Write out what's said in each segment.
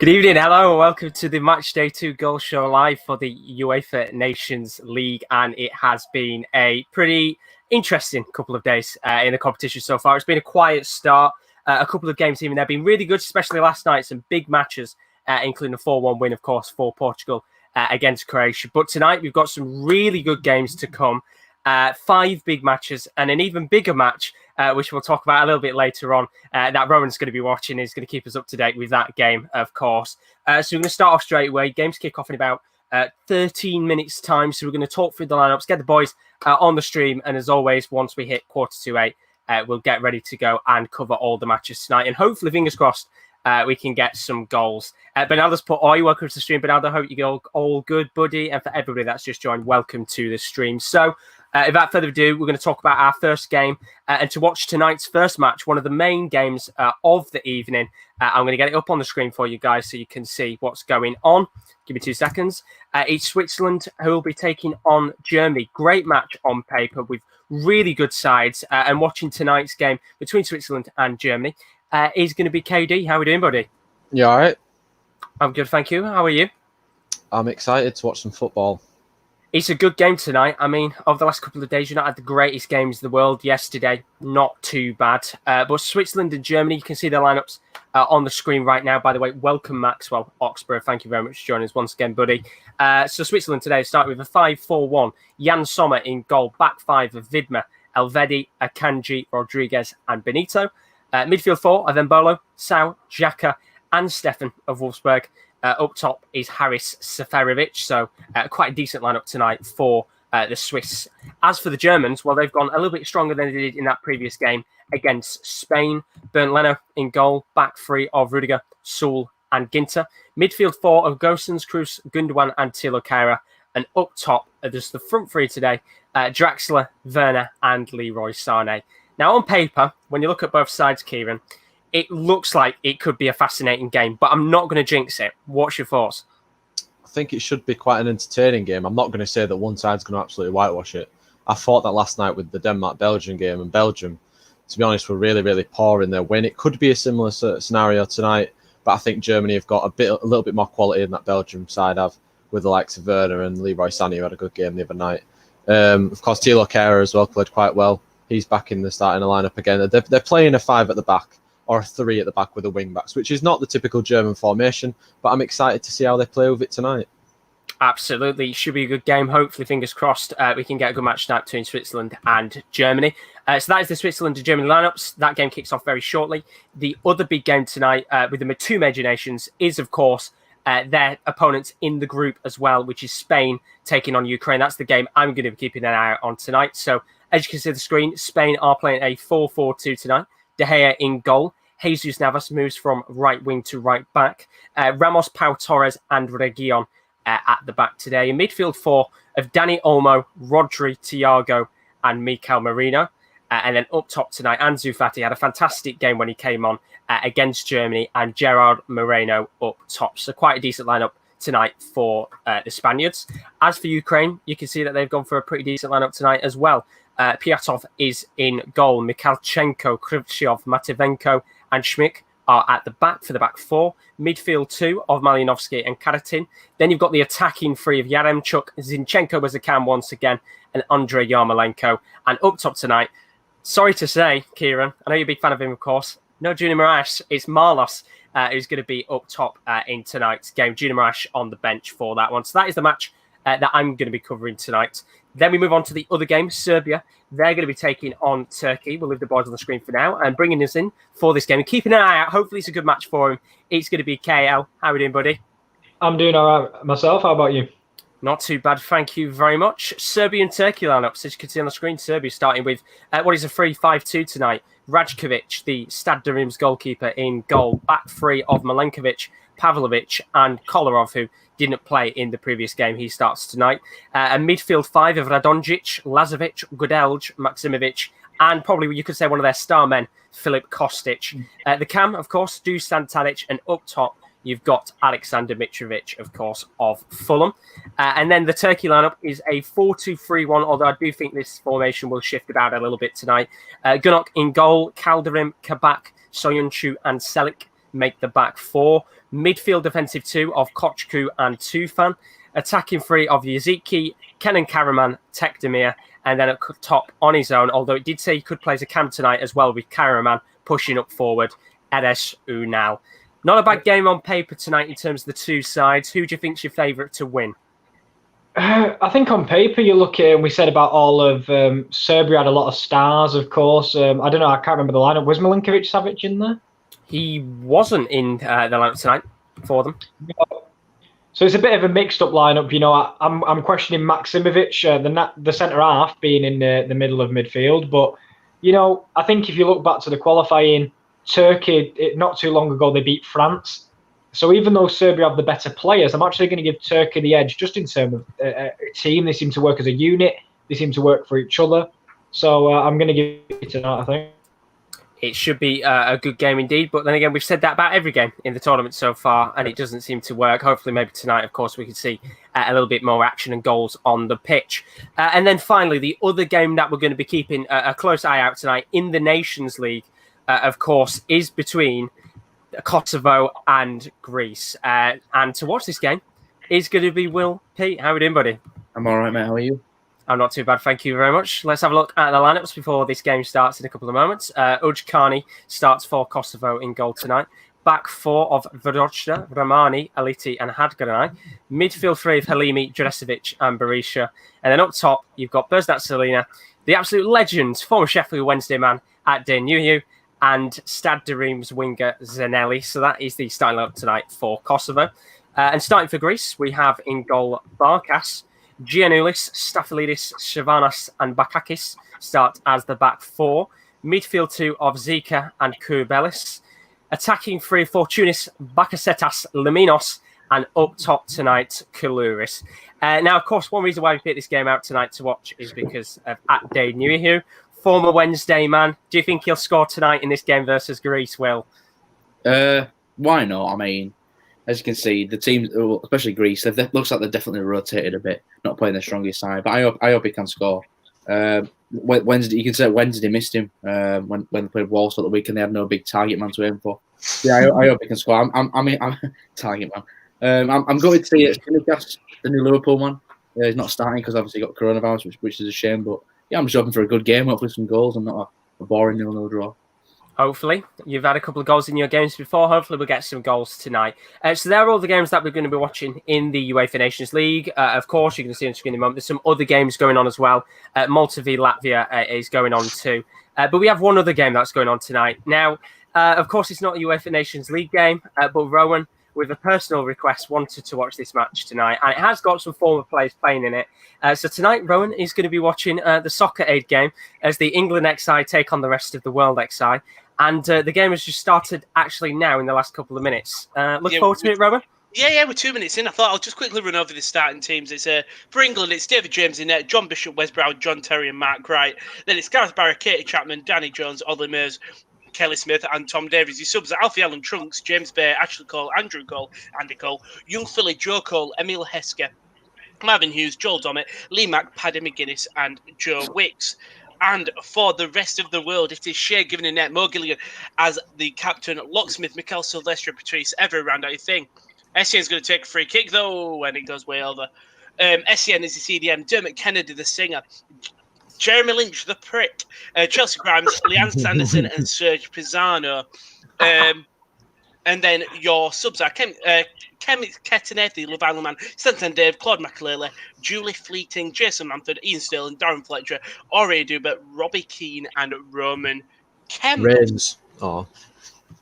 Good evening, hello, and welcome to the Match Day 2 Goal Show live for the UEFA Nations League. And it has been a pretty interesting couple of days in the competition so far. It's been a quiet start. A couple of games even there have been really good, especially last night. Some big matches, including a 4-1 win, of course, for Portugal against Croatia. But tonight we've got some really good games to come. 5 big matches and an even bigger match, which we'll talk about a little bit later on, that Rowan's going to be watching. Is going to keep us up to date with that game, of course. So we're going to start off straight away. Games kick off in about 13 minutes time. So we're going to talk through the lineups, get the boys on the stream. And as always, once we hit 7:45, we'll get ready to go and cover all the matches tonight. And hopefully, fingers crossed, we can get some goals. Bernardo's put, you welcome to the stream. Bernardo, hope you go all good, buddy. And for everybody that's just joined, welcome to the stream. So without further ado, we're going to talk about our first game. And to watch tonight's first match, one of the main games of the evening, I'm going to get it up on the screen for you guys so you can see what's going on. Give me 2 seconds. It's Switzerland who will be taking on Germany. Great match on paper with really good sides. And watching tonight's game between Switzerland and Germany is going to be KD. How are we doing, buddy? You all right? I'm good, thank you. How are you? I'm excited to watch some football. It's a good game tonight. I mean, over the last couple of days, you've not had the greatest games in the world. Yesterday, not too bad. But Switzerland and Germany, you can see their lineups on the screen right now. By the way, welcome Maxwell Oxborough. Thank you very much for joining us once again, buddy. So Switzerland today start with a 5-4-1. Jan Sommer in goal. Back 5 of Vidma, Elvedi, Akanji, Rodriguez and Benito. Midfield 4 of Embolo, Sau, Xhaka and Stefan of Wolfsburg. Up top is Haris Seferovic, so quite a decent lineup tonight for the Swiss. As for the Germans, well, they've gone a little bit stronger than they did in that previous game against Spain. Bernd Leno in goal, back 3 of Rudiger, Sul and Ginter. Midfield 4 of Gosens, Kroos, Gundogan and Thilo Kehrer. And up top, just the front 3 today, Draxler, Werner and Leroy Sané. Now, on paper, when you look at both sides, Kieran, it looks like it could be a fascinating game, but I'm not going to jinx it. What's your thoughts? I think it should be quite an entertaining game. I'm not going to say that one side's going to absolutely whitewash it. I thought that last night with the Denmark-Belgium game, and Belgium, to be honest, were really, really poor in their win. It could be a similar scenario tonight, but I think Germany have got a little bit more quality than that Belgium side have, with the likes of Werner and Leroy Sané, who had a good game the other night. Of course, Thilo Kehrer as well played quite well. He's back in the starting lineup again. They're playing a 5 at the back, or a 3 at the back with the wing-backs, which is not the typical German formation, but I'm excited to see how they play with it tonight. Absolutely. It should be a good game. Hopefully, fingers crossed, we can get a good match tonight between Switzerland and Germany. So that is the Switzerland and Germany lineups. That game kicks off very shortly. The other big game tonight with the 2 major nations is, of course, their opponents in the group as well, which is Spain taking on Ukraine. That's the game I'm going to be keeping an eye out on tonight. So as you can see on the screen, Spain are playing a 4-4-2 tonight. De Gea in goal. Jesus Navas moves from right wing to right back. Ramos, Pau Torres and Reguilon at the back today. In midfield 4 of Dani Olmo, Rodri, Thiago and Mikel Merino. And then up top tonight, Ansu Fati had a fantastic game when he came on against Germany, and Gerard Moreno up top. So quite a decent lineup tonight for the Spaniards. As for Ukraine, you can see that they've gone for a pretty decent lineup tonight as well. Pyatov is in goal. Mikhalchenko, Kryvchev, Matvienko and Schmick are at the back for the back 4. Midfield 2 of Malinovsky and Karatin. Then you've got the attacking 3 of Yaremchuk, Zinchenko as a cam once again, and Andrei Yarmolenko. And up top tonight, sorry to say, Kieran, I know you're a big fan of him, of course. No Junior Moraes, it's Marlos who's going to be up top in tonight's game. Junior Moraes on the bench for that one. So that is the match that I'm going to be covering tonight. Then we move on to the other game, Serbia. They're going to be taking on Turkey. We'll leave the boys on the screen for now and bringing us in for this game. And keeping an eye out. Hopefully it's a good match for him. It's going to be KL. How are we doing, buddy? I'm doing all right myself. How about you? Not too bad, thank you very much. Serbia and Turkey lineups, as you can see on the screen. Serbia starting with what is a 3-5-2 tonight. Rajkovic, the Stade de Reims goalkeeper, in goal. Back 3 of Milenkovic, Pavlovic and Kolarov, who didn't play in the previous game. He starts tonight. A midfield 5 of Radonjic, Lazovic, Gudelj, Maximovic, and probably you could say one of their star men, Filip Kostic. The cam, of course, Dusan Tadic, and up top, you've got Alexander Mitrovic, of course, of Fulham. And then the Turkey lineup is a 4-2-3-1, although I do think this formation will shift about a little bit tonight. Gunok in goal, Kalderim, Kabak, Soyuncu and Selik. make the back four. Midfield defensive two of Kochku and Tufan. Attacking three of Yaziki, Kenan Karaman, Tekdemir, and then at top on his own, although it did say he could play as a cam tonight as well with Karaman pushing up forward, Edes Unal. Not a bad game on paper tonight in terms of the two sides. Who do you think's your favourite to win? I think on paper you look at, and we said about all of Serbia had a lot of stars, of course. I don't know, I can't remember the lineup. Was Milinkovic-Savic in there? He wasn't in the lineup tonight for them. So it's a bit of a mixed-up lineup. You know, I'm questioning Maksimovic, the centre half, being in the middle of midfield. But you know, I think if you look back to the qualifying, Turkey not too long ago they beat France. So even though Serbia have the better players, I'm actually going to give Turkey the edge just in terms of a team. They seem to work as a unit. They seem to work for each other. So I'm going to give it to that, I think. It should be a good game indeed. But then again, we've said that about every game in the tournament so far, and it doesn't seem to work. Hopefully, maybe tonight, of course, we can see a little bit more action and goals on the pitch. And then finally, the other game that we're going to be keeping a close eye out tonight in the Nations League, of course, is between Kosovo and Greece. And to watch this game is going to be Will. Pete, how are you doing, buddy? I'm all right, mate. How are you? I'm not too bad, thank you very much. Let's have a look at the lineups before this game starts in a couple of moments. Uj Kani starts for Kosovo in goal tonight. Back four of Vodocna, Ramani, Aliti and Hadgaray. Midfield three of Halimi, Dresevic and Berisha. And then up top, you've got Bersnat Selina, the absolute legend, former Sheffield Wednesday man at Denuyu, and Stade de Reims winger Zanelli. So that is the starting lineup tonight for Kosovo. And starting for Greece, we have in goal Barkas, Giannoulis, Staphylidis, Shavanas and Bakakis start as the back four. Midfield two of Zika and Koubelis. Attacking three, Fortunis, Bakasetas, Laminos, and up top tonight, Koulouris. Now, of course, one reason why we picked this game out tonight to watch is because of Atdey Nuihu, former Wednesday man. Do you think he'll score tonight in this game versus Greece, Will? Why not? I mean, as you can see, the teams, especially Greece, looks like they've definitely rotated a bit, not playing their strongest side. But I hope he can score. Wednesday, you can say Wednesday missed him when they played Walsall the weekend. They had no big target man to aim for. Yeah, I hope he can score. I'm target man. I'm going to see Tsimikas, the new Liverpool one. He's not starting because obviously he got coronavirus, which is a shame. But yeah, I'm just hoping for a good game, hopefully some goals and not a boring 0-0 draw. Hopefully. You've had a couple of goals in your games before. Hopefully we'll get some goals tonight. So there are all the games that we're going to be watching in the UEFA Nations League. Of course, you can see on the screen in a moment. There's some other games going on as well. Malta v Latvia is going on too. But we have one other game that's going on tonight. Now, of course, it's not a UEFA Nations League game, but Rowan, with a personal request, wanted to watch this match tonight. And it has got some former players playing in it. So tonight, Rowan is going to be watching the Soccer Aid game as the England XI take on the rest of the world XI. And the game has just started actually now in the last couple of minutes. Look forward to it, Rowan. Yeah, we're 2 minutes in. I thought I'll just quickly run over the starting teams. It's for England, it's David James in net, John Bishop, Wes Brown, John Terry and Mark Wright. Then it's Gareth Barry, Katie Chapman, Danny Jones, Ollie Mears, Kelly Smith and Tom Davies. His subs are Alfie Allen Trunks, James Bay, Ashley Cole, Andrew Cole, Andy Cole, Young Philly, Joe Cole, Emil Hesker, Marvin Hughes, Joel Dommett, Lee Mack, Paddy McGuinness and Joe Wicks. And for the rest of the world, it is Shea giving a net, Mo Gilligan as the captain, Locksmith, Mikel Silvestre, Patrice, every round out thing. Essien's going to take a free kick, though, and it goes way over. Essien is the CDM, Dermot Kennedy, the singer, Jeremy Lynch, the prick, Chelsea Grimes, Leanne Sanderson, and Serge Pisano. And then your subs are Kemi Ketanethi, Love Island Man, Stanton Dave, Claude McAlealy, Julie Fleeting, Jason Manford, Ian Sterling, Darren Fletcher, Ori Dubert, Robbie Keane, and Roman Kemp. Rains. Oh.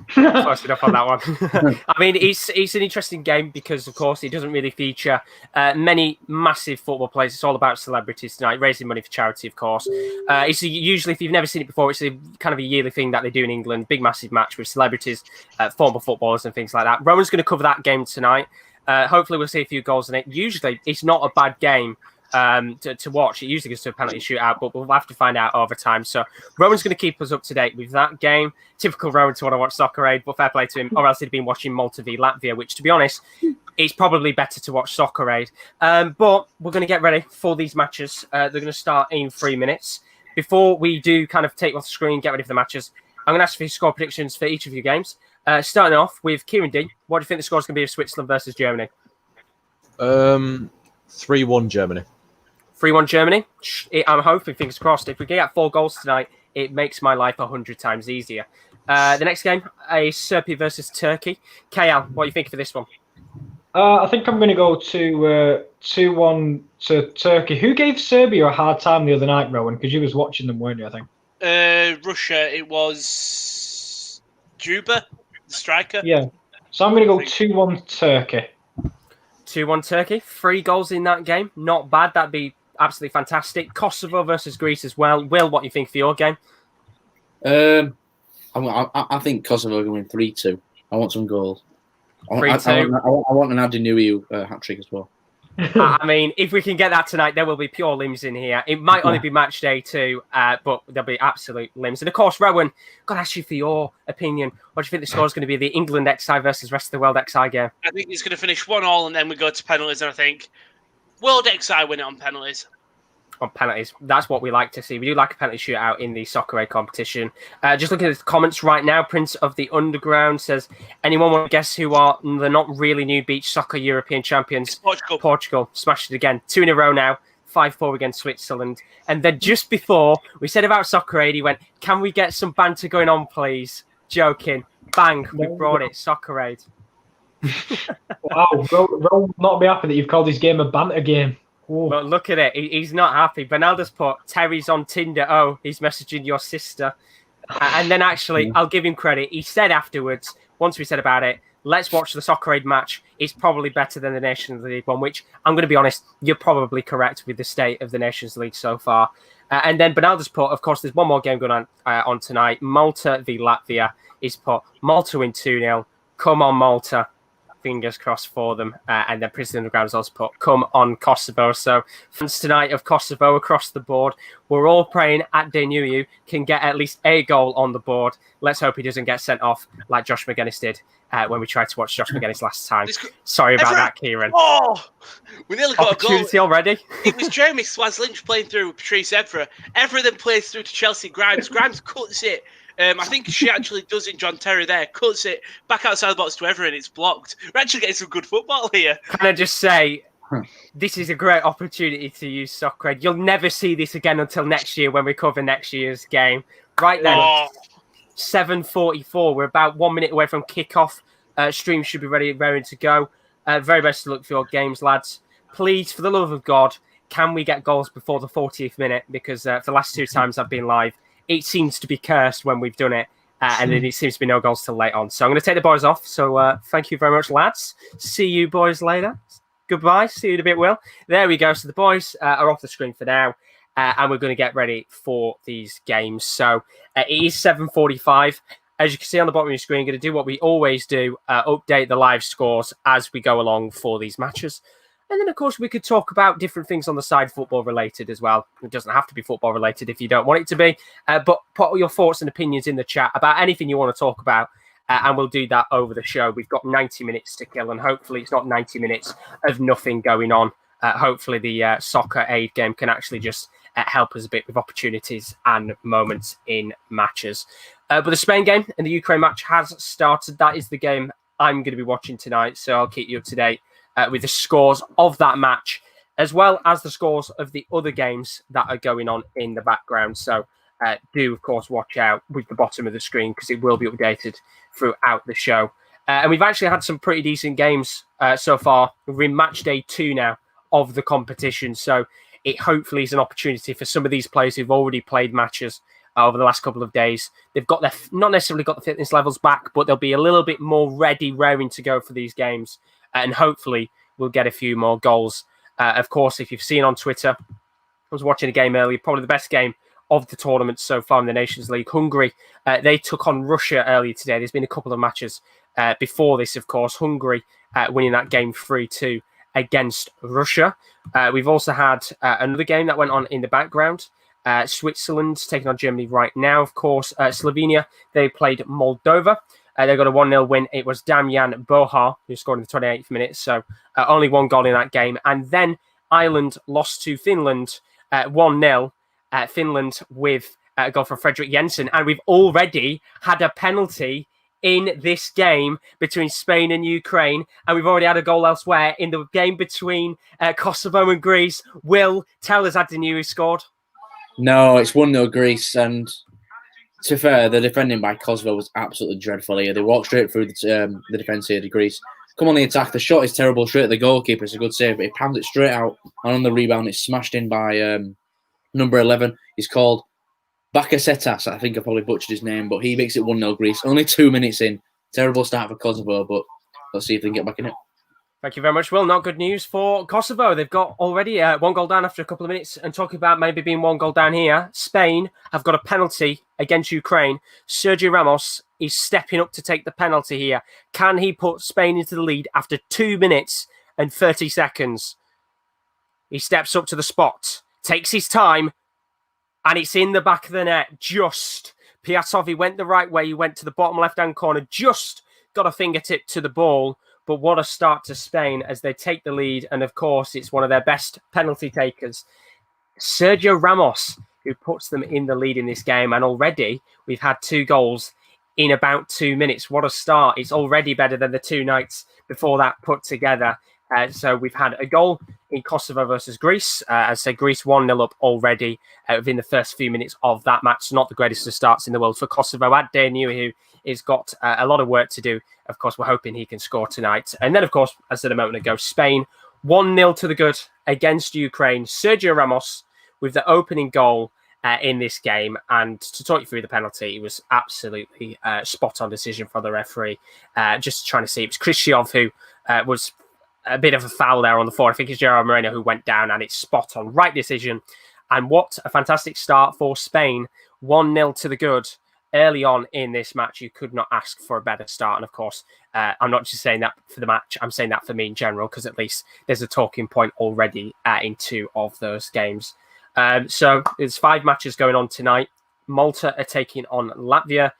Close enough on that one. I mean, it's an interesting game because, of course, it doesn't really feature many massive football players. It's all about celebrities tonight, raising money for charity, of course. It's usually, if you've never seen it before, it's a kind of a yearly thing that they do in England. Big, massive match with celebrities, former footballers and things like that. Rowan's going to cover that game tonight. Hopefully, we'll see a few goals in it. Usually, it's not a bad game to watch. It usually goes to a penalty shootout, but we'll have to find out over time. So Rowan's going to keep us up to date with that game. Typical Rowan to want to watch Soccer Aid, but fair play to him, or else he'd been watching Malta v Latvia, which, to be honest, it's probably better to watch Soccer Aid. But we're going to get ready for these matches. They're going to start in 3 minutes. Before we do kind of take off the screen, get ready for the matches, I'm going to ask for your score predictions for each of your games. Starting off with Kieran D. What do you think the score's going to be of Switzerland versus Germany? 3-1 Germany. 3-1 Germany. I'm hoping, fingers crossed, if we can get 4 goals tonight, it makes my life 100 times easier. The next game, a Serbia versus Turkey. KL, what do you think for this one? I think I'm going to go to 2-1 to Turkey. Who gave Serbia a hard time the other night, Rowan? Because you was watching them, weren't you, I think? Russia, it was Juba, the striker. Yeah. So I'm going to go 2-1 Turkey. 2-1 Turkey. 3 goals in that game. Not bad. That'd be absolutely fantastic. Kosovo versus Greece as well. Will, what do you think for your game? I think Kosovo are going to win 3-2. I want some goals. 3-2. I want an Adeniyi hat-trick as well. I mean, if we can get that tonight, there will be pure limbs in here. It might only be match day 2, but there'll be absolute limbs. And of course, Rowan, got to ask you for your opinion. What do you think the score is going to be? The England XI versus rest of the world XI game? I think it's going to finish 1-1, and then we go to penalties. And I think World XI win it on penalties. On penalties. That's what we like to see. We do like a penalty shootout in the Soccer Aid competition. Just looking at the comments right now, Prince of the Underground says, anyone want to guess who are the not really new beach soccer European champions? It's Portugal. Portugal. Smashed it again. 2 in a row now. 5-4 against Switzerland. And then just before we said about Soccer Aid, he went, can we get some banter going on, please? Joking. Bang. We brought it. Soccer Aid. Wow. Ron will not be happy that you've called this game a banter game. Well, look at it. He's not happy. Bernaldo's put, Terry's on Tinder. Oh, he's messaging your sister. And then actually, I'll give him credit. He said afterwards, once we said about it, let's watch the Soccer Aid match. It's probably better than the Nations League one, which I'm going to be honest, you're probably correct with the state of the Nations League so far. And then Bernaldo's put, of course, there's one more game going on tonight. Malta v Latvia is put, Malta win 2-0. Come on, Malta. Fingers crossed for them. And then Prince Underground has also put, come on, Kosovo. So fans tonight of Kosovo across the board. We're all praying Adeniyi can get at least a goal on the board. Let's hope he doesn't get sent off like Josh McGuinness did when we tried to watch Josh McGuinness last time. Sorry about that, Kieran. Oh, we nearly got opportunity a goal. Already. It was Jeremy Swaz-Lynch playing through Patrice Evra. Evra then plays through to Chelsea Grimes. Grimes cuts it. I think she actually does it. John Terry there cuts it back outside the box to Evra, and it's blocked. We're actually getting some good football here. Can I just say, this is a great opportunity to use Soccer Aid. You'll never see this again until next year when we cover next year's game. Right then, 7:44. We're about 1 minute away from kickoff. Stream should be ready to go. Very best of luck for your games, lads. Please, for the love of God, can we get goals before the 40th minute? Because for the last 2 times I've been live, it seems to be cursed when we've done it, and then it seems to be no goals till late on. So I'm going to take the boys off. So thank you very much, lads. See you boys later. Goodbye. See you in a bit, Will. There we go. So the boys are off the screen for now, and we're going to get ready for these games. So it is 7:45. As you can see on the bottom of your screen, going to do what we always do, update the live scores as we go along for these matches. And then, of course, we could talk about different things on the side, football related as well. It doesn't have to be football related if you don't want it to be. But put your thoughts and opinions in the chat about anything you want to talk about. And we'll do that over the show. We've got 90 minutes to kill. And hopefully it's not 90 minutes of nothing going on. Hopefully the Soccer Aid game can actually just help us a bit with opportunities and moments in matches. But the Spain game and the Ukraine match has started. That is the game I'm going to be watching tonight. So I'll keep you up to date with the scores of that match, as well as the scores of the other games that are going on in the background. So do, of course, watch out with the bottom of the screen because it will be updated throughout the show. And we've actually had some pretty decent games so far. We're in match day 2 now of the competition. So it hopefully is an opportunity for some of these players who've already played matches over the last couple of days. They've got their, not necessarily got the fitness levels back, but they'll be a little bit more ready, raring to go for these games. And hopefully we'll get a few more goals. Of course, if you've seen on Twitter, I was watching a game earlier, probably the best game of the tournament so far in the Nations League. Hungary, they took on Russia earlier today. There's been a couple of matches before this, of course. Hungary winning that game 3-2 against Russia. We've also had another game that went on in the background. Switzerland taking on Germany right now, of course. Slovenia, they played Moldova. They got a 1-0 win. It was Damian Bohar who scored in the 28th minute. So only 1 goal in that game. And then Ireland lost to Finland 1-0. Finland with a goal from Fredrik Jensen. And we've already had a penalty in this game between Spain and Ukraine, and we've already had a goal elsewhere in the game between Kosovo and Greece. Will, tell us, Adenu, who scored? No, it's 1-0 Greece, and to be fair, the defending by Kosovo was absolutely dreadful here. They walked straight through the defence here to Greece. Come on the attack, the shot is terrible straight at the goalkeeper. It's a good save, but he pounds it straight out, and on the rebound, it's smashed in by number 11. He's called Bakasetas. I think I probably butchered his name, but he makes it 1-0 Greece. Only 2 minutes in. Terrible start for Kosovo, but let's see if they can get back in it. Thank you very much, Will. Not good news for Kosovo. They've got already 1 goal down after a couple of minutes. And talking about maybe being 1 goal down here, Spain have got a penalty against Ukraine. Sergio Ramos is stepping up to take the penalty here. Can he put Spain into the lead after 2 minutes and 30 seconds? He steps up to the spot, takes his time, and it's in the back of the net. Just Piatov, he went the right way. He went to the bottom left-hand corner, just got a fingertip to the ball. But what a start to Spain as they take the lead. And of course, it's one of their best penalty takers, Sergio Ramos, who puts them in the lead in this game. And already we've had 2 goals in about 2 minutes. What a start. It's already better than the 2 nights before that put together. So we've had a goal in Kosovo versus Greece. As I said, Greece 1-0 up already within the first few minutes of that match. Not the greatest of starts in the world for Kosovo. Adenu, who has got a lot of work to do. Of course, we're hoping he can score tonight. And then, of course, as I said a moment ago, Spain 1-0 to the good against Ukraine. Sergio Ramos with the opening goal in this game. And to talk you through the penalty, it was absolutely spot-on decision for the referee. Just trying to see, it was Khrushchev who was a bit of a foul there on the floor. I think it's Gerard Moreno who went down, and it's spot on. Right decision. And what a fantastic start for Spain. 1-0 to the good early on in this match. You could not ask for a better start. And of course, I'm not just saying that for the match. I'm saying that for me in general, because at least there's a talking point already in 2 of those games. So there's 5 matches going on tonight. Malta are taking on Latvia.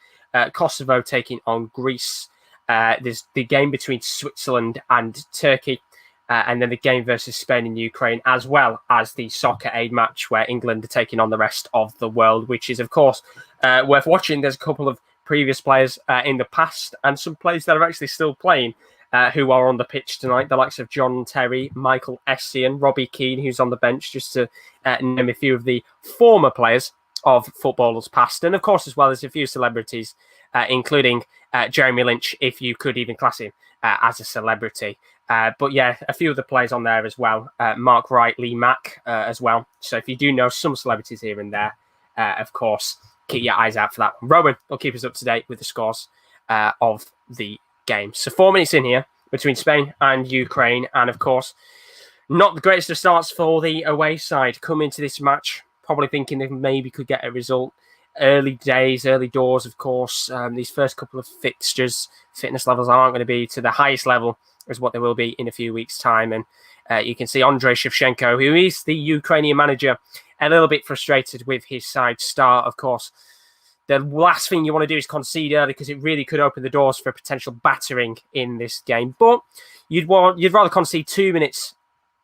Kosovo taking on Greece. There's the game between Switzerland and Turkey, and then the game versus Spain and Ukraine, as well as the Soccer Aid match where England are taking on the rest of the world, which is, of course, worth watching. There's a couple of previous players in the past and some players that are actually still playing who are on the pitch tonight, the likes of John Terry, Michael Essien, Robbie Keane, who's on the bench, just to name a few of the former players of footballers past. And, of course, as well as a few celebrities, including Jeremy Lynch, if you could even class him as a celebrity. But yeah, a few of the players on there as well. Mark Wright, Lee Mack as well. So if you do know some celebrities here and there, of course, keep your eyes out for that. Rowan will keep us up to date with the scores of the game. So 4 minutes in here between Spain and Ukraine. And of course, not the greatest of starts for the away side. Come into this match probably thinking they maybe could get a result. Early days, early doors, of course. These first couple of fixtures, fitness levels aren't going to be to the highest level as what they will be in a few weeks' time. And you can see Andrei Shevchenko, who is the Ukrainian manager, a little bit frustrated with his side start. Of course, the last thing you want to do is concede early, because it really could open the doors for potential battering in this game. But you'd rather concede 2 minutes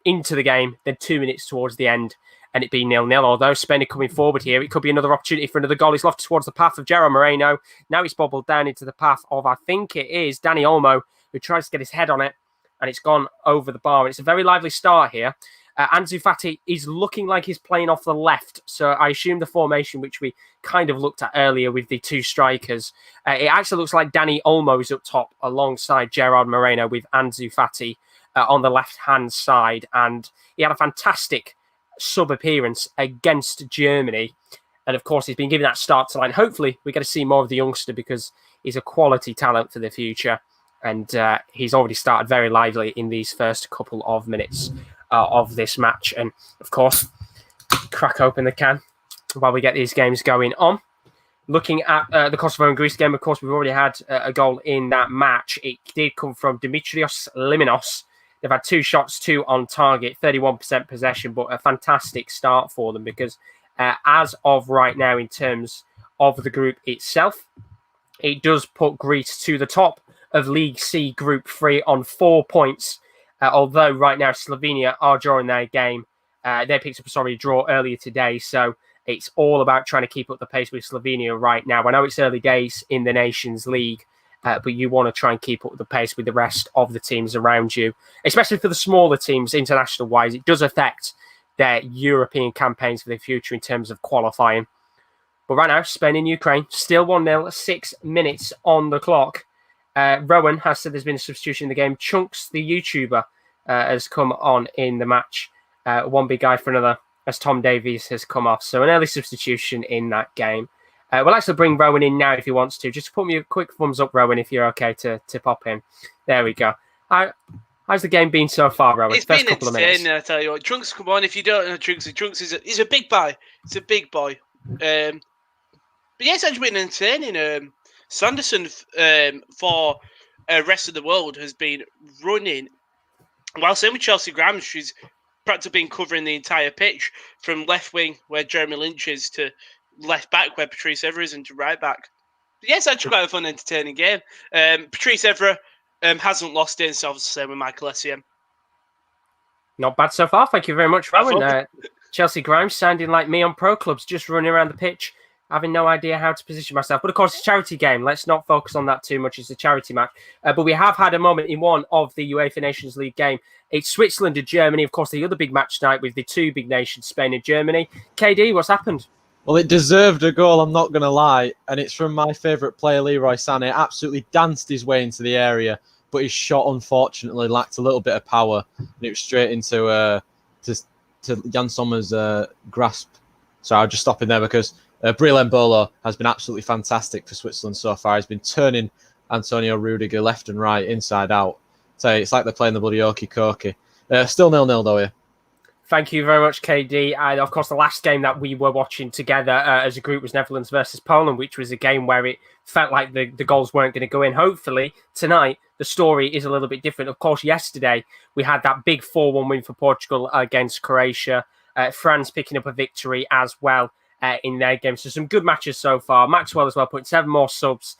into the game than 2 minutes towards the end and it be 0-0. Although Spain are coming forward here, it could be another opportunity for another goal. He's lofted towards the path of Gerard Moreno. Now he's bobbled down into the path of, I think it is, Dani Olmo, who tries to get his head on it, and it's gone over the bar. It's a very lively start here. Ansu Fati is looking like he's playing off the left, so I assume the formation which we kind of looked at earlier with the 2 strikers, it actually looks like Dani Olmo is up top alongside Gerard Moreno with Ansu Fati on the left-hand side, and he had a fantastic sub-appearance against Germany, and of course he's been given that start to line. Hopefully we get to see more of the youngster, because he's a quality talent for the future, and he's already started very lively in these first couple of minutes of this match. And of course, crack open the can while we get these games going on. Looking at the Kosovo and Greece game, of course, we've already had a goal in that match. It did come from Dimitrios Liminos. They've had 2 shots, 2 on target, 31% possession, but a fantastic start for them, because as of right now, in terms of the group itself, it does put Greece to the top of League C Group 3 on 4 points, although right now Slovenia are drawing their game. They picked up a draw earlier today, so it's all about trying to keep up the pace with Slovenia right now. I know it's early days in the Nations League, but you want to try and keep up with the pace with the rest of the teams around you, especially for the smaller teams, international-wise. It does affect their European campaigns for the future in terms of qualifying. But right now, Spain and Ukraine, still 1-0, 6 minutes on the clock. Rowan has said there's been a substitution in the game. Chunks, the YouTuber, has come on in the match. One big guy for another, as Tom Davies has come off. So an early substitution in that game. We'll actually bring Rowan in now if he wants to. Just put me a quick thumbs up, Rowan, if you're okay to pop in. There we go. How's the game been so far, Rowan? It's been entertaining, I tell you what. Chunks, come on. If you don't know Chunks he's a big boy. He's a big boy. But yeah, it's actually been entertaining. Sanderson for rest of the world has been running. While same with Chelsea Graham, she's practically been covering the entire pitch from left wing where Jeremy Lynch is to left back where Patrice Evra is and to right back. But yeah, it's actually quite a fun, entertaining game. Patrice Evra hasn't lost it, so obviously same with Michael Essien. Not bad so far. Thank you very much, Rowan. Chelsea Grimes sounding like me on pro clubs, just running around the pitch, having no idea how to position myself. But of course, it's a charity game. Let's not focus on that too much. It's a charity match. But we have had a moment in one of the UEFA Nations League game. It's Switzerland and Germany. Of course, the other big match tonight with the two big nations, Spain and Germany. KD, what's happened? Well, it deserved a goal, I'm not going to lie. And it's from my favourite player, Leroy Sané. Absolutely danced his way into the area, but his shot, unfortunately, lacked a little bit of power. And it was straight into Jan Sommer's grasp. So I'll just stop in there because Breel Mbolo has been absolutely fantastic for Switzerland so far. He's been turning Antonio Rudiger left and right, inside out. So it's like they're playing the bloody okey-cokey. Still 0-0 though here. Thank you very much, KD. And of course, the last game that we were watching together as a group was Netherlands versus Poland, which was a game where it felt like the goals weren't going to go in. Hopefully, tonight, the story is a little bit different. Of course, yesterday, we had that big 4-1 win for Portugal against Croatia. France picking up a victory as well in their game. So some good matches so far. Maxwell as well, putting 7 more subs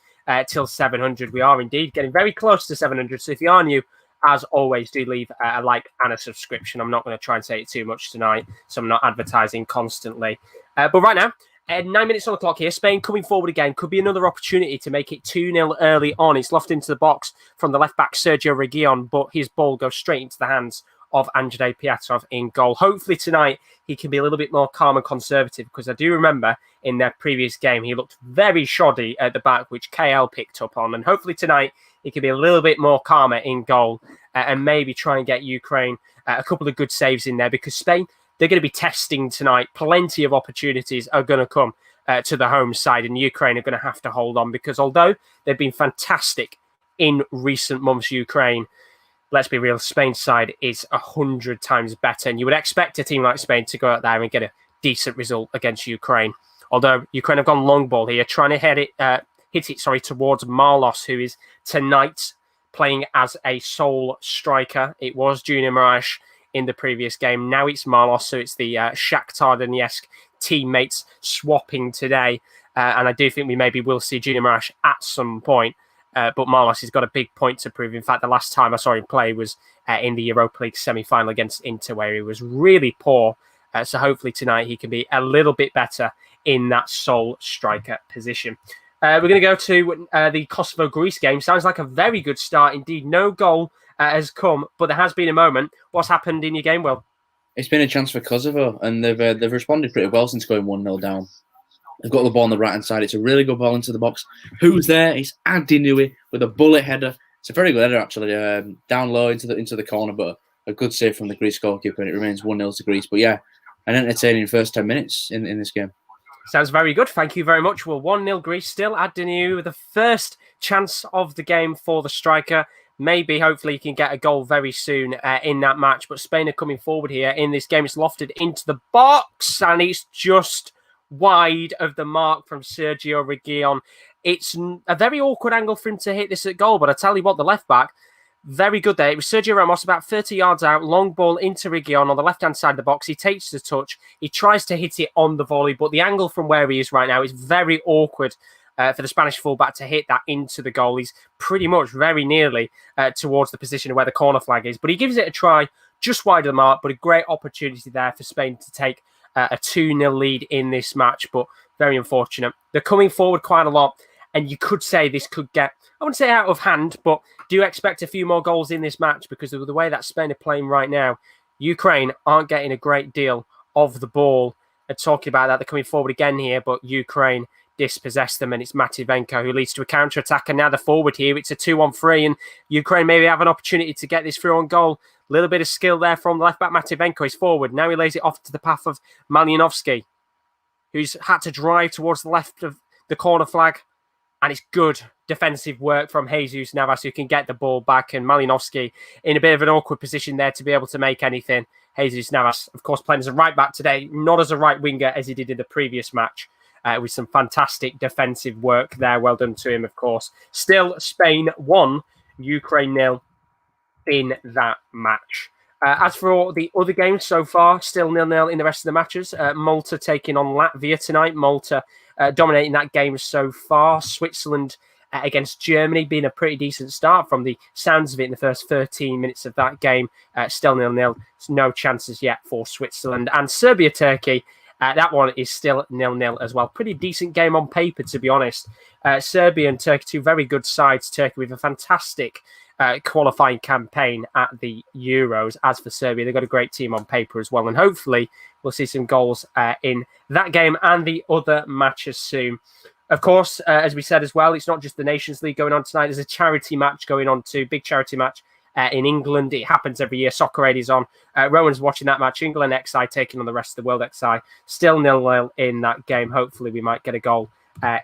till 700. We are indeed getting very close to 700. So if you are new, as always, do leave a like and a subscription. I'm not going to try and say it too much tonight, so I'm not advertising constantly. But right now, 9 minutes on the clock here. Spain coming forward again. Could be another opportunity to make it 2-0 early on. It's lofted into the box from the left-back Sergio Reguilon, but his ball goes straight into the hands of Andrzej Piatrov in goal. Hopefully tonight he can be a little bit more calm and conservative, because I do remember in their previous game he looked very shoddy at the back, which KL picked up on. And hopefully tonight he can be a little bit more calmer in goal and maybe try and get Ukraine a couple of good saves in there, because Spain, they're going to be testing tonight. Plenty of opportunities are going to come to the home side, and Ukraine are going to have to hold on, because although they've been fantastic in recent months, Ukraine, let's be real, Spain's side is 100 times better. And you would expect a team like Spain to go out there and get a decent result against Ukraine. Although Ukraine have gone long ball here, trying to hit it towards Marlos, who is tonight playing as a sole striker. It was Junior Moraes in the previous game. Now it's Marlos, so it's the Shakhtar Donetsk teammates swapping today. And I do think we maybe will see Junior Moraes at some point. But Marlos has got a big point to prove. In fact, the last time I saw him play was in the Europa League semi-final against Inter, where he was really poor. So hopefully tonight he can be a little bit better in that sole striker position. We're going to go to the Kosovo-Greece game. Sounds like a very good start indeed. No goal has come, but there has been a moment. What's happened in your game, Will? It's been a chance for Kosovo, and they've responded pretty well since going 1-0 down. They've got the ball on the right-hand side. It's a really good ball into the box. Who's there? It's Adi Nui with a bullet header. It's a very good header, actually. Down low into the corner, but a good save from the Greece goalkeeper, and it remains 1-0 to Greece. But yeah, an entertaining first 10 minutes in this game. Sounds very good. Thank you very much. Well, 1-0 Greece still. Adi Nui with the first chance of the game for the striker. Maybe, hopefully, he can get a goal very soon in that match. But Spain are coming forward here in this game. It's lofted into the box, and it's just wide of the mark from Sergio Reguilon. It's a very awkward angle for him to hit this at goal, but I tell you what, the left back, very good there. It was Sergio Ramos about 30 yards out, long ball into Reguilon on the left-hand side of the box. He takes the touch. He tries to hit it on the volley, but the angle from where he is right now is very awkward for the Spanish fullback to hit that into the goal. He's pretty much very nearly towards the position where the corner flag is, but he gives it a try just wide of the mark, but a great opportunity there for Spain to take a 2-0 lead in this match, but very unfortunate. They're coming forward quite a lot, And you could say this could get, I wouldn't say out of hand, but do you expect a few more goals in this match? Because of the way that Spain are playing right now, Ukraine aren't getting a great deal of the ball. And talking about that, they're coming forward again here, but Ukraine dispossess them, and it's Matvienko who leads to a counter-attack, and now they're forward here. It's a 2-on-3, and Ukraine maybe have an opportunity to get this through on goal. A little bit of skill there from the left-back. Matvienko is forward. Now he lays it off to the path of Malyanovsky, who's had to drive towards the left of the corner flag, and it's good defensive work from Jesus Navas, who can get the ball back, and Malyanovsky in a bit of an awkward position there to be able to make anything. Jesus Navas, of course, playing as a right-back today, not as a right winger as he did in the previous match. With some fantastic defensive work there. Well done to him, of course. Still, Spain 1, Ukraine 0 in that match. As for the other games so far, still 0-0 in the rest of the matches. Malta taking on Latvia tonight. Malta dominating that game so far. Switzerland against Germany being a pretty decent start from the sounds of it in the first 13 minutes of that game. Still 0-0. No chances yet for Switzerland. And Serbia-Turkey. That one is still 0-0 as well. Pretty decent game on paper, to be honest. Serbia and Turkey, two very good sides. Turkey with a fantastic qualifying campaign at the Euros. As for Serbia, they've got a great team on paper as well. And hopefully we'll see some goals in that game and the other matches soon. Of course, as we said as well, it's not just the Nations League going on tonight. There's a charity match going on too, big charity match. In England, it happens every year. Soccer Aid is on. Rowan's watching that match. England XI taking on the rest of the world XI. Still 0-0 in that game. Hopefully, we might get a goal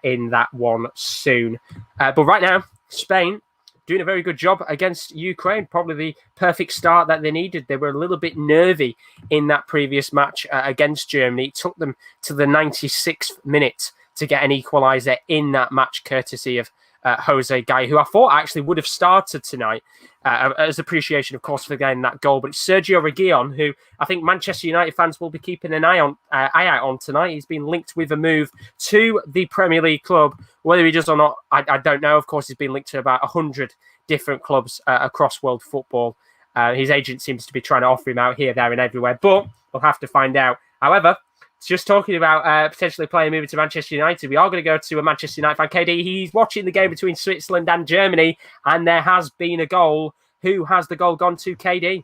in that one soon. But right now, Spain doing a very good job against Ukraine. Probably the perfect start that they needed. They were a little bit nervy in that previous match against Germany. It took them to the 96th minute to get an equaliser in that match, courtesy of Jose Guy, who I thought actually would have started tonight as appreciation, of course, for getting that goal. But it's Sergio Reguilon, who I think Manchester United fans will be keeping an eye out on tonight. He's been linked with a move to the Premier League club. Whether he does or not, I don't know. Of course, he's been linked to about 100 different clubs across world football. His agent seems to be trying to offer him out here, there, and everywhere. But we'll have to find out. However, just talking about potentially playing moving to Manchester United, we are going to go to a Manchester United fan. KD, he's watching the game between Switzerland and Germany, and there has been a goal. Who has the goal gone to, KD?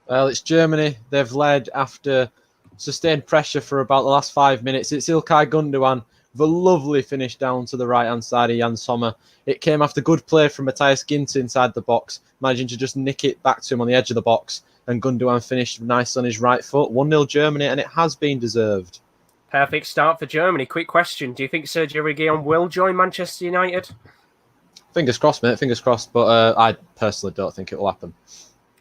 Well, it's Germany. They've led after sustained pressure for about the last 5 minutes. It's Ilkay Gundogan with a lovely finish down to the right-hand side of Jan Sommer. It came after good play from Matthias Ginter inside the box, managing to just nick it back to him on the edge of the box. And Gundogan finished nice on his right foot. 1-0 Germany, and it has been deserved. Perfect start for Germany. Quick question. Do you think Sergio Reguilon will join Manchester United? Fingers crossed, mate. Fingers crossed. But I personally don't think it will happen.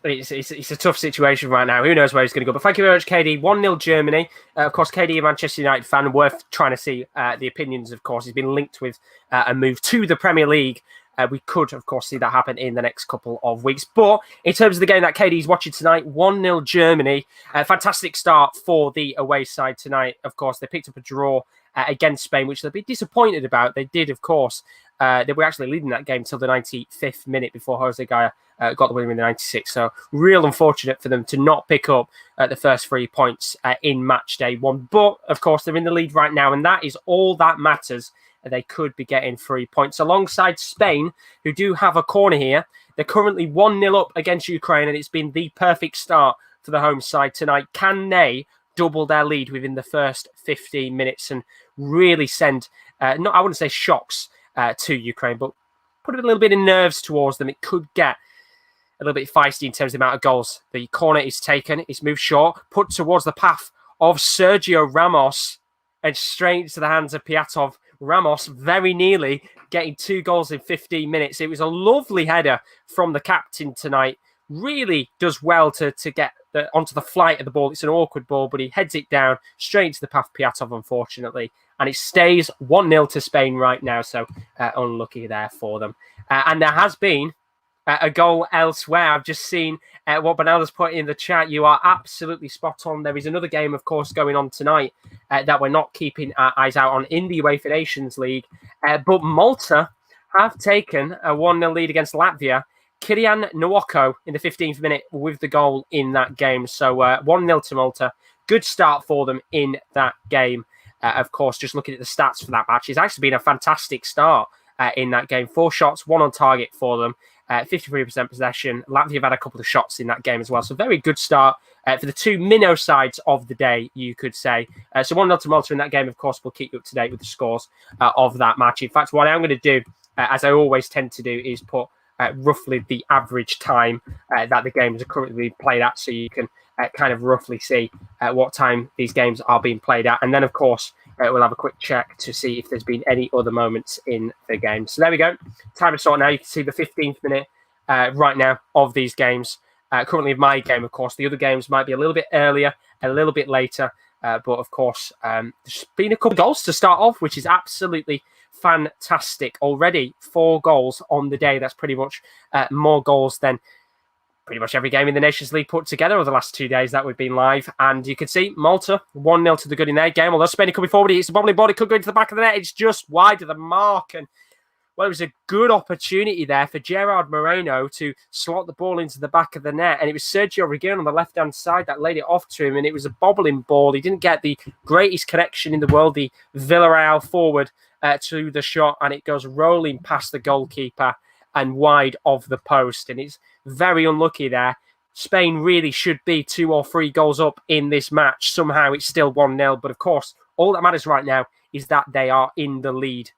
It's a tough situation right now. Who knows where he's going to go? But thank you very much, KD. 1-0 Germany. Of course, KD, a Manchester United fan, worth trying to see the opinions, of course. He's been linked with a move to the Premier League. We could, of course, see that happen in the next couple of weeks. But in terms of the game that KD's watching tonight, 1-0 Germany. Fantastic start for the away side tonight. Of course, they picked up a draw against Spain, which they'll be disappointed about. They did, of course. They were actually leading that game till the 95th minute before Jose Gaya got the win in the 96th. So real unfortunate for them to not pick up the first 3 points in match day one. But, of course, they're in the lead right now, and that is all that matters. They could be getting 3 points alongside Spain, who do have a corner here. They're currently 1-0 up against Ukraine, and it's been the perfect start for the home side tonight. Can they double their lead within the first 15 minutes and really send, I wouldn't say shocks to Ukraine, but put a little bit of nerves towards them? It could get a little bit feisty in terms of the amount of goals. The corner is taken, it's moved short, put towards the path of Sergio Ramos, and straight into the hands of Piatov. Ramos very nearly getting 2 goals in 15 minutes. It was a lovely header from the captain tonight. Really does well to get onto the flight of the ball. It's an awkward ball, but he heads it down straight into the path of Piatov, unfortunately. And it stays 1-0 to Spain right now, so unlucky there for them. And there has been a goal elsewhere. I've just seen what Bernardo's put in the chat. You are absolutely spot on. There is another game, of course, going on tonight that we're not keeping our eyes out on in the UEFA Nations League. But Malta have taken a 1-0 lead against Latvia. Kyrian Nwoko in the 15th minute with the goal in that game. So 1-0 to Malta. Good start for them in that game. Of course, just looking at the stats for that match, it's actually been a fantastic start in that game. 4 shots, 1 on target for them. 53% possession. Latvia have had a couple of shots in that game as well. So very good start for the 2 minnow sides of the day, you could say. So 1-0 to Malta in that game. Of course, we'll keep you up to date with the scores of that match. In fact, what I'm going to do, as I always tend to do, is put roughly the average time that the games are currently played at, so you can kind of roughly see what time these games are being played at. And then, of course, we'll have a quick check to see if there's been any other moments in the game. So there we go. Time to sort now. You can see the 15th minute right now of these games. Currently, my game, of course. The other games might be a little bit earlier, a little bit later. But, of course, there's been a couple of goals to start off, which is absolutely fantastic. Already 4 goals on the day. That's pretty much more goals than pretty much every game in the Nations League put together over the last 2 days that we've been live. And you can see Malta 1-0 to the good in their game. Although Spain coming forward, it's a bobbling ball. It could go into the back of the net. It's just wide of the mark. And well, it was a good opportunity there for Gerard Moreno to slot the ball into the back of the net. And it was Sergio Reguilon on the left-hand side that laid it off to him. And it was a bobbling ball. He didn't get the greatest connection in the world, the Villarreal forward, to the shot. And it goes rolling past the goalkeeper and wide of the post. And it's very unlucky there. Spain really should be 2 or 3 goals up in this match. Somehow it's still 1-0. But of course, all that matters right now is that they are in the lead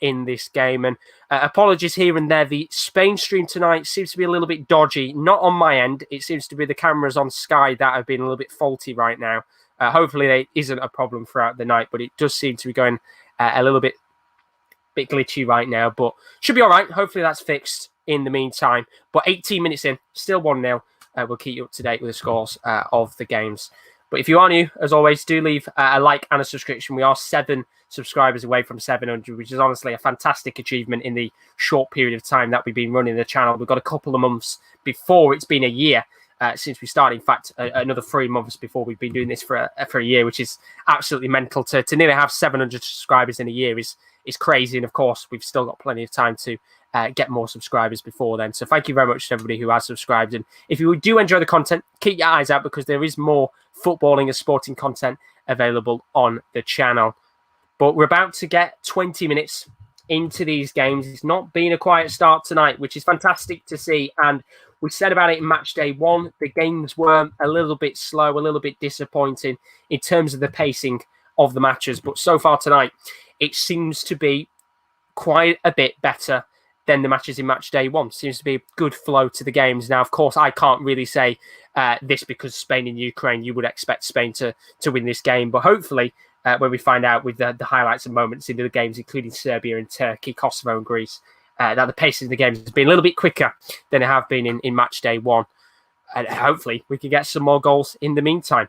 in this game. And apologies here and there. The Spain stream tonight seems to be a little bit dodgy. Not on my end. It seems to be the cameras on Sky that have been a little bit faulty right now. Hopefully there isn't a problem throughout the night, but it does seem to be going a little bit glitchy right now, but should be all right. Hopefully that's fixed in the meantime. But 18 minutes in, still 1-0. We'll keep you up to date with the scores of the games. But if you are new, as always, do leave a like and a subscription. We are 7 subscribers away from 700, which is honestly a fantastic achievement in the short period of time that we've been running the channel. We've got a couple of months before it's been a year since we started. In fact, another 3 months before we've been doing this for a year, which is absolutely mental. To nearly have 700 subscribers in a year is crazy. And of course, we've still got plenty of time to get more subscribers before then. So thank you very much to everybody who has subscribed. And if you do enjoy the content, keep your eyes out because there is more footballing and sporting content available on the channel. But we're about to get 20 minutes into these games. It's not been a quiet start tonight, which is fantastic to see. And we said about it in match day 1. The games were a little bit slow, a little bit disappointing in terms of the pacing of the matches. But so far tonight, it seems to be quite a bit better than the matches in match day 1. Seems to be a good flow to the games. Now, of course, I can't really say this because Spain and Ukraine, you would expect Spain to win this game. But hopefully, when we find out with the highlights and moments in the games, including Serbia and Turkey, Kosovo and Greece, that the pace of the games has been a little bit quicker than it have been in match day 1. And hopefully, we can get some more goals in the meantime.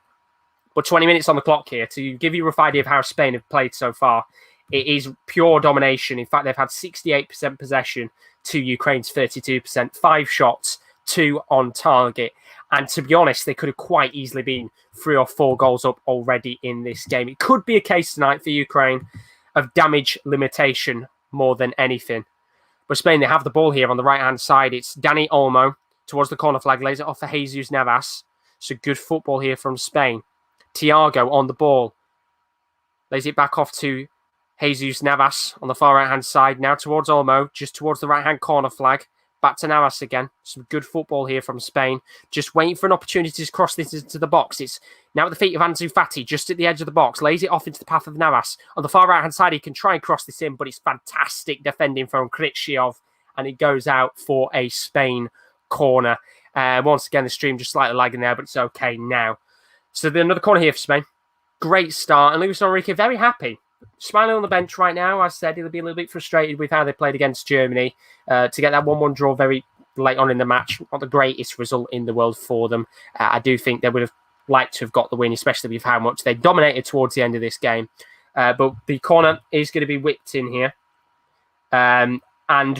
But 20 minutes on the clock here to give you a rough idea of how Spain have played so far. It is pure domination. In fact, they've had 68% possession to Ukraine's 32%, 5 shots, 2 on target. And to be honest, they could have quite easily been 3 or 4 goals up already in this game. It could be a case tonight for Ukraine of damage limitation more than anything. But Spain, they have the ball here on the right-hand side. It's Dani Olmo towards the corner flag, lays it off for Jesus Navas. So good football here from Spain. Thiago on the ball. Lays it back off to Jesus Navas on the far right-hand side. Now towards Olmo, just towards the right-hand corner flag. Back to Navas again. Some good football here from Spain. Just waiting for an opportunity to cross this into the box. It's now at the feet of Ansu Fati, just at the edge of the box. Lays it off into the path of Navas. On the far right-hand side, he can try and cross this in, but it's fantastic defending from Krychev. And it goes out for a Spain corner. Once again, the stream just slightly lagging there, but it's okay now. So another corner here for Spain. Great start. And Luis Enrique very happy. Smiling on the bench right now. I said he'll be a little bit frustrated with how they played against Germany. To get that 1-1 draw very late on in the match, not the greatest result in the world for them. I do think they would have liked to have got the win, especially with how much they dominated towards the end of this game. But the corner is going to be whipped in here. And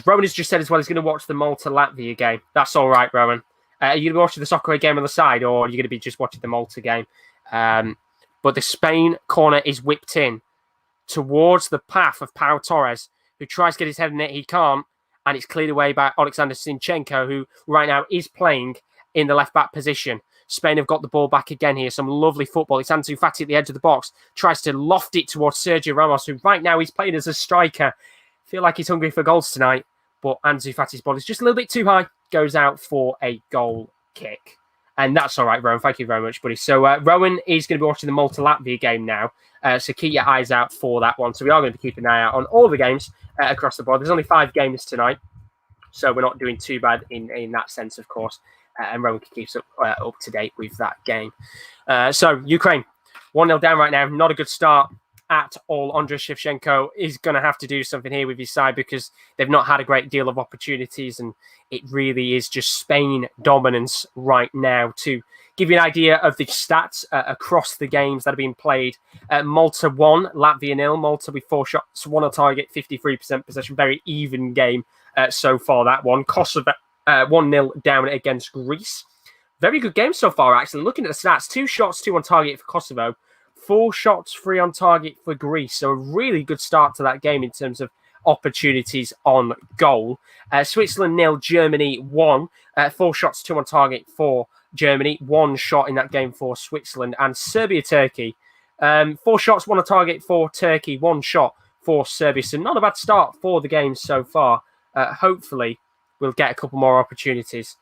Rowan has just said as well he's going to watch the Malta-Latvia game. That's all right, Rowan. Are you going to be watching the soccer game on the side, or are you going to be just watching the Malta game? But the Spain corner is whipped in towards the path of Pau Torres, who tries to get his head in it. He can't, and it's cleared away by Alexander Zinchenko, who right now is playing in the left-back position. Spain have got the ball back again here. Some lovely football. It's Ansu Fati at the edge of the box. Tries to loft it towards Sergio Ramos, who right now he's playing as a striker. feel like he's hungry for goals tonight, but Ansu Fati's ball is just a little bit too high. Goes out for a goal kick. And that's all right, Rowan. Thank you very much, buddy. So Rowan is going to be watching the Malta-Latvia game now. So keep your eyes out for that one. So we are going to be keeping an eye out on all the games across the board. There's only 5 games tonight, so we're not doing too bad in that sense, of course. And Rowan keeps up to date with that game. So Ukraine, 1-0 down right now. Not a good start at all. Andriy Shevchenko is going to have to do something here with his side because they've not had a great deal of opportunities, and it really is just Spain dominance right now. To give you an idea of the stats across the games that have been played, Malta 1, Latvia 0. Malta with 4 shots, 1 on target, 53% possession. Very even game so far, that one. Kosovo 1-0 down against Greece. Very good game so far, actually. Looking at the stats, 2 shots, 2 on target for Kosovo. 4 shots, 3 on target for Greece. So a really good start to that game in terms of opportunities on goal. Switzerland 0, Germany 1. 4 shots, 2 on target for Germany. 1 shot in that game for Switzerland. And Serbia-Turkey. 4 shots, 1 on target for Turkey. 1 shot for Serbia. So not a bad start for the game so far. Hopefully, we'll get a couple more opportunities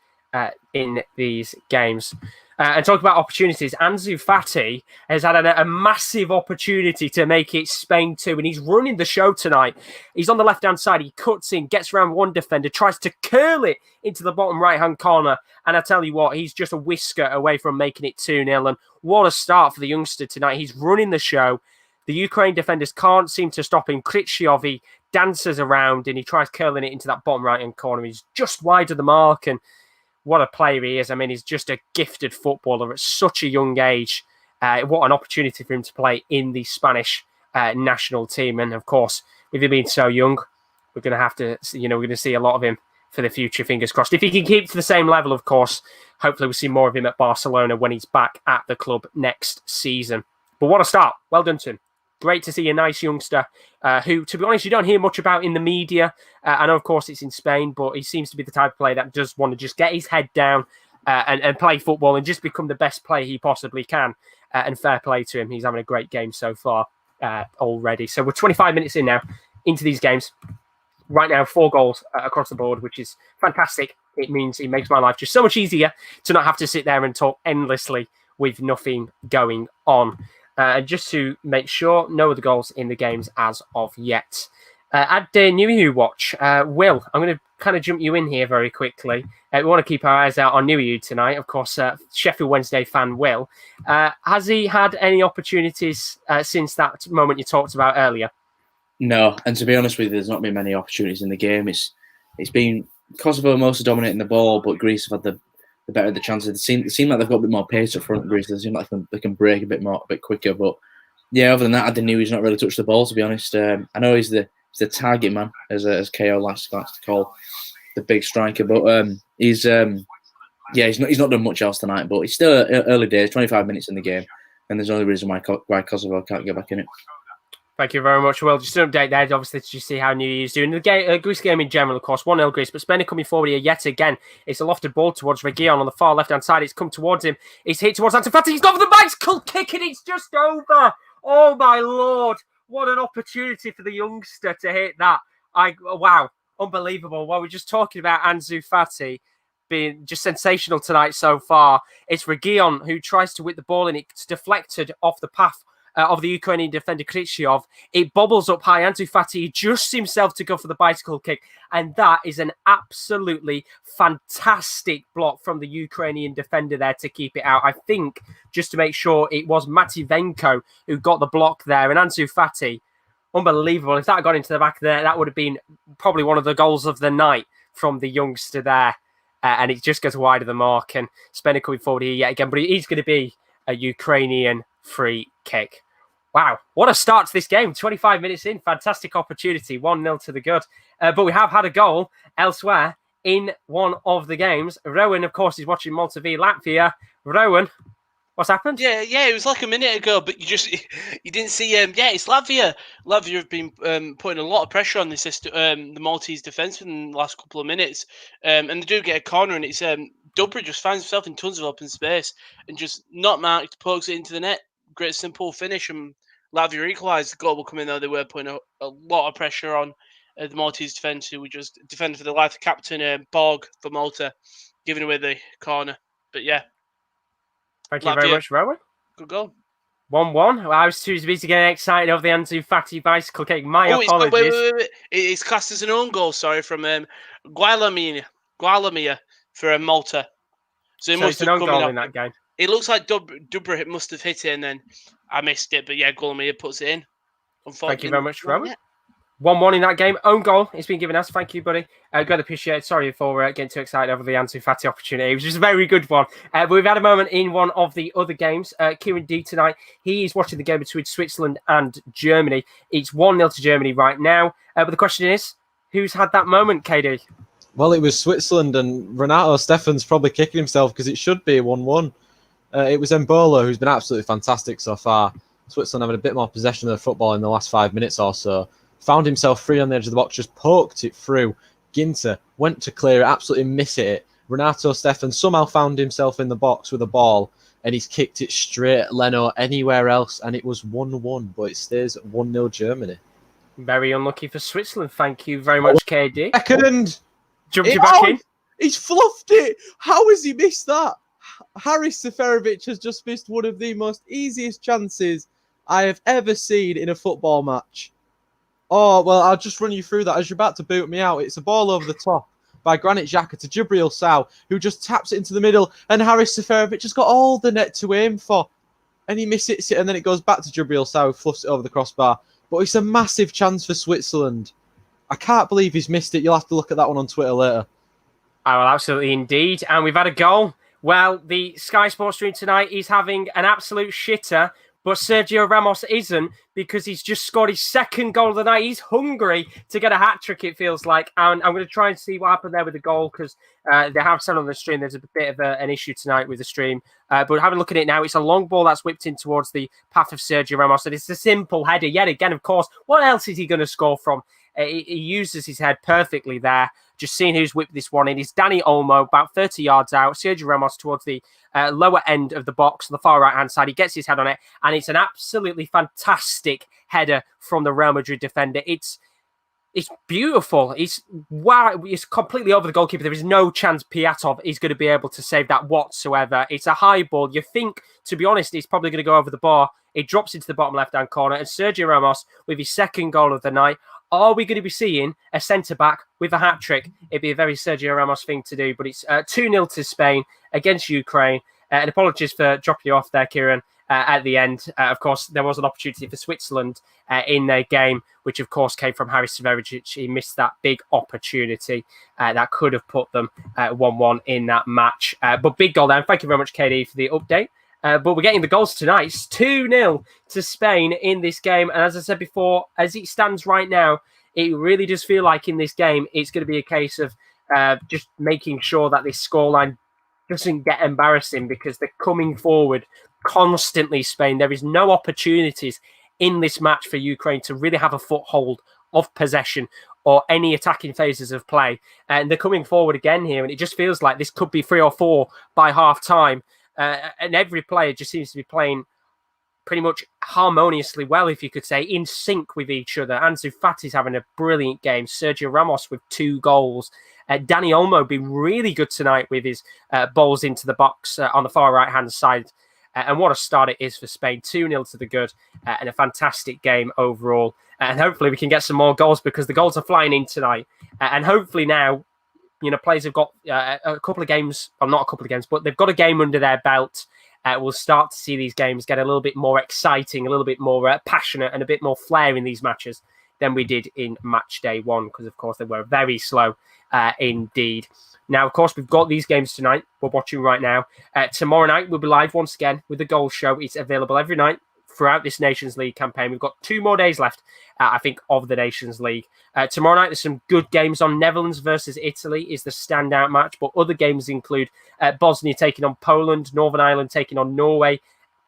in these games. And talking about opportunities, Ansu Fati has had a massive opportunity to make it Spain 2, and he's running the show tonight. He's on the left-hand side. He cuts in, gets around one defender, tries to curl it into the bottom right-hand corner. And I tell you what, he's just a whisker away from making it 2-0. And what a start for the youngster tonight. He's running the show. The Ukraine defenders can't seem to stop him. Krychev, he dances around and he tries curling it into that bottom right-hand corner. He's just wide of the mark, and what a player he is. I mean, he's just a gifted footballer at such a young age. What an opportunity for him to play in the Spanish national team. And of course, with him being so young, we're going to have to, we're going to see a lot of him for the future, fingers crossed. If he can keep to the same level, of course, hopefully we'll see more of him at Barcelona when he's back at the club next season. But what a start. Well done to him. Great to see a nice youngster who, to be honest, you don't hear much about in the media. I know, of course, it's in Spain, but he seems to be the type of player that does want to just get his head down and play football and just become the best player he possibly can. And fair play to him. He's having a great game so far already. So we're 25 minutes in now into these games. Right now, 4 goals across the board, which is fantastic. It means it makes my life just so much easier to not have to sit there and talk endlessly with nothing going on. Just to make sure, no other goals in the games as of yet. At the New watch, Will, I'm going to kind of jump you in here very quickly. We want to keep our eyes out on New tonight. Of course, Sheffield Wednesday fan Will. Has he had any opportunities since that moment you talked about earlier? No, and to be honest with you, there's not been many opportunities in the game. It's been Kosovo mostly dominating the ball, but Greece have had the better the chances. They seem like they've got a bit more pace up front. Greece, they seem like they can break a bit quicker. But yeah, other than that, I didn't know he's not really touched the ball. To be honest, I know he's the target man, as KO likes to call the big striker. But he's not done much else tonight. But it's still early days, 25 minutes in the game, and there's no reason why Kosovo can't get back in it. Thank you very much, Will. Just an update there, obviously, to see how New Year's doing. The Greece game in general, of course, 1-0 Greece, but Spain are coming forward here yet again. It's a lofted ball towards Reguilon on the far left-hand side. It's come towards him. It's hit towards Ansu Fati. He's gone for the bicycle kick, and it's just over. Oh, my Lord. What an opportunity for the youngster to hit that. Wow, unbelievable. While we're just talking about Ansu Fati being just sensational tonight so far, it's Reguilon who tries to whip the ball, and it's deflected off the path of the Ukrainian defender Krychev. It bobbles up high. Ansu Fati adjusts himself to go for the bicycle kick. And that is an absolutely fantastic block from the Ukrainian defender there to keep it out. I think, just to make sure, it was Matvienko who got the block there. And Ansu Fati, unbelievable. If that had gone into the back there, that would have been probably one of the goals of the night from the youngster there. And it just goes wide of the mark. And Spain coming forward here yet again. But he's going to be a Ukrainian free kick. Wow, what a start to this game. 25 minutes in, fantastic opportunity. 1-0 to the good. But we have had a goal elsewhere in one of the games. Rowan, of course, is watching Malta v Latvia. Rowan, what's happened? Yeah, it was like a minute ago, but you didn't see. It's Latvia. Latvia have been putting a lot of pressure on the Maltese defence in the last couple of minutes, and they do get a corner, and it's Dubry just finds himself in tons of open space and just not marked, pokes it into the net. Great simple finish, and Latvia equalised. The goal will come in, though. They were putting a lot of pressure on the Maltese defence, who were just defending for the life of Captain Borg for Malta, giving away the corner. But yeah. Thank you very much, Rowan. Good goal. 1-1. I was too busy getting excited over the Ansu Fati bicycle kick. My apologies. Wait. It's classed as an own goal, from Gualamia for Malta. So it must it's an have own come goal in that game. It looks like Dubra must have hit it, and then I missed it. But yeah, Gualamia puts it in. Thank you very much, Rowan. Yeah. 1-1 in that game. Own goal. It's been given us. Thank you, buddy. Good appreciate. Sorry for getting too excited over the Ansu Fati opportunity. It was just a very good one. But we've had a moment in one of the other games. Kieran D tonight. He is watching the game between Switzerland and Germany. It's 1-0 to Germany right now. But the question is, who's had that moment, KD? Well, it was Switzerland, and Renato Stefan's probably kicking himself because it should be 1-1. It was Mbola, who's been absolutely fantastic so far. Switzerland having a bit more possession of the football in the last 5 minutes or so. Found himself free on the edge of the box, just poked it through. Ginter went to clear it, absolutely miss it. Renato Stefan somehow found himself in the box with a ball, and he's kicked it straight at Leno anywhere else, and it was 1-1, but it stays 1-0 Germany. Very unlucky for Switzerland. Thank you very much, KD. Second! Jumped you back in? He's fluffed it! How has he missed that? Haris Seferovic has just missed one of the most easiest chances I have ever seen in a football match. Oh, well, I'll just run you through that as you're about to boot me out. It's a ball over the top by Granit Xhaka to Jibril Sow, who just taps it into the middle, and Haris Seferovic has got all the net to aim for. And he misses it, and then it goes back to Jibril Sow, who fluffs it over the crossbar. But it's a massive chance for Switzerland. I can't believe he's missed it. You'll have to look at that one on Twitter later. I will absolutely indeed. And we've had a goal. Well, the Sky Sports stream tonight is having an absolute shitter, but Sergio Ramos isn't, because he's just scored his second goal of the night. He's hungry to get a hat-trick, it feels like. And I'm going to try and see what happened there with the goal, because they have said on the stream there's a bit of an issue tonight with the stream. But having a look at it now, it's a long ball that's whipped in towards the path of Sergio Ramos. And it's a simple header yet again, of course. What else is he going to score from? He uses his head perfectly there. Just seeing who's whipped this one in is Dani Olmo, about 30 yards out. Sergio Ramos towards the lower end of the box on the far right-hand side. He gets his head on it, and it's an absolutely fantastic header from the Real Madrid defender. It's beautiful. It's completely over the goalkeeper. There is no chance Piatov is going to be able to save that whatsoever. It's a high ball. You think, to be honest, it's probably going to go over the bar. It drops into the bottom left-hand corner, and Sergio Ramos with his second goal of the night. Are we going to be seeing a centre-back with a hat-trick? It'd be a very Sergio Ramos thing to do, but it's 2-0 to Spain against Ukraine. And apologies for dropping you off there, Kieran, at the end. Of course, there was an opportunity for Switzerland in their game, which, of course, came from Haris Seferovic. He missed that big opportunity that could have put them 1-1 in that match. But big goal down. Thank you very much, KD, for the update. But we're getting the goals tonight. It's 2-0 to Spain in this game. And as I said before, as it stands right now, it really does feel like in this game, it's going to be a case of just making sure that this scoreline doesn't get embarrassing, because they're coming forward constantly, Spain. There is no opportunities in this match for Ukraine to really have a foothold of possession or any attacking phases of play. And they're coming forward again here. And it just feels like this could be 3 or 4 by half time. And every player just seems to be playing pretty much harmoniously well, if you could say, in sync with each other. Ansu Fati's having a brilliant game. Sergio Ramos with 2 goals. Dani Olmo being really good tonight with his balls into the box on the far right-hand side. And what a start it is for Spain. 2-0 to the good, and a fantastic game overall. And hopefully we can get some more goals, because the goals are flying in tonight. And hopefully now, players have got a couple of games, or not a couple of games, but they've got a game under their belt. We'll start to see these games get a little bit more exciting, a little bit more passionate, and a bit more flair in these matches than we did in match day 1, because, of course, they were very slow indeed. Now, of course, we've got these games tonight. We're watching right now. Tomorrow night, we'll be live once again with the Goal Show. It's available every night throughout this Nations League campaign. We've got 2 more days left, I think, of the Nations League. Tomorrow night, there's some good games on. Netherlands versus Italy is the standout match, but other games include Bosnia taking on Poland, Northern Ireland taking on Norway,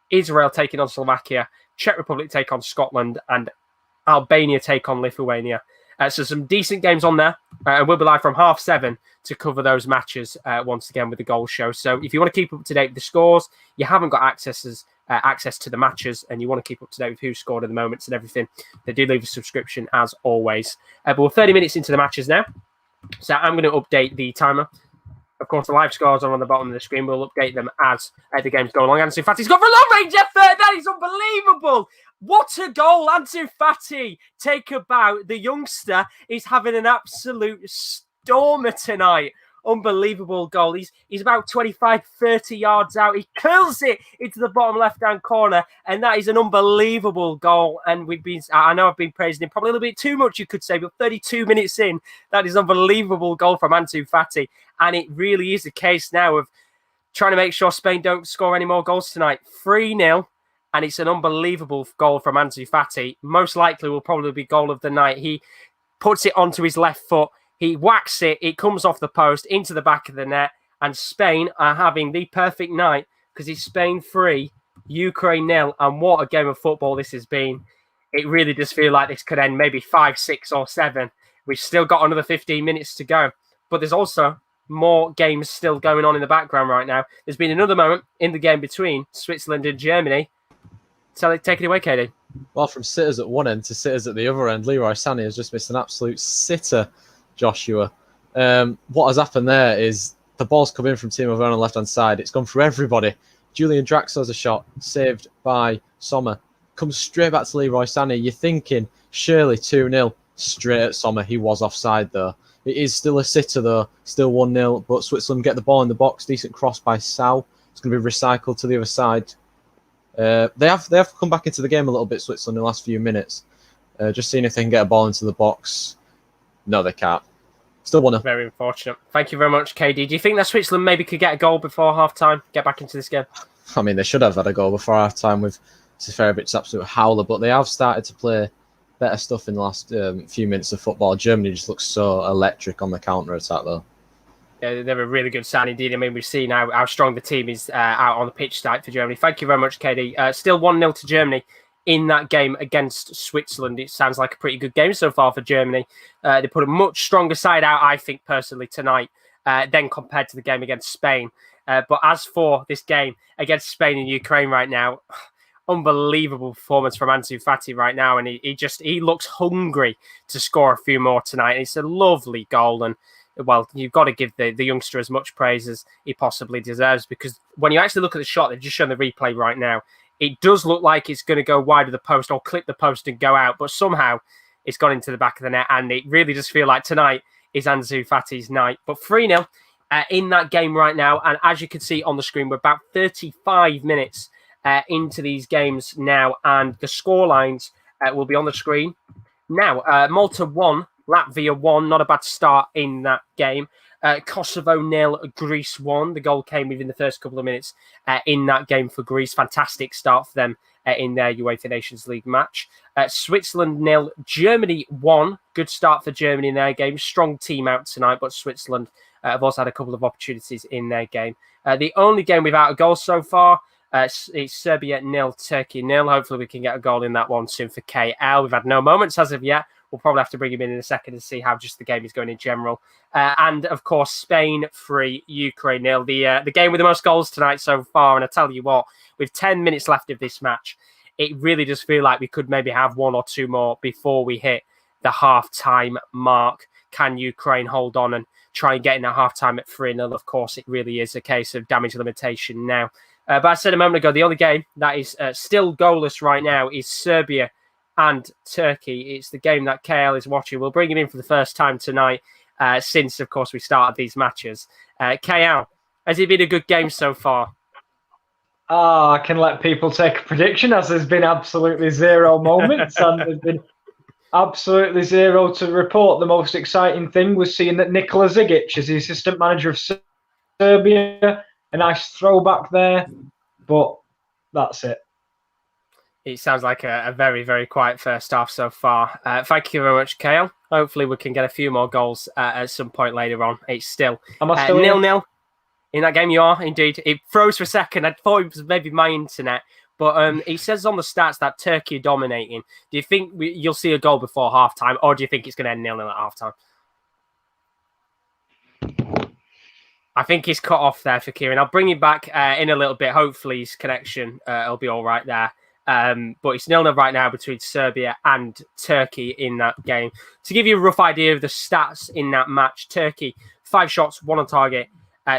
Israel taking on Slovakia, Czech Republic take on Scotland, and Albania take on Lithuania. So some decent games on there. And we'll be live from 7:30 to cover those matches once again with the Goal Show. So if you want to keep up to date with the scores, you haven't got access access to the matches and you want to keep up to date with who scored in the moments and everything, they do leave a subscription as always. But we're 30 minutes into the matches now. So I'm going to update the timer. Of course, the live scores are on the bottom of the screen. We'll update them as the games go along. Ansu Fati's got for a long-range effort. That is unbelievable. What a goal. Ansu Fati, take about. The youngster is having an absolute stormer tonight. Unbelievable goal. He's about 25, 30 yards out. He curls it into the bottom left-hand corner, and that is an unbelievable goal. And I know I've been praising him probably a little bit too much, you could say, but 32 minutes in, that is an unbelievable goal from Ansu Fati. And it really is a case now of trying to make sure Spain don't score any more goals tonight. 3-0, and it's an unbelievable goal from Ansu Fati. Most likely will probably be goal of the night. He puts it onto his left foot. He whacks it. It comes off the post into the back of the net. And Spain are having the perfect night because it's Spain 3, Ukraine 0. And what a game of football this has been. It really does feel like this could end maybe 5, 6 or 7. We've still got another 15 minutes to go. But there's also more games still going on in the background right now. There's been another moment in the game between Switzerland and Germany. So take it away, KD. Well, from sitters at one end to sitters at the other end, Leroy Sané has just missed an absolute sitter, Joshua. What has happened there is the ball's come in from Timo Werner on the left-hand side. It's gone through everybody. Julian Draxler's a shot, saved by Sommer. Comes straight back to Leroy Sané. You're thinking, surely 2-0, straight at Sommer. He was offside, though. It is still a sitter, though. Still 1-0, but Switzerland get the ball in the box. Decent cross by Sau. It's going to be recycled to the other side. They have come back into the game a little bit, Switzerland, in the last few minutes. Just seeing if they can get a ball into the box. No, they can't. Still 1-0. Very unfortunate. Thank you very much, KD. Do you think that Switzerland maybe could get a goal before half-time, get back into this game? I mean, they should have had a goal before half-time with Seferovic's absolute howler, but they have started to play better stuff in the last few minutes of football. Germany just looks so electric on the counter-attack, though. Yeah, they're a really good sign indeed. I mean, we've seen how strong the team is out on the pitch tonight for Germany. Thank you very much, KD. Still 1-0 to Germany in that game against Switzerland. It sounds like a pretty good game so far for Germany. They put a much stronger side out, I think, personally, tonight than compared to the game against Spain. But as for this game against Spain and Ukraine right now, unbelievable performance from Ansu Fati right now. And he looks hungry to score a few more tonight. It's a lovely goal. And, well, you've got to give the youngster as much praise as he possibly deserves, because when you actually look at the shot, they've just shown the replay right now, it does look like it's going to go wide of the post or clip the post and go out, but somehow it's gone into the back of the net, and it really does feel like tonight is Ansu Fati's night. But 3-0 in that game right now, and as you can see on the screen, we're about 35 minutes into these games now, and the scorelines will be on the screen. Now, Malta 1, Latvia 1, not a bad start in that game. Kosovo 0, Greece 1. The goal came within the first couple of minutes in that game for Greece. Fantastic start for them in their UEFA Nations League match. Switzerland 0, Germany 1. Good start for Germany in their game. Strong team out tonight, but Switzerland have also had a couple of opportunities in their game. The only game without a goal so far is Serbia 0, Turkey 0. Hopefully we can get a goal in that one soon for KL. We've had no moments as of yet. We'll probably have to bring him in a second and see how just the game is going in general. And, of course, Spain 3, Ukraine 0. The game with the most goals tonight so far. And I tell you what, with 10 minutes left of this match, it really does feel like we could maybe have one or two more before we hit the half-time mark. Can Ukraine hold on and try and get in at half-time at 3-0? Of course, it really is a case of damage limitation now. But I said a moment ago, the only game that is still goalless right now is Serbia and Turkey. It's the game that KL is watching. We'll bring him in for the first time tonight since, of course, we started these matches. KL, has it been a good game so far? I can let people take a prediction, as there's been absolutely zero moments and there's been absolutely zero to report. The most exciting thing was seeing that Nikola Zigic is the assistant manager of Serbia. A nice throwback there, but that's it. It sounds like a very, very quiet first half so far. Thank you very much, Kale. Hopefully we can get a few more goals at some point later on. It's still 0-0 in that game. You are, indeed. It froze for a second. I thought it was maybe my internet. But it says on the stats that Turkey are dominating. Do you think you'll see a goal before halftime, or do you think it's going to end 0-0 at halftime? I think he's cut off there for Kieran. I'll bring him back in a little bit. Hopefully his connection will be all right there. But it's 0-0 right now between Serbia and Turkey in that game. To give you a rough idea of the stats in that match, Turkey, 5 shots, 1 on target.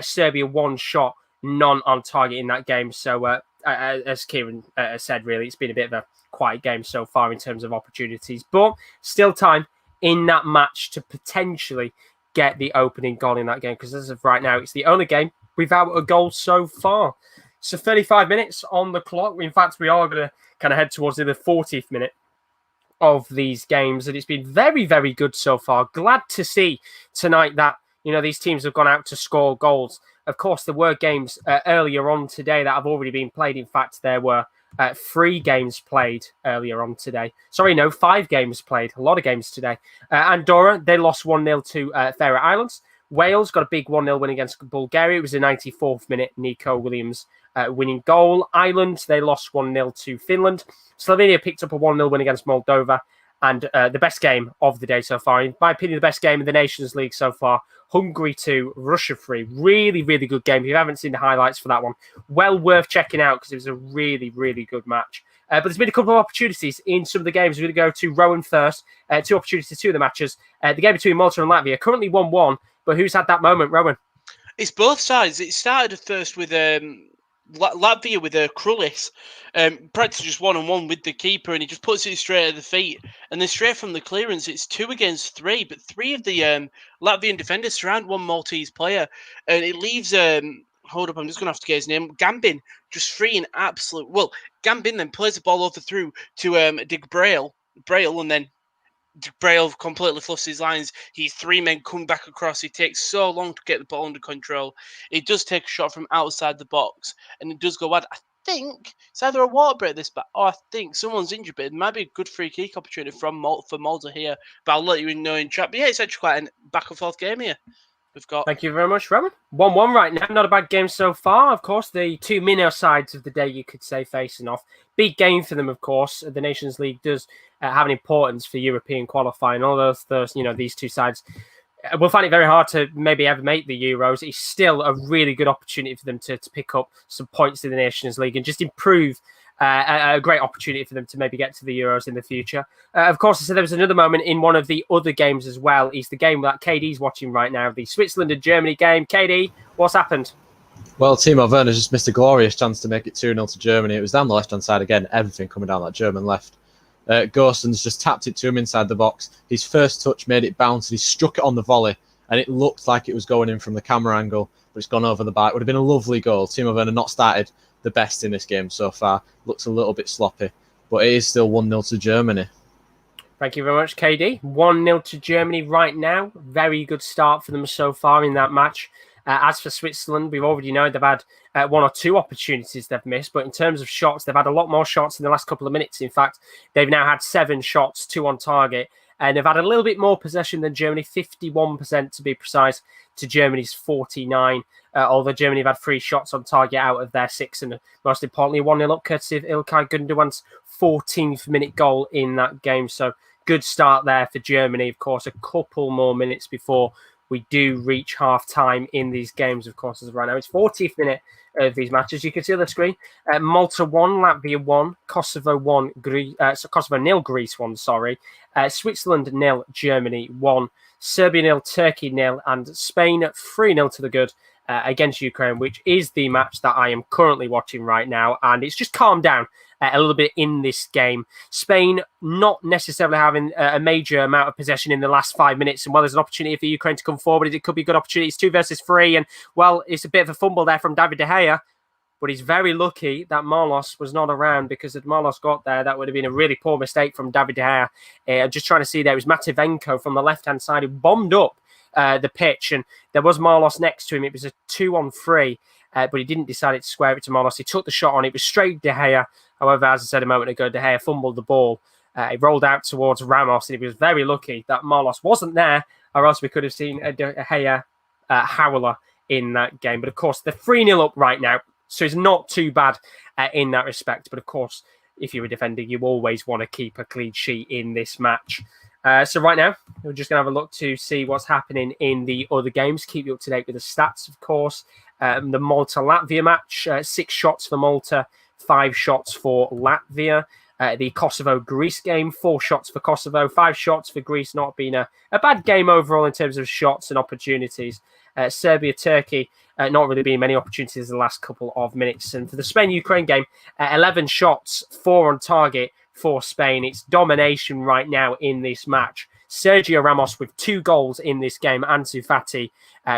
Serbia, 1 shot, none on target in that game. So as Kieran said, really, it's been a bit of a quiet game so far in terms of opportunities. But still time in that match to potentially get the opening goal in that game, because as of right now, it's the only game without a goal so far. So 35 minutes on the clock. In fact, we are going to kind of head towards the 40th minute of these games, and it's been very, very good so far. Glad to see tonight that, you know, these teams have gone out to score goals. Of course, there were games earlier on today that have already been played. In fact, there were 3 games played earlier on today. Sorry, no, 5 games played. A lot of games today. Andorra, they lost 1-0 to Faroe Islands. Wales got a big 1-0 win against Bulgaria. It was the 94th minute, Nico Williams winning goal. Ireland, they lost 1-0 to Finland. Slovenia picked up a 1-0 win against Moldova. And the best game of the day so far, in my opinion, the best game in the Nations League so far, Hungary 2, Russia 3. Really, really good game. If you haven't seen the highlights for that one, well worth checking out because it was a really, really good match. But there's been a couple of opportunities in some of the games. We're going to go to Rowan first. 2 opportunities, 2 of the matches. The game between Malta and Latvia, currently 1-1. But who's had that moment, Rowan? It's both sides. It started at first with Latvia with Krulis, practically just 1-on-1 with the keeper, and he just puts it straight at the feet. And then straight from the clearance, it's 2 against 3, but 3 of the Latvian defenders surround one Maltese player, and it leaves hold up, I'm just going to have to get his name. Gambin, just free and absolute. Well, Gambin then plays the ball over through to Dick Braille, and then Braille completely fluffs his lines. He's 3 men come back across. He takes so long to get the ball under control. It does take a shot from outside the box, and it does go wide. I think it's either a water break this back, or I think someone's injured, but it might be a good free kick opportunity for Malta here. But I'll let you know in chat. But yeah, it's actually quite a back and forth game here. We've got. Thank you very much, Rowan. 1-1 right now. Not a bad game so far. Of course, the 2 minnow sides of the day, you could say, facing off. Big game for them, of course. The Nations League does have an importance for European qualifying. All those, you know, these 2 sides will find it very hard to maybe ever make the Euros. It's still a really good opportunity for them to pick up some points in the Nations League and just improve. A great opportunity for them to maybe get to the Euros in the future. Of course, I said there was another moment in one of the other games as well. It's the game that KD's watching right now, the Switzerland and Germany game. KD, what's happened? Well, Timo Werner's just missed a glorious chance to make it 2-0 to Germany. It was down the left-hand side again, everything coming down that German left. Gosens just tapped it to him inside the box. His first touch made it bounce, and he struck it on the volley, and it looked like it was going in from the camera angle, but it's gone over the bar. It would have been a lovely goal. Timo Werner not started the best in this game so far. Looks a little bit sloppy, but it is still 1-0 to Germany. Thank you very much, KD. 1-0 to Germany right now. Very good start for them so far in that match. As for Switzerland, we've already known they've had 1 or 2 opportunities they've missed, but in terms of shots, they've had a lot more shots in the last couple of minutes. In fact, they've now had 7 shots, 2 on target, and they've had a little bit more possession than Germany, 51% to be precise, to Germany's 49%. Although Germany have had 3 shots on target out of their 6, and most importantly, 1-0 up courtesy of Ilkay Gundogan's 14th minute goal in that game. So good start there for Germany. Of course, a couple more minutes before we do reach half-time in these games, of course, as of right now. It's 40th minute of these matches. You can see on the screen, Malta 1, Latvia 1, Kosovo 1, Kosovo 0, Greece 1, Switzerland 0, Germany 1, Serbia 0, Turkey 0, and Spain 3-0 to the good against Ukraine, which is the match that I am currently watching right now. And it's just calmed down a little bit in this game. Spain not necessarily having a major amount of possession in the last 5 minutes. And while there's an opportunity for Ukraine to come forward, it could be a good opportunity. It's 2 versus 3. And, well, it's a bit of a fumble there from David De Gea. But he's very lucky that Marlos was not around, because if Marlos got there, that would have been a really poor mistake from David De Gea. Just trying to see there, it was Mativenko from the left-hand side who bombed up the pitch, and there was Marlos next to him. It was a 2-on-3, but he didn't decide to square it to Marlos. He took the shot on. It was straight De Gea. However, as I said a moment ago, De Gea fumbled the ball. He rolled out towards Ramos, and he was very lucky that Marlos wasn't there, or else we could have seen a De Gea howler in that game. But of course, they're 3-0 up right now, so it's not too bad in that respect. But of course, if you're a defender, you always want to keep a clean sheet in this match. So right now, we're just going to have a look to see what's happening in the other games. Keep you up to date with the stats, of course. The Malta-Latvia match, 6 shots for Malta, 5 shots for Latvia. The Kosovo-Greece game, 4 shots for Kosovo, 5 shots for Greece. Not been a bad game overall in terms of shots and opportunities. Serbia-Turkey, not really been many opportunities in the last couple of minutes. And for the Spain-Ukraine game, 11 shots, 4 on target for Spain. It's domination right now in this match. Sergio Ramos with 2 goals in this game. Ansu Fati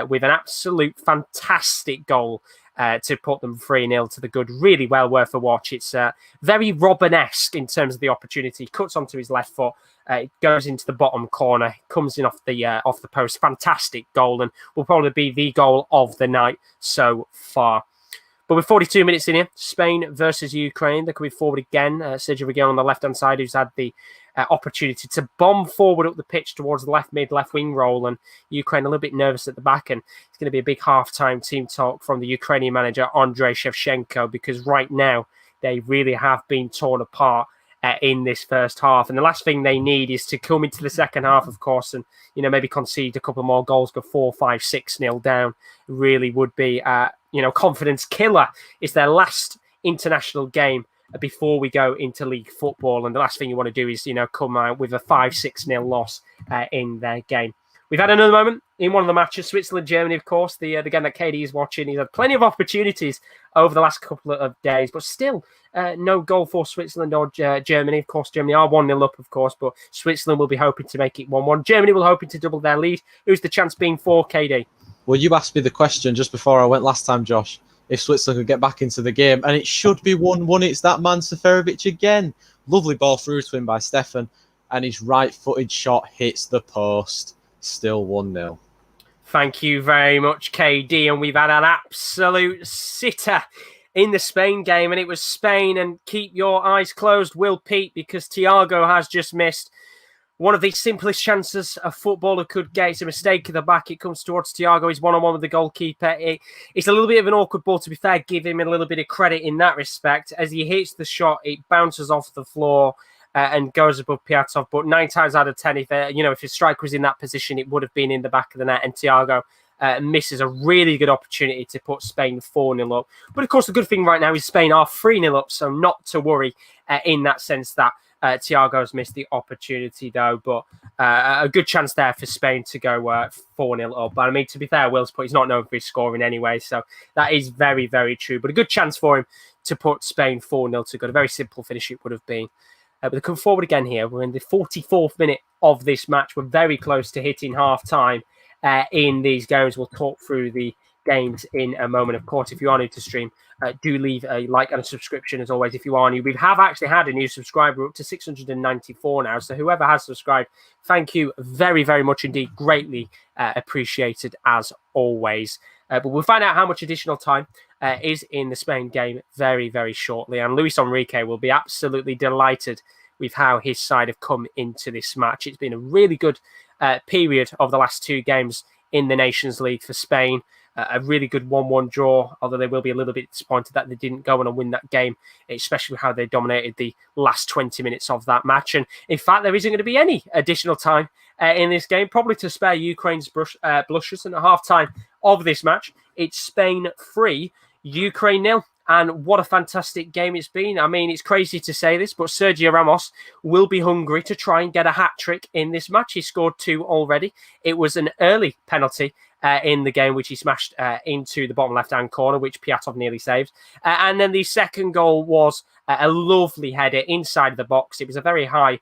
with an absolute fantastic goal to put them 3-0 to the good. Really well worth a watch. It's very Robin-esque in terms of the opportunity. Cuts onto his left foot. It goes into the bottom corner. Comes in off the post. Fantastic goal, and will probably be the goal of the night so far. But with 42 minutes in here, Spain versus Ukraine. They could be forward again. Sergio Reguilon on the left-hand side, who's had the opportunity to bomb forward up the pitch towards the left mid, left wing role. And Ukraine a little bit nervous at the back. And it's going to be a big half-time team talk from the Ukrainian manager, Andrei Shevchenko, because right now they really have been torn apart in this first half. And the last thing they need is to come into the second half, of course, and maybe concede a couple more goals, go 4, 5, 6-0 down. Really would be confidence killer. It's their last international game before we go into league football, and the last thing you want to do is come out with a 5-6-0 loss in their game. We've had another moment in one of the matches, Switzerland-Germany, of course, the game that KD is watching. He's had plenty of opportunities over the last couple of days, but still no goal for Switzerland or Germany. Of course, Germany are 1-0 up, of course, but Switzerland will be hoping to make it 1-1. Germany will hoping to double their lead. Who's the chance being for, KD? Well, you asked me the question just before I went last time, Josh, if Switzerland could get back into the game, and it should be 1-1. It's that man, Seferovic, again. Lovely ball through to him by Stefan, and his right-footed shot hits the post. Still 1-0. Thank you very much, KD. And we've had an absolute sitter in the Spain game, and it was Spain. And keep your eyes closed, Will Pete, because Thiago has just missed one of the simplest chances a footballer could get. It's a mistake at the back. It comes towards Thiago. He's one-on-one with the goalkeeper. It's a little bit of an awkward ball, to be fair. Give him a little bit of credit in that respect. As he hits the shot, it bounces off the floor and goes above Piatov. But 9 times out of 10, if his striker was in that position, it would have been in the back of the net. And Thiago misses a really good opportunity to put Spain 4-0 up. But of course, the good thing right now is Spain are 3-0 up, so not to worry in that sense that Thiago's missed the opportunity, though. But a good chance there for Spain to go 4-0 up. But I mean, to be fair, Will's put, he's not known for his scoring anyway, so that is very, very true. But a good chance for him to put Spain 4-0 to good. A very simple finish it would have been. But they come forward again here. We're in the 44th minute of this match. We're very close to hitting half-time in these games. We'll talk through the games in a moment. Of course, if you are new to stream, do leave a like and a subscription, as always, if you are new. We have actually had a new subscriber up to 694 now. So whoever has subscribed, thank you very, very much indeed. Greatly appreciated, as always. But we'll find out how much additional time is in the Spain game very, very shortly. And Luis Enrique will be absolutely delighted with how his side have come into this match. It's been a really good period of the last 2 games in the Nations League for Spain. A really good 1-1 draw, although they will be a little bit disappointed that they didn't go on and win that game, especially how they dominated the last 20 minutes of that match. And in fact, there isn't going to be any additional time in this game, probably to spare Ukraine's blushes. And at half-time of this match, it's Spain 3, Ukraine 0. And what a fantastic game it's been. I mean, it's crazy to say this, but Sergio Ramos will be hungry to try and get a hat-trick in this match. He scored 2 already. It was an early penalty in the game, which he smashed into the bottom left-hand corner, which Piatov nearly saved. And then the second goal was a lovely header inside the box. It was a very high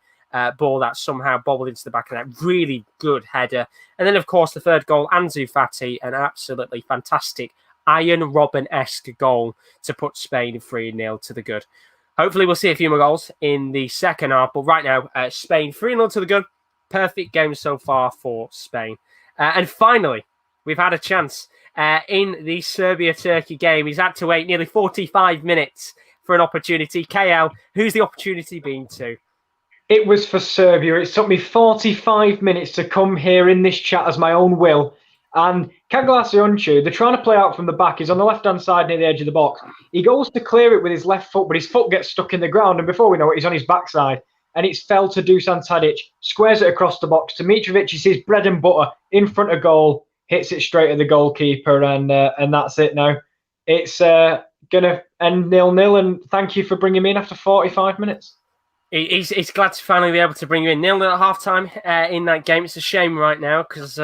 ball that somehow bobbled into the back of that. Really good header. And then, of course, the third goal, Ansu Fati, an absolutely fantastic Iron Robin-esque goal to put Spain 3-0 to the good. Hopefully we'll see a few more goals in the second half, but right now, Spain 3-0 to the good. Perfect game so far for Spain. And finally, we've had a chance in the Serbia-Turkey game. He's had to wait nearly 45 minutes for an opportunity. KL, who's the opportunity been to? It was for Serbia. It took me 45 minutes to come here in this chat as my own will. And Kaglasionchu, they're trying to play out from the back. He's on the left-hand side near the edge of the box. He goes to clear it with his left foot, but his foot gets stuck in the ground. And before we know it, he's on his backside. and it's fell to Dusan Tadic, squares it across the box to Mitrovic. He sees bread and butter in front of goal, hits it straight at the goalkeeper, and that's it now. It's gonna end 0-0, and thank you for bringing me in after 45 minutes. He's glad to finally be able to bring you in. 0-0 at half-time in that game. It's a shame right now because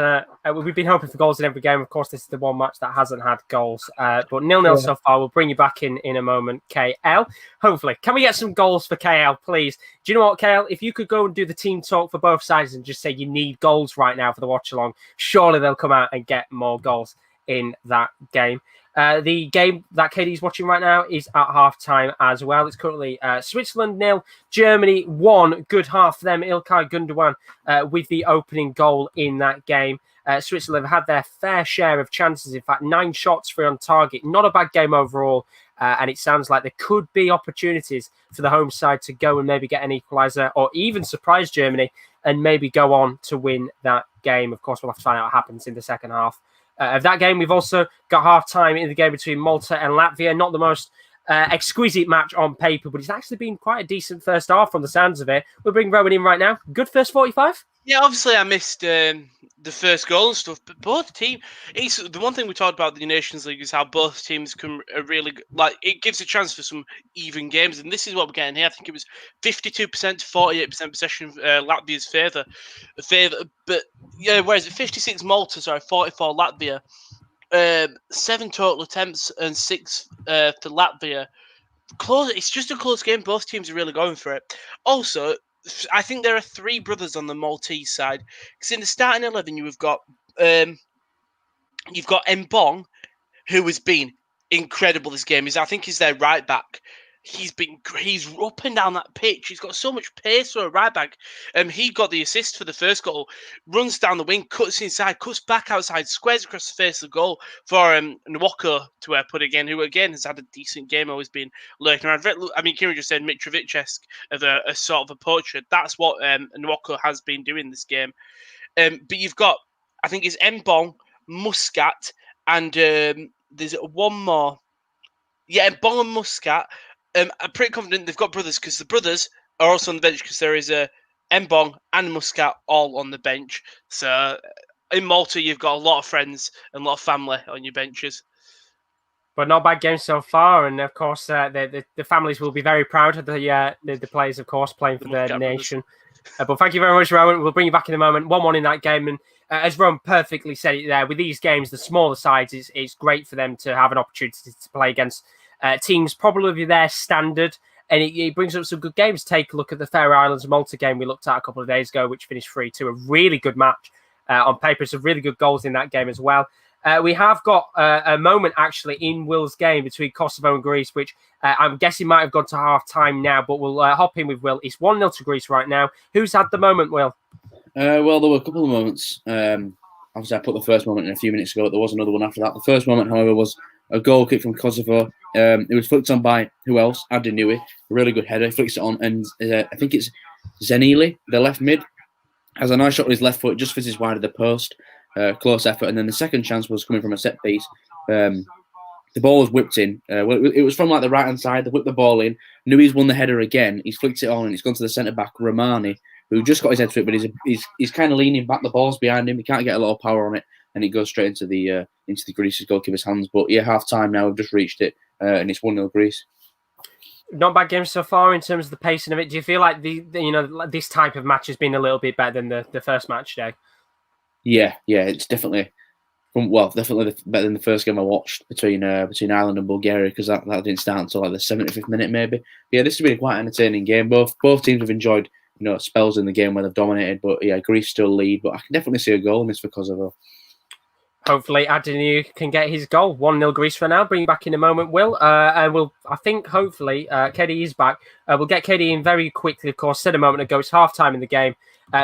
we've been hoping for goals in every game. Of course, this is the one match that hasn't had goals. But 0-0 so far. We'll bring you back in a moment, KL. Hopefully. Can we get some goals for KL, please? Do you know what, KL? If you could go and do the team talk for both sides and just say you need goals right now for the watch-along, surely they'll come out and get more goals in that game. The game that KD's watching right now is at half-time as well. It's currently Switzerland 0, Germany 1. Good half for them. İlkay Gündoğan with the opening goal in that game. Switzerland have had their fair share of chances. In fact, 9 shots free on target. Not a bad game overall. And it sounds like there could be opportunities for the home side to go and maybe get an equaliser or even surprise Germany and maybe go on to win that game. Of course, we'll have to find out what happens in the second half. Of that game, we've also got half-time in the game between Malta and Latvia. Not the most exquisite match on paper, but it's actually been quite a decent first half from the sounds of it. We'll bring Rowan in right now. Good first 45? Yeah, obviously I missed the first goal and stuff, but both teams. It's the one thing we talked about the Nations League is how both teams can really it gives a chance for some even games, and this is what we're getting here. I think it was 52% to 48% possession Latvia's favour, but yeah, whereas at 56 Malta, 44 Latvia, 7 total attempts and 6 for Latvia. Close. It's just a close game. Both teams are really going for it. Also, I think there are 3 brothers on the Maltese side because in the starting 11 you've got Mbong, who has been incredible this game. I think he's their right back. He's up and down that pitch. He's got so much pace for a right back. He got the assist for the first goal. Runs down the wing, cuts inside, cuts back outside, squares across the face of the goal for Nwoko to put again, who again has had a decent game, always been lurking around. I mean, Kieran just said Mitrovic-esque of a sort of a poacher. That's what Nwoko has been doing this game. But you've got, I think it's Mbong, Muscat, and there's one more. Yeah, Mbong and Muscat. I'm pretty confident they've got brothers because the brothers are also on the bench because there is a Mbong and Muscat all on the bench. So in Malta, you've got a lot of friends and a lot of family on your benches. But not bad game so far, and of course, the families will be very proud of the players, of course, playing for their nation. But thank you very much, Rowan. We'll bring you back in a moment. 1-1 in that game, and as Rowan perfectly said it there, with these games, the smaller sides, it's great for them to have an opportunity to play against teams probably their standard, and it brings up some good games. Take a look at the Faroe Islands Malta game we looked at a couple of days ago, which finished 3-2. A really good match on paper. Some really good goals in that game as well. We have got a moment actually in Will's game between Kosovo and Greece, which I'm guessing might have gone to half time now, but we'll hop in with Will. It's 1-0 to Greece right now. Who's had the moment, Will? Well, there were a couple of moments. Obviously, I put the first moment in a few minutes ago. There was another one after that. The first moment, however, was a goal kick from Kosovo. It was flicked on by who else? Adinui. A really good header. He flicks it on, and I think it's Zenili, the left mid, has a nice shot with his left foot, just fizzes wide of the post. Close effort. And then the second chance was coming from a set piece. The ball was whipped in. It was from like the right hand side. They whipped the ball in. Nui's won the header again. He's flicked it on, and it's gone to the centre back Romani, who just got his head to it, but he's kind of leaning back. The ball's behind him. He can't get a lot of power on it, and it goes straight into the Greece's goalkeeper's hands. But yeah, half time now. We've just reached it, and it's 1-0 Greece. Not bad game so far in terms of the pacing of it. Do you feel like this type of match has been a little bit better than the first match today? Yeah, it's definitely better than the first game I watched between Ireland and Bulgaria, because that didn't start until like the 75th minute maybe. But yeah, this has been a quite entertaining game. Both teams have enjoyed spells in the game where they've dominated, but yeah, Greece still lead. But I can definitely see a goal miss for Kosovo. Hopefully, Adinu can get his goal. 1-0 Greece for now. Bring you back in a moment, Will. And I think, hopefully, Katie is back. We'll get Katie in very quickly, of course. Said a moment ago, it's half-time in the game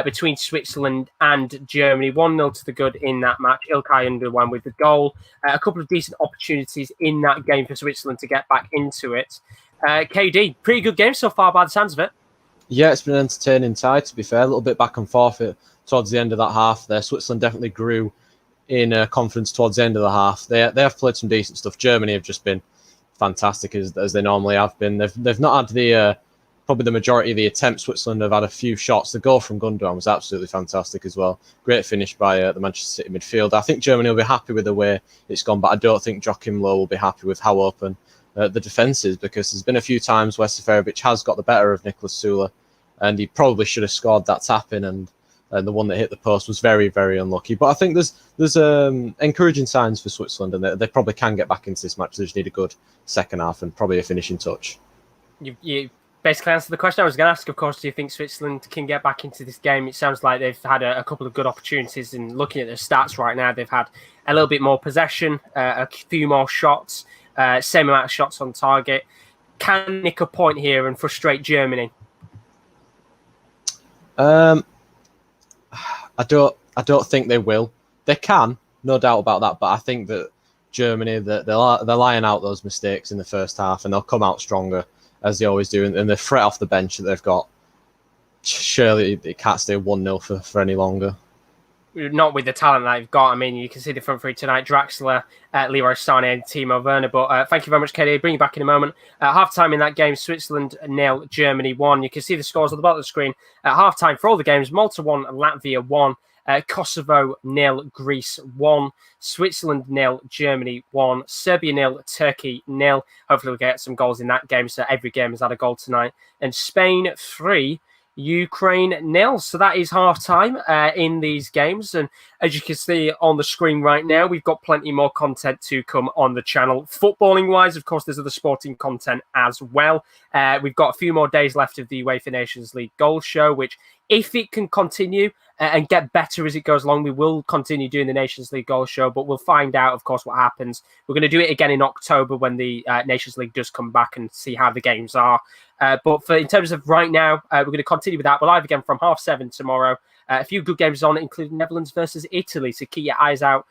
between Switzerland and Germany. 1-0 to the good in that match. İlkay Gündoğan with the goal. A couple of decent opportunities in that game for Switzerland to get back into it. KD, pretty good game so far by the sounds of it. Yeah, it's been an entertaining tie, to be fair. A little bit back and forth towards the end of that half there. Switzerland definitely grew in confidence towards the end of the half. They have played some decent stuff. Germany have just been fantastic as they normally have been. They've not had the probably the majority of the attempts. Switzerland have had a few shots. The goal from Gundogan was absolutely fantastic as well. Great finish by the Manchester City midfield. I think Germany will be happy with the way it's gone, but I don't think Joachim Low will be happy with how open the defence is, because there's been a few times where Seferovic has got the better of Niklas Süle, and he probably should have scored that tap-in, and the one that hit the post was very, very unlucky. But I think there's encouraging signs for Switzerland, and they probably can get back into this match. They just need a good second half and probably a finishing touch. You basically answered the question I was going to ask. Of course, do you think Switzerland can get back into this game? It sounds like they've had a couple of good opportunities, and looking at their stats right now, they've had a little bit more possession, a few more shots, same amount of shots on target. Can nick a point here and frustrate Germany? I don't think they will. They can, no doubt about that. But I think that Germany, they're lying out those mistakes in the first half, and they'll come out stronger as they always do. And the threat off the bench that they've got, surely it can't stay 1-0 for any longer. Not with the talent that they've got. I mean, you can see the front three tonight: Draxler, Leroy Sané, and Timo Werner. But thank you very much, KD. Bring you back in a moment. At half-time in that game, Switzerland 0, Germany 1. You can see the scores on the bottom of the screen. At half-time for all the games: Malta 1, Latvia 1, Kosovo 0, Greece 1, Switzerland 0, Germany 1, Serbia 0, Turkey 0. Hopefully we'll get some goals in that game, so every game has had a goal tonight. And Spain 3, Ukraine 0. So that is half-time in these games. And as you can see on the screen right now, we've got plenty more content to come on the channel. Footballing-wise, of course, there's other sporting content as well. We've got a few more days left of the UEFA Nations League goal show, which, if it can continue and get better as it goes along, we will continue doing the Nations League goal show, but we'll find out, of course, what happens. We're going to do it again in October when the Nations League does come back, and see how the games are. But in terms of right now, we're going to continue with that. We're live again from 7:30 tomorrow. A few good games on, including Netherlands versus Italy, so keep your eyes out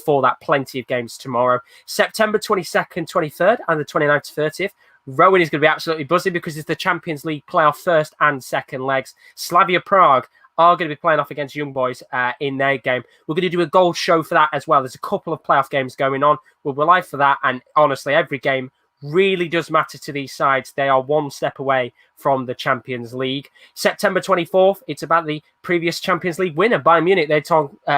for that. Plenty of games tomorrow. September 22nd, 23rd, and the 29th to 30th. Rowan is going to be absolutely buzzing because it's the Champions League playoff first and second legs. Slavia Prague are going to be playing off against Young Boys in their game. We're going to do a goal show for that as well. There's a couple of playoff games going on. We'll be live for that, and honestly, every game really does matter to these sides. They are one step away from the Champions League. September 24th, it's about the previous Champions League winner, Bayern Munich. They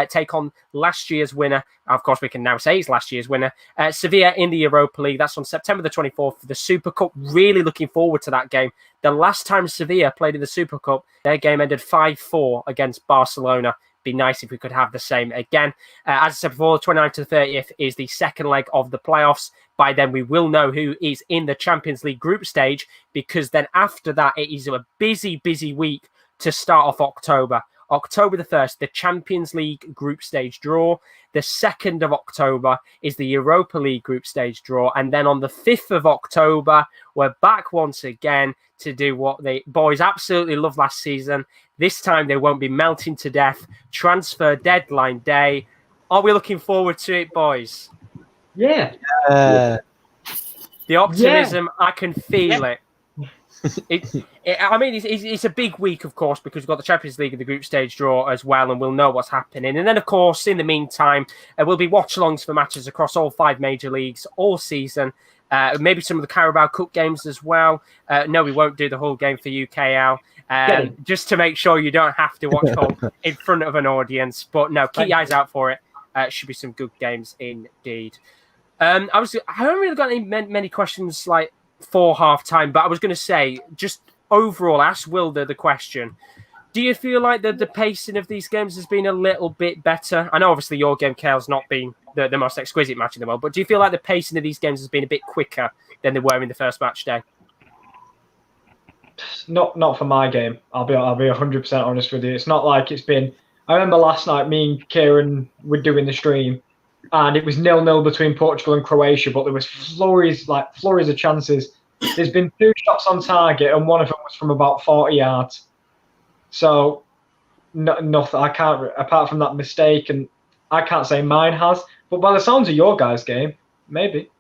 take on last year's winner. Of course, we can now say it's last year's winner, Sevilla in the Europa League. That's on September the 24th for the Super Cup. Really looking forward to that game. The last time Sevilla played in the Super Cup, their game ended 5-4 against Barcelona. Be nice if we could have the same again. As I said before, the 29th to the 30th is the second leg of the playoffs. By then, we will know who is in the Champions League group stage, because then after that, it is a busy, busy week to start off October. October the 1st, the Champions League group stage draw. The 2nd of October is the Europa League group stage draw. And then on the 5th of October, we're back once again to do what the boys absolutely loved last season. This time, they won't be melting to death. Transfer deadline day. Are we looking forward to it, boys? Yeah. The optimism, I can feel it. It's a big week, of course, because we've got the Champions League and the group stage draw as well, and we'll know what's happening. And then, of course, in the meantime, we'll be watch-alongs for matches across all 5 major leagues all season. Maybe some of the Carabao Cup games as well. No, we won't do the whole game for UKL, just to make sure you don't have to watch home in front of an audience. But no, keep your eyes out for it. Should be some good games indeed. I haven't really got many questions like for half time, but I was going to say, just overall, ask Wilder the question. Do you feel like the pacing of these games has been a little bit better? I know obviously your game, Kale's not been the most exquisite match in the world, but do you feel like the pacing of these games has been a bit quicker than they were in the first match day? Not for my game. I'll be 100% honest with you. It's not like it's been. I remember last night, me and Kieran were doing the stream, and it was 0-0 between Portugal and Croatia, but there was flurries of chances. There's been 2 shots on target, and one of them was from about 40 yards. So, nothing. I can't, apart from that mistake, and I can't say mine has. But by the sounds of your guys' game, maybe.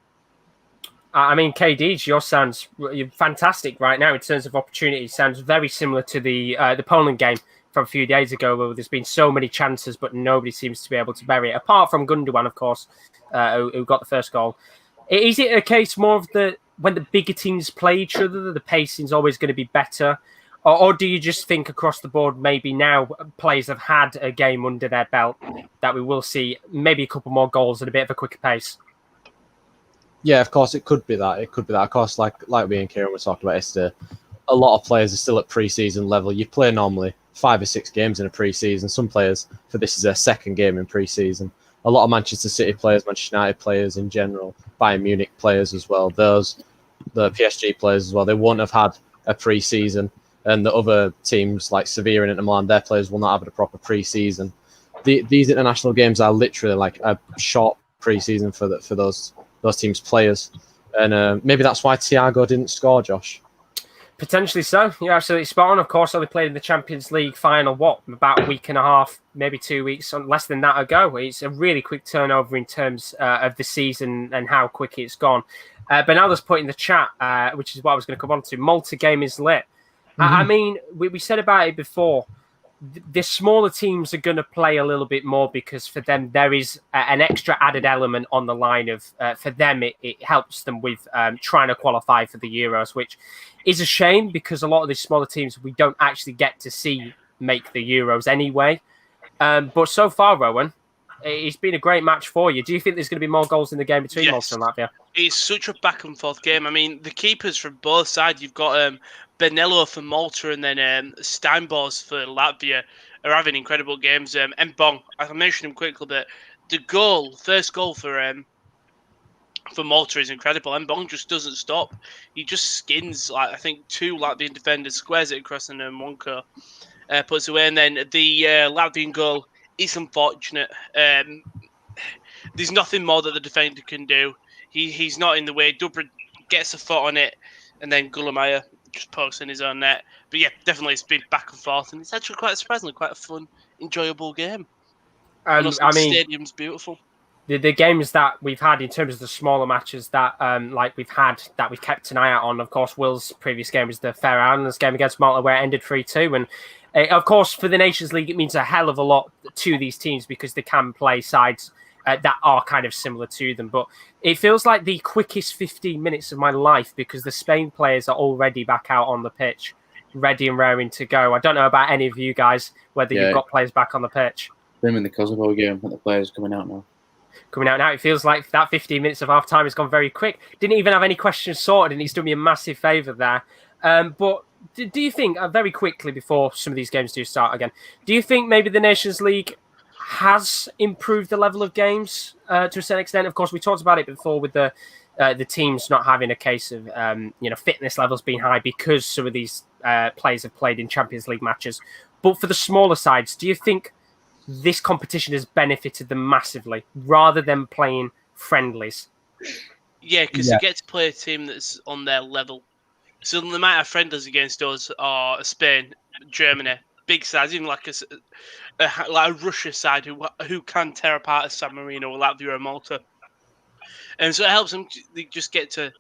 I mean, KD, yours sounds fantastic right now in terms of opportunities. Sounds very similar to the Poland game from a few days ago, where there's been so many chances, but nobody seems to be able to bury it, apart from Gundogan, of course, who got the first goal. Is it a case more of when the bigger teams play each other, the pacing's always going to be better? Or do you just think across the board, maybe now players have had a game under their belt that we will see maybe a couple more goals at a bit of a quicker pace? Yeah, of course, it could be that. It could be that. Of course, like we and Kieran were talking about yesterday, a lot of players are still at pre-season level. You play normally 5 or 6 games in a pre-season. Some players, for this is their second game in pre-season. A lot of Manchester City players, Manchester United players in general, Bayern Munich players as well, the PSG players as well, they won't have had a pre-season. And the other teams like Sevilla and Inter Milan, their players will not have a proper pre-season. These international games are literally like a short pre-season for those teams' players. And maybe that's why Thiago didn't score, Josh. Potentially so. You're absolutely spot on. Of course, only played in the Champions League final, about a week and a half, maybe 2 weeks, less than that ago. It's a really quick turnover in terms of the season and how quick it's gone. But now let's put in the chat, which is what I was going to come on to. Malta game is lit. I mean, we said about it before. The smaller teams are going to play a little bit more because for them there is an extra added element on the line of for them it helps them with trying to qualify for the Euros, which is a shame because a lot of these smaller teams we don't actually get to see make the Euros anyway. But so far, Rowan, it's been a great match for you. Do you think there's going to be more goals in the game between Malta and Latvia? It's such a back and forth game. I mean, the keepers from both sides, you've got Benello for Malta and then Steinbos for Latvia are having incredible games. And Bong, I mentioned him quickly, but the first goal for Malta is incredible. And Bong just doesn't stop. He just skins, like I think, 2 Latvian defenders, squares it across and then one goal puts away. And then the Latvian goal is unfortunate. There's nothing more that the defender can do. He's not in the way. Dubra gets a foot on it, and then Gulamaya just pokes in his own net. But yeah, definitely it's been back and forth, and it's actually quite surprisingly quite a fun, enjoyable game. I mean, the stadium's beautiful. The games that we've had in terms of the smaller matches that we've kept an eye out on. Of course, Will's previous game was the Faroe Islands game against Malta, where it ended 3-2, and of course for the Nations League it means a hell of a lot to these teams because they can play sides that are kind of similar to them. But it feels like the quickest 15 minutes of my life because the Spain players are already back out on the pitch, ready and raring to go. I don't know about any of you guys, whether you've got players back on the pitch. Them in the Kosovo game, but the players coming out now. It feels like that 15 minutes of half time has gone very quick. Didn't even have any questions sorted, and he's done me a massive favour there. But do you think, very quickly before some of these games do start again, do you think maybe the Nations League has improved the level of games to a certain extent? Of course, we talked about it before with the teams not having a case of fitness levels being high because some of these players have played in Champions League matches. But for the smaller sides, do you think this competition has benefited them massively rather than playing friendlies? Yeah, because you get to play a team that's on their level. So they might have friendlies against us or Spain, Germany, big sides, even like a Russia side who can tear apart a San Marino or Latvia or Malta. And so it helps them. They just get to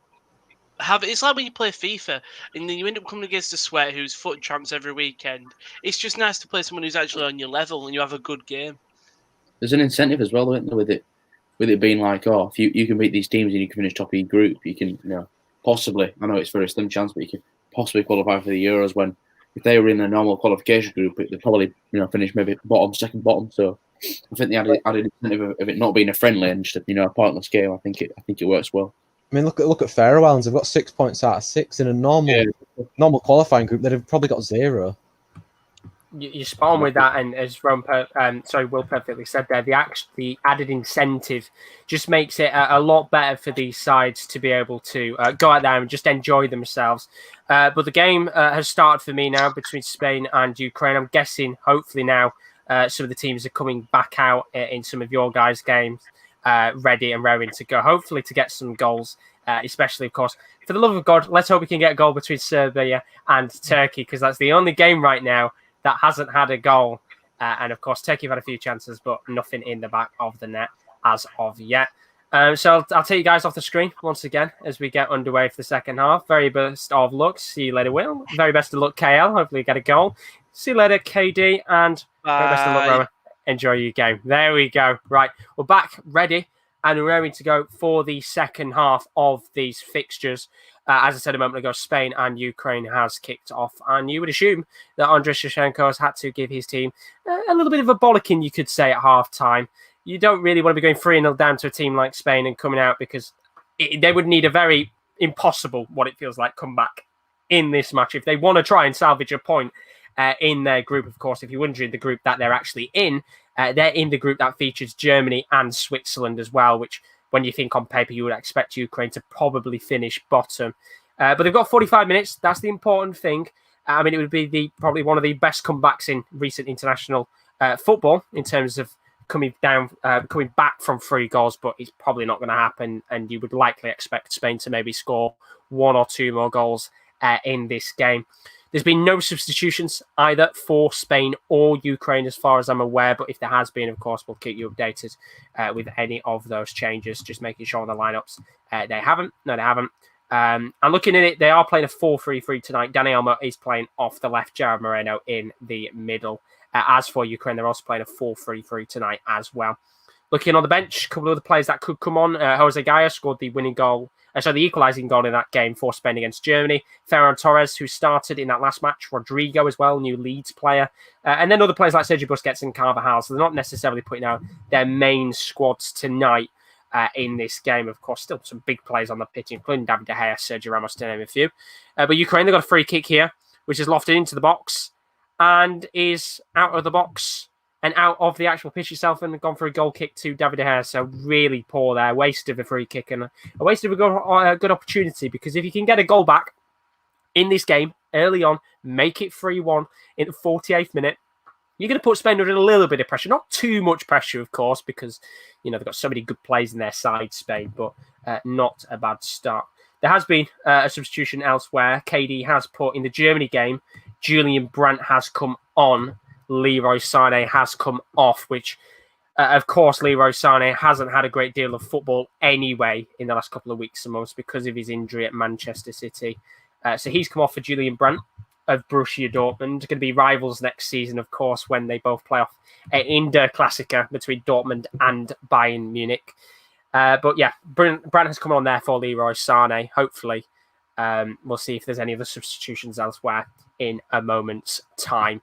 have it. It's like when you play FIFA and then you end up coming against a sweat who's foot champs every weekend. It's just nice to play someone who's actually on your level and you have a good game. There's an incentive as well, isn't there, with it being like, if you can beat these teams and you can finish top of your group, you can possibly. I know it's very slim chance, but you can possibly qualify for the Euros. When if they were in a normal qualification group, they'd probably finish maybe second bottom. So I think the added incentive of it not being a friendly and just a pointless game. I think it works well. I mean, look at Faroe Islands. They've got 6 points out of 6 in a normal qualifying group. They'd have probably got 0. You spot on with that, and as Will perfectly said there, the added incentive just makes it a lot better for these sides to be able to go out there and just enjoy themselves. But the game has started for me now between Spain and Ukraine. I'm guessing, hopefully now, some of the teams are coming back out in some of your guys' games, ready and raring to go, hopefully to get some goals, especially, of course, for the love of God, let's hope we can get a goal between Serbia and Turkey, because that's the only game right now that hasn't had a goal. And of course, Turkey have had a few chances, but nothing in the back of the net as of yet. So I'll take you guys off the screen once again as we get underway for the second half. Very best of luck. See you later, Will. Very best of luck, KL. Hopefully you get a goal. See you later, KD. And very best of luck, Roman. Enjoy your game. There we go. Right, we're back ready. and raring to go for the second half of these fixtures. As I said a moment ago, Spain and Ukraine has kicked off, and you would assume that Andriy Shevchenko has had to give his team a little bit of a bollocking, you could say, at half-time. You don't really want to be going 3-0 down to a team like Spain and coming out, because they would need a very impossible, what it feels like, comeback in this match if they want to try and salvage a point in their group. Of course, if you're wondering, the group that they're actually in, they're in the group that features Germany and Switzerland as well, which, when you think on paper, you would expect Ukraine to probably finish bottom. But they've got 45 minutes. That's the important thing. I mean, it would be probably one of the best comebacks in recent international football in terms of coming back from 3 goals, but it's probably not going to happen. And you would likely expect Spain to maybe score 1 or 2 more goals in this game. There's been no substitutions either for Spain or Ukraine, as far as I'm aware. But if there has been, of course, we'll keep you updated with any of those changes. Just making sure on the lineups. They haven't. No, they haven't. And looking at it, they are playing a 4-3-3 tonight. Dani Olmo is playing off the left, Jared Moreno in the middle. As for Ukraine, they're also playing a 4-3-3 tonight as well. Looking on the bench, a couple of other players that could come on. Jose Gaya scored the winning goal. The equalising goal in that game for Spain against Germany. Ferran Torres, who started in that last match. Rodrigo as well, new Leeds player. And then other players like Sergio Busquets and Carvajal. So they're not necessarily putting out their main squads tonight in this game. Of course, still some big players on the pitch, including David De Gea, Sergio Ramos, to name a few. But Ukraine, they've got a free kick here, which is lofted into the box and is out of the box and out of the actual pitch itself, and gone for a goal kick to David De Gea. So really poor there. Waste of a free kick and a waste of a good opportunity, because if you can get a goal back in this game early on, make it 3-1 in the 48th minute, you're going to put Spain under a little bit of pressure. Not too much pressure, of course, because they've got so many good players in their side, Spain, but not a bad start. There has been a substitution elsewhere. KD has put in the Germany game. Julian Brandt has come on. Leroy Sané has come off, which, of course, Leroy Sané hasn't had a great deal of football anyway in the last couple of weeks and months because of his injury at Manchester City. So he's come off for Julian Brandt of Borussia Dortmund. Going to be rivals next season, of course, when they both play off in Der Klassiker between Dortmund and Bayern Munich. But yeah, Brandt has come on there for Leroy Sané. Hopefully, we'll see if there's any other substitutions elsewhere in a moment's time.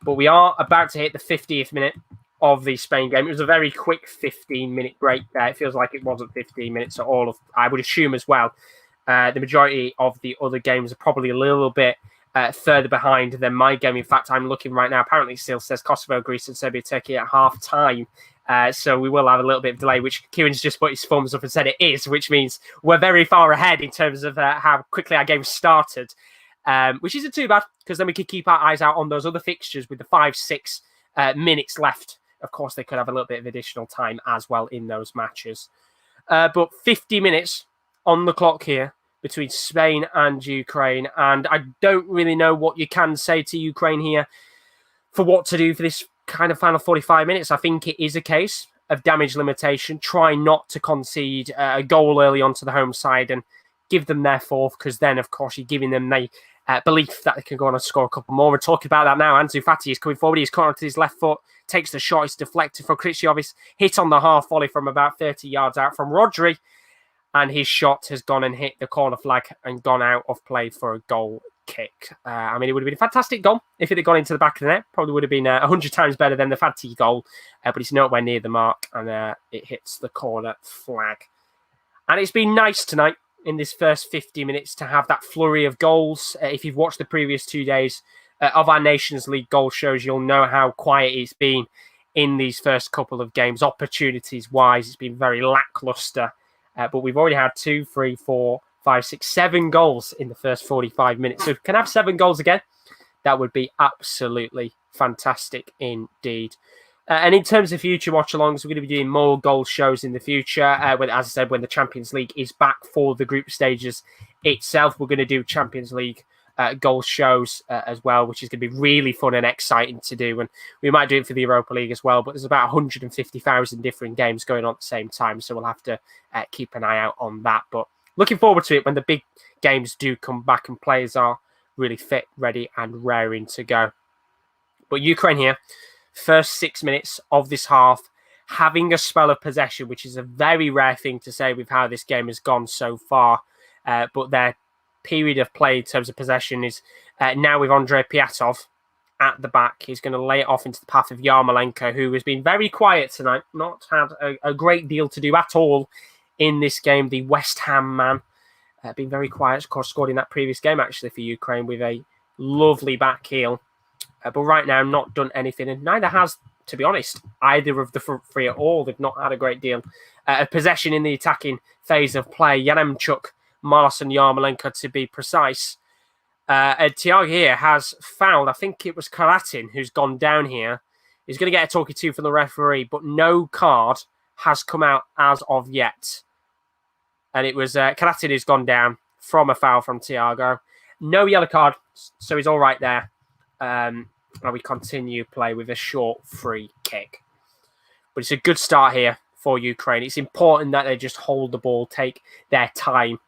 But we are about to hit the 50th minute of the Spain game. It was a very quick 15-minute break there. It feels like it wasn't 15 minutes at all. I would assume as well. The majority of the other games are probably a little bit further behind than my game. In fact, I'm looking right now. Apparently, it still says Kosovo, Greece, and Serbia, Turkey at half-time. So we will have a little bit of delay, which Kieran's just put his thumbs up and said it is, which means we're very far ahead in terms of how quickly our game started. Which isn't too bad, because then we could keep our eyes out on those other fixtures with the 5-6 minutes left. Of course, they could have a little bit of additional time as well in those matches. But 50 minutes on the clock here between Spain and Ukraine. And I don't really know what you can say to Ukraine here for what to do for this kind of final 45 minutes. I think it is a case of damage limitation. Try not to concede a goal early onto the home side and give them their fourth, because then, of course, you're giving them the belief that they can go on and score a couple more. We're talking about that now. Ansu Fati is coming forward. He's caught onto his left foot, takes the shot. It's deflected for Kriciovis. Hit on the half volley from about 30 yards out from Rodri. And his shot has gone and hit the corner flag and gone out of play for a goal kick. I mean, it would have been a fantastic goal if it had gone into the back of the net. Probably would have been 100 times better than the Fati goal. But it's nowhere near the mark, and it hits the corner flag. And it's been nice tonight in this first 50 minutes to have that flurry of goals. If you've watched the previous 2 days of our Nations League goal shows, you'll know how quiet it's been in these first couple of games. Opportunities-wise, it's been very lacklustre. But we've already had 2, 3, 4, 5, 6, 7 goals in the first 45 minutes. So if we can have 7 goals again, that would be absolutely fantastic indeed. And in terms of future watch-alongs, we're going to be doing more goal shows in the future. As I said, when the Champions League is back for the group stages itself, we're going to do Champions League goal shows as well, which is going to be really fun and exciting to do. And we might do it for the Europa League as well, but there's about 150,000 different games going on at the same time, so we'll have to keep an eye out on that. But looking forward to it when the big games do come back and players are really fit, ready, and raring to go. But Ukraine here, first 6 minutes of this half, having a spell of possession, which is a very rare thing to say with how this game has gone so far. But their period of play in terms of possession is now with Andrei Piatov at the back. He's going to lay it off into the path of Yarmolenko, who has been very quiet tonight, not had a great deal to do at all in this game. The West Ham man been very quiet, of course, scored in that previous game actually for Ukraine with a lovely back heel. But right now, not done anything, and neither has, to be honest, either of the front three at all. They've not had a great deal of possession in the attacking phase of play. Yaremchuk, Marlos and Yarmolenko, to be precise. Tiago here has fouled, I think it was Karatin who's gone down here. He's going to get a talkie to from the referee, but no card has come out as of yet. And it was Karatin who's gone down from a foul from Tiago. No yellow card, so he's all right there. And we continue play with a short free kick. But it's a good start here for Ukraine. It's important that they just hold the ball, take their time.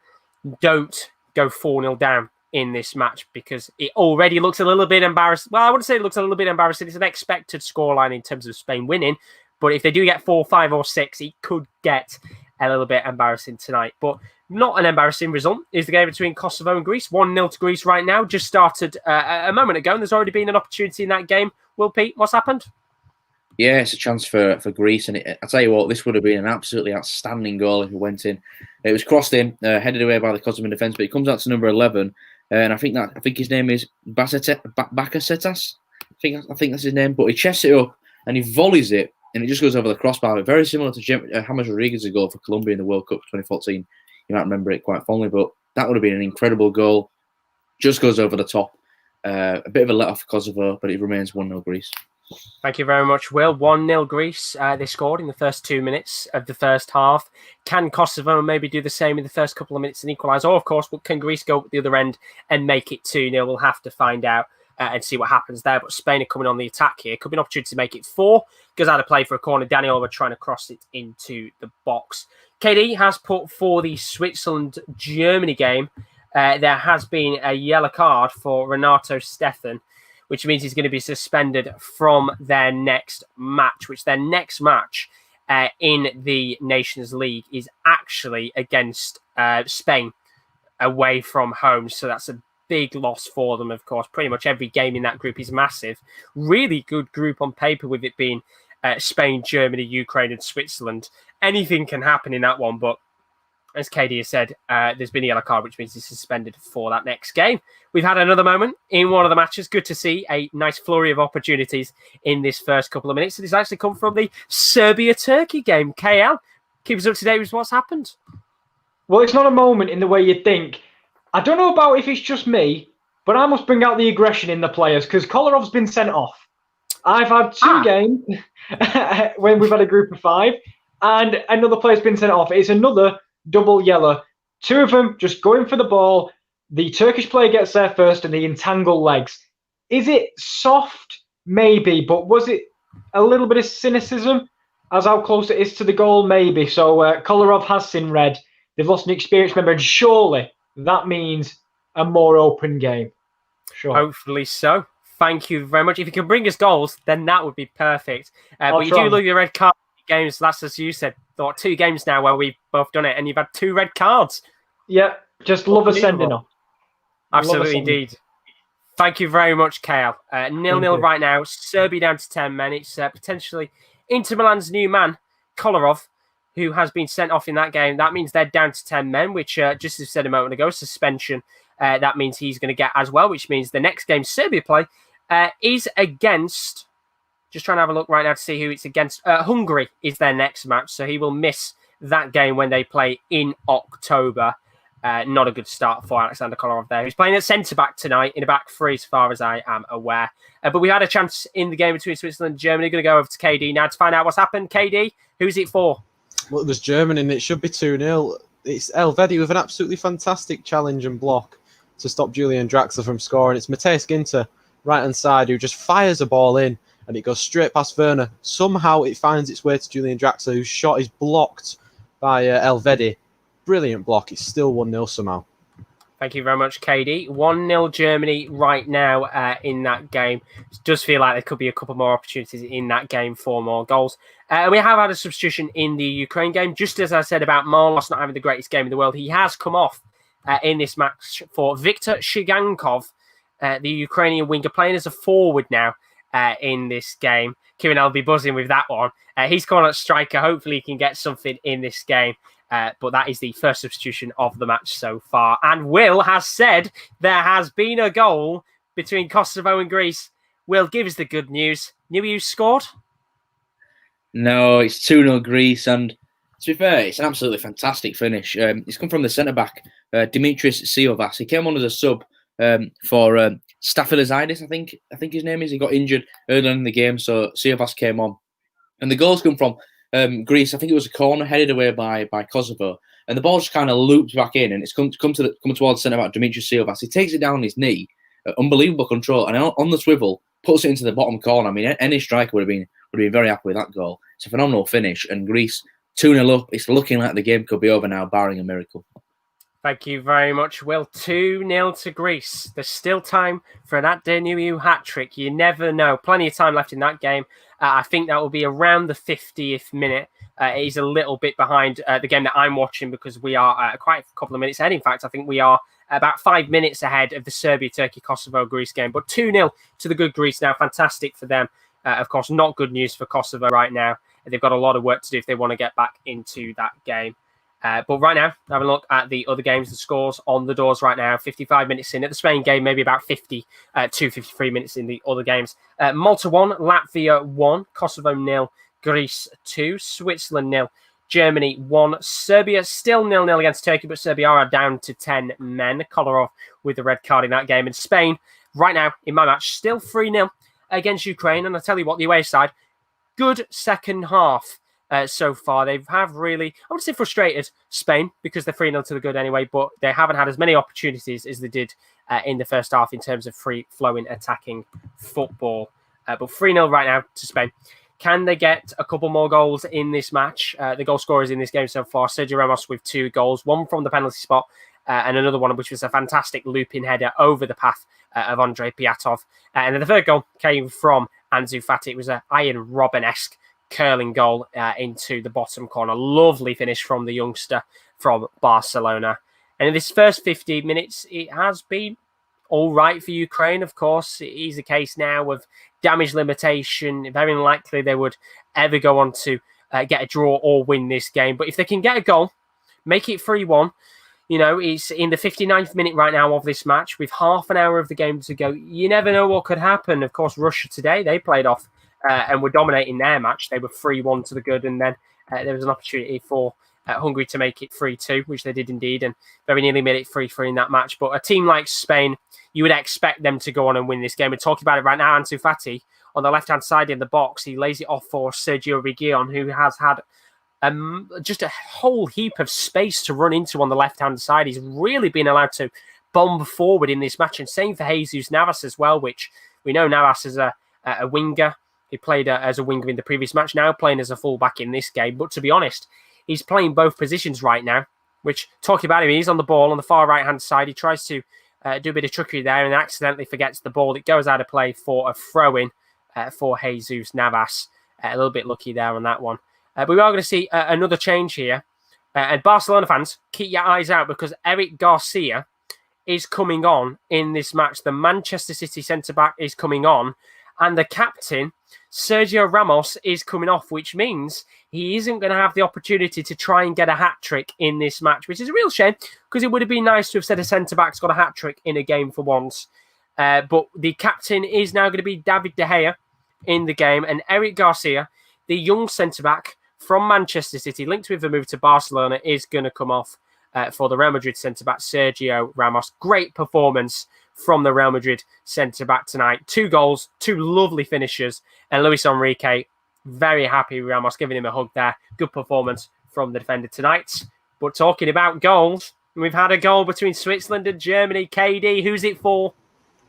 Don't go 4-0 down in this match because it already looks a little bit embarrassing. Well, I wouldn't say it looks a little bit embarrassing. It's an expected scoreline in terms of Spain winning. But if they do get 4, 5 or 6, it could get a little bit embarrassing tonight. But not an embarrassing result is the game between Kosovo and Greece. 1-0 to Greece right now. Just started a moment ago, and there's already been an opportunity in that game. Will, Pete, what's happened? Yeah, it's a chance for Greece. And I tell you what, this would have been an absolutely outstanding goal if it went in. It was crossed in, headed away by the Kosovo defence, but it comes out to number 11. And I think his name is Bakasetas. I think that's his name. But he chests it up and he volleys it, and it just goes over the crossbar. Very similar to James Rodriguez's goal for Colombia in the World Cup 2014. You might remember it quite fondly, but that would have been an incredible goal. Just goes over the top. A bit of a let-off for Kosovo, but it remains 1-0 Greece. Thank you very much, Will. 1-0 Greece. They scored in the first 2 minutes of the first half. Can Kosovo maybe do the same in the first couple of minutes and equalise? Or, of course, can Greece go at the other end and make it 2-0? We'll have to find out and see what happens there. But Spain are coming on the attack here. Could be an opportunity to make it 4. Goes out of play for a corner. Dani Olmo trying to cross it into the box. KD has put for the Switzerland-Germany game. There has been a yellow card for Renato Stefan, which means he's going to be suspended from their next match, which their next match in the Nations League is actually against Spain away from home. So that's a big loss for them, of course. Pretty much every game in that group is massive. Really good group on paper with it being Spain, Germany, Ukraine and Switzerland. Anything can happen in that one, but as Katie has said, there's been a yellow card, which means he's suspended for that next game. We've had another moment in one of the matches. Good to see a nice flurry of opportunities in this first couple of minutes. It's actually come from the Serbia-Turkey game. KL, keep us up to date with what's happened. Well, it's not a moment in the way you'd think. I don't know about if it's just me, but I must bring out the aggression in the players because Kolarov's been sent off. I've had 2 games when we've had a group of 5, and another player's been sent off. It's another double yellow. 2 of them just going for the ball. The Turkish player gets there first and they entangle legs. Is it soft? Maybe, but was it a little bit of cynicism as how close it is to the goal? Maybe. So Kolarov has seen red. They've lost an experienced member, and surely that means a more open game. Sure. Hopefully so. Thank you very much. If you can bring us goals, then that would be perfect. But you do lose your red card games. That's as you said. 2 games now where we've both done it, and you've had 2 red cards. Yeah, just love a sending off. Absolutely, indeed. Thank you very much, Kale. 0-0 right now. Serbia down to 10 men. It's potentially Inter Milan's new man, Kolarov, who has been sent off in that game. That means they're down to 10 men, which, just as I said a moment ago, suspension. That means he's going to get as well, which means the next game Serbia play is against... Just trying to have a look right now to see who it's against. Hungary is their next match, so he will miss that game when they play in October. Not a good start for Alexander Kolarov there. He's playing at centre-back tonight in a back 3 as far as I am aware. But we had a chance in the game between Switzerland and Germany. Going to go over to KD now to find out what's happened. KD, who's it for? Well, it was Germany and it should be 2-0. It's Elvedi with an absolutely fantastic challenge and block to stop Julian Draxler from scoring. It's Matthias Ginter, right-hand side, who just fires a ball in. And it goes straight past Werner. Somehow it finds its way to Julian Draxler, whose shot is blocked by Elvedi. Brilliant block. It's still 1-0 somehow. Thank you very much, KD. 1-0 Germany right now in that game. It does feel like there could be a couple more opportunities in that game for more goals. We have had a substitution in the Ukraine game. Just as I said about Marlos not having the greatest game in the world, he has come off in this match for Viktor Shigankov, the Ukrainian winger, playing as a forward now in this game. Kieran, I'll be buzzing with that one. He's come on at striker. Hopefully he can get something in this game. But that is the first substitution of the match so far. And Will has said there has been a goal between Kosovo and Greece. Will, give us the good news. New scored? No, it's 2-0 Greece. And to be fair, it's an absolutely fantastic finish. It's come from the centre-back, Dimitris Siovas. He came on as a sub for Staphylosidis, I think his name is. He got injured early in the game, so Siovas came on. And the goals come from Greece. I think it was a corner headed away by Kosovo, and the ball just kind of looped back in, and it's come towards centre back Dimitris Siovas. He takes it down on his knee, unbelievable control, and on the swivel puts it into the bottom corner. I mean, any striker would have been very happy with that goal. It's a phenomenal finish, and Greece 2-0 up. It's looking like the game could be over now, barring a miracle. Thank you very much, Will. 2-0 to Greece. There's still time for an Adeniyi hat-trick. You never know. Plenty of time left in that game. I think that will be around the 50th minute. It is a little bit behind the game that I'm watching because we are quite a couple of minutes ahead. In fact, I think we are about 5 minutes ahead of the Serbia, Turkey, Kosovo, Greece game. But 2-0 to the good Greece now. Fantastic for them. Of course, not good news for Kosovo right now. They've got a lot of work to do if they want to get back into that game. But right now, having a look at the other games, the scores on the doors right now, 55 minutes in. At the Spain game, maybe about 53 minutes in the other games. Malta 1, Latvia 1, Kosovo 0, Greece 2, Switzerland 0, Germany 1, Serbia still 0-0 against Turkey, but Serbia are down to 10 men. Kolarov with the red card in that game. And Spain, right now, in my match, still 3-0 against Ukraine. And I tell you what, the away side, good second half. So far, they have really, I would say, frustrated Spain because they're 3-0 to the good anyway, but they haven't had as many opportunities as they did in the first half in terms of free-flowing attacking football. But 3-0 right now to Spain. Can they get a couple more goals in this match? The goal scorers in this game so far, Sergio Ramos with 2 goals, one from the penalty spot and another one which was a fantastic looping header over the path of Andrei Piatov. And then the third goal came from Ansu Fati. It was an Iron Robben-esque curling goal into the bottom corner. Lovely finish from the youngster from Barcelona. And in this first 50 minutes, it has been all right for Ukraine. Of course, it is a case now of damage limitation. Very unlikely they would ever go on to get a draw or win this game. But if they can get a goal, make it 3-1, you know, it's in the 59th minute right now of this match with half an hour of the game to go. You never know what could happen. Of course, Russia today, they played off and were dominating their match. They were 3-1 to the good, and then there was an opportunity for Hungary to make it 3-2, which they did indeed, and very nearly made it 3-3 in that match. But a team like Spain, you would expect them to go on and win this game. We're talking about it right now. Ansu Fati on the left-hand side in the box, he lays it off for Sergio Reguilon, who has had just a whole heap of space to run into on the left-hand side. He's really been allowed to bomb forward in this match, and same for Jesus Navas as well, which we know Navas is a winger. He played as a winger in the previous match, now playing as a fullback in this game. But to be honest, he's playing both positions right now, which, talking about him, he's on the ball on the far right-hand side. He tries to do a bit of trickery there and accidentally forgets the ball. It goes out of play for a throw-in for Jesus Navas. A little bit lucky there on that one. But we are going to see another change here. And Barcelona fans, keep your eyes out because Eric Garcia is coming on in this match. The Manchester City centre-back is coming on. And the captain, Sergio Ramos, is coming off, which means he isn't going to have the opportunity to try and get a hat-trick in this match, which is a real shame because it would have been nice to have said a centre-back's got a hat-trick in a game for once. But the captain is now going to be David De Gea in the game, and Eric Garcia, the young centre-back from Manchester City, linked with the move to Barcelona, is going to come off for the Real Madrid centre-back, Sergio Ramos. Great performance from the Real Madrid centre-back tonight. 2 goals, 2 lovely finishes, and Luis Enrique, very happy with Ramos, giving him a hug there. Good performance from the defender tonight. But talking about goals, we've had a goal between Switzerland and Germany. KD, who's it for?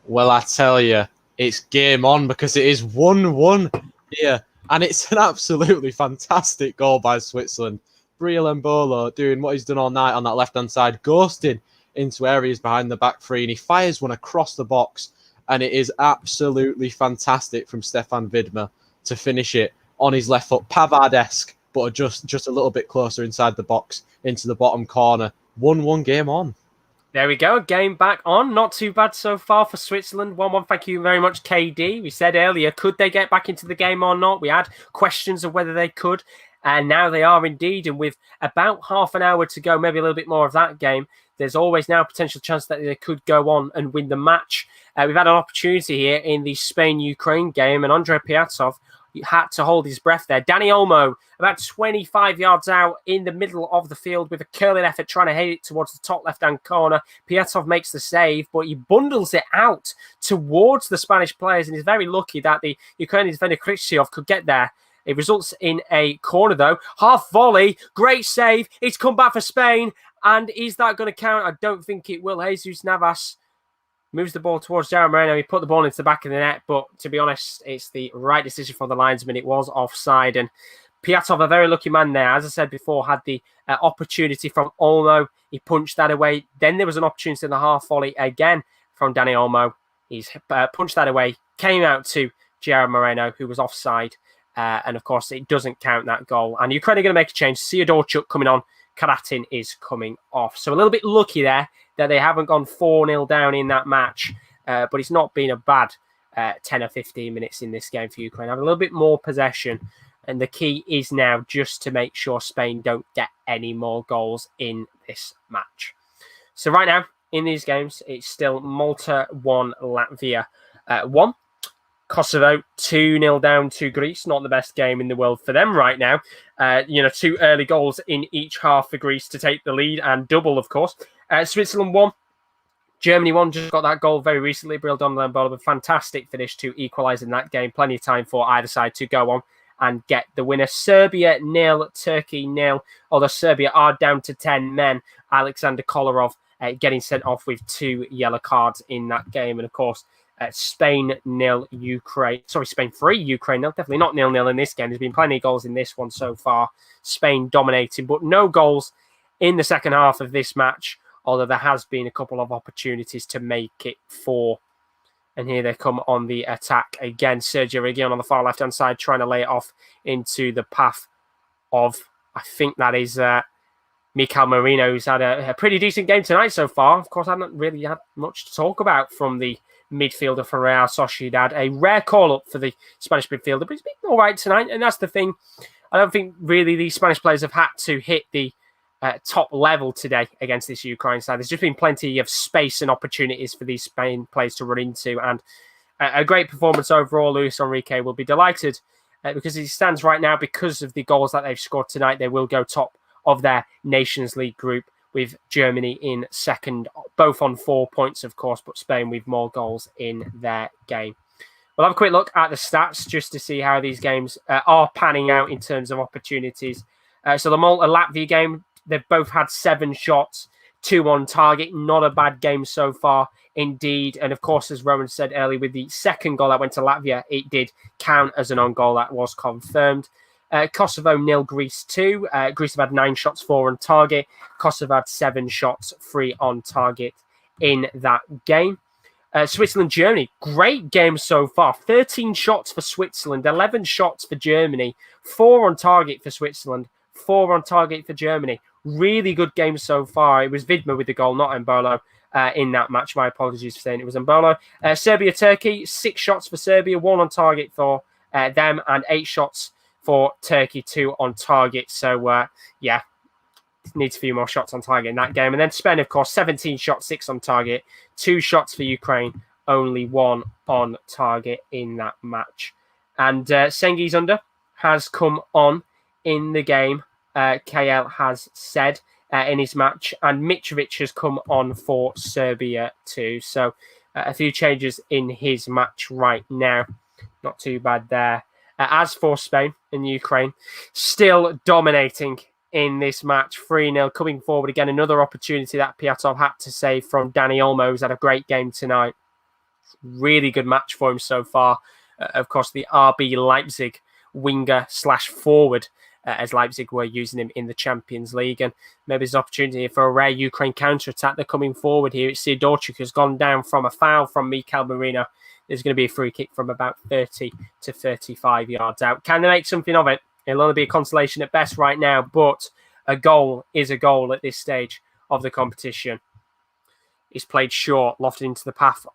Well, I tell you, it's game on because it is 1-1 here. And it's an absolutely fantastic goal by Switzerland. Briel Mbolo doing what he's done all night on that left-hand side, ghosting into areas behind the back three, and he fires one across the box, and it is absolutely fantastic from Stefan Widmer to finish it on his left foot, Pavard-esque, but just a little bit closer inside the box into the bottom corner. 1-1 game on. There we go. Game back on. Not too bad so far for Switzerland. 1-1. Thank you very much, KD. We said earlier, could they get back into the game or not? We had questions of whether they could. And now they are indeed. And with about half an hour to go, maybe a little bit more of that game, there's always now a potential chance that they could go on and win the match. We've had an opportunity here in the Spain-Ukraine game. And Andrei Piatov had to hold his breath there. Dani Olmo, about 25 yards out in the middle of the field with a curling effort, trying to hit it towards the top left-hand corner. Piatov makes the save, but he bundles it out towards the Spanish players, and he's very lucky that the Ukrainian defender Krytsiov could get there. It results in a corner, though. Half volley, great save. It's come back for Spain, and is that going to count? I don't think it will. Jesus Navas moves the ball towards Jared Moreno. He put the ball into the back of the net, but to be honest, it's the right decision for the linesman. It was offside, and Piatov, a very lucky man there. As I said before, had the opportunity from Olmo. He punched that away. Then there was an opportunity in the half volley again from Dani Olmo. He's punched that away, came out to Jared Moreno, who was offside. And of course, it doesn't count that goal. And Ukraine are going to make a change. Siodorchuk coming on. Karatin is coming off. So a little bit lucky there that they haven't gone 4-0 down in that match. But it's not been a bad 10 or 15 minutes in this game for Ukraine. Have a little bit more possession. And the key is now just to make sure Spain don't get any more goals in this match. So right now, in these games, it's still Malta 1, Latvia 1. Kosovo 2-0 down to Greece. Not the best game in the world for them right now. 2 early goals in each half for Greece to take the lead, and double, of course. Switzerland 1. Germany 1. Just got that goal very recently. Bril Donlin, a fantastic finish to equalise in that game. Plenty of time for either side to go on and get the winner. Serbia 0, Turkey 0. Although Serbia are down to 10 men. Alexander Kolarov getting sent off with 2 yellow cards in that game. And of course, Spain 0, Ukraine. Sorry, Spain 3, Ukraine 0. Definitely not 0-0 in this game. There's been plenty of goals in this one so far. Spain dominating, but no goals in the second half of this match, although there has been a couple of opportunities to make it 4. And here they come on the attack again. Sergio Reguilon on the far left-hand side trying to lay it off into the path of, I think that is Mikel Merino, who's had a pretty decent game tonight so far. Of course, I haven't really had much to talk about from the midfielder for Real Sociedad. A rare call-up for the Spanish midfielder, but he's been all right tonight. And that's the thing. I don't think really the Spanish players have had to hit the top level today against this Ukraine side. There's just been plenty of space and opportunities for these Spain players to run into. And a great performance overall. Luis Enrique will be delighted because he stands right now, because of the goals that they've scored tonight, they will go top of their Nations League group, with Germany in second, both on 4 points, of course, but Spain with more goals in their game. We'll have a quick look at the stats just to see how these games are panning out in terms of opportunities. So the Malta-Latvia game, they've both had 7 shots, 2 on target. Not a bad game so far, indeed. And of course, as Rowan said earlier, with the second goal that went to Latvia, it did count as an on goal. That was confirmed. Kosovo 0, Greece 2. Greece have had 9 shots, 4 on target. Kosovo had 7 shots, 3 on target in that game. Switzerland, Germany, great game so far. 13 shots for Switzerland, 11 shots for Germany, 4 on target for Switzerland, 4 on target for Germany. Really good game so far. It was Widmer with the goal, not Embolo, in that match. My apologies for saying it was Embolo. Serbia, Turkey, 6 shots for Serbia, 1 on target for them, and 8 shots for Turkey, 2 on target. So, needs a few more shots on target in that game. And then Spain, of course, 17 shots, 6 on target, 2 shots for Ukraine, only 1 on target in that match. And Cengiz Under has come on in the game, KL has said in his match, and Mitrovic has come on for Serbia too. So a few changes in his match right now. Not too bad there. As for Spain and Ukraine, still dominating in this match, 3-0, coming forward again. Another opportunity that Piatov had to save from Dani Olmo, who's had a great game tonight. Really good match for him so far. Of course, the RB Leipzig winger/forward, as Leipzig were using him in the Champions League. And maybe there's an opportunity for a rare Ukraine counter-attack. They're coming forward here. It's Siodorchuk who's gone down from a foul from Mikel Merino. There's going to be a free kick from about 30 to 35 yards out. Can they make something of it? It'll only be a consolation at best right now, but a goal is a goal at this stage of the competition. He's played short, lofted into the path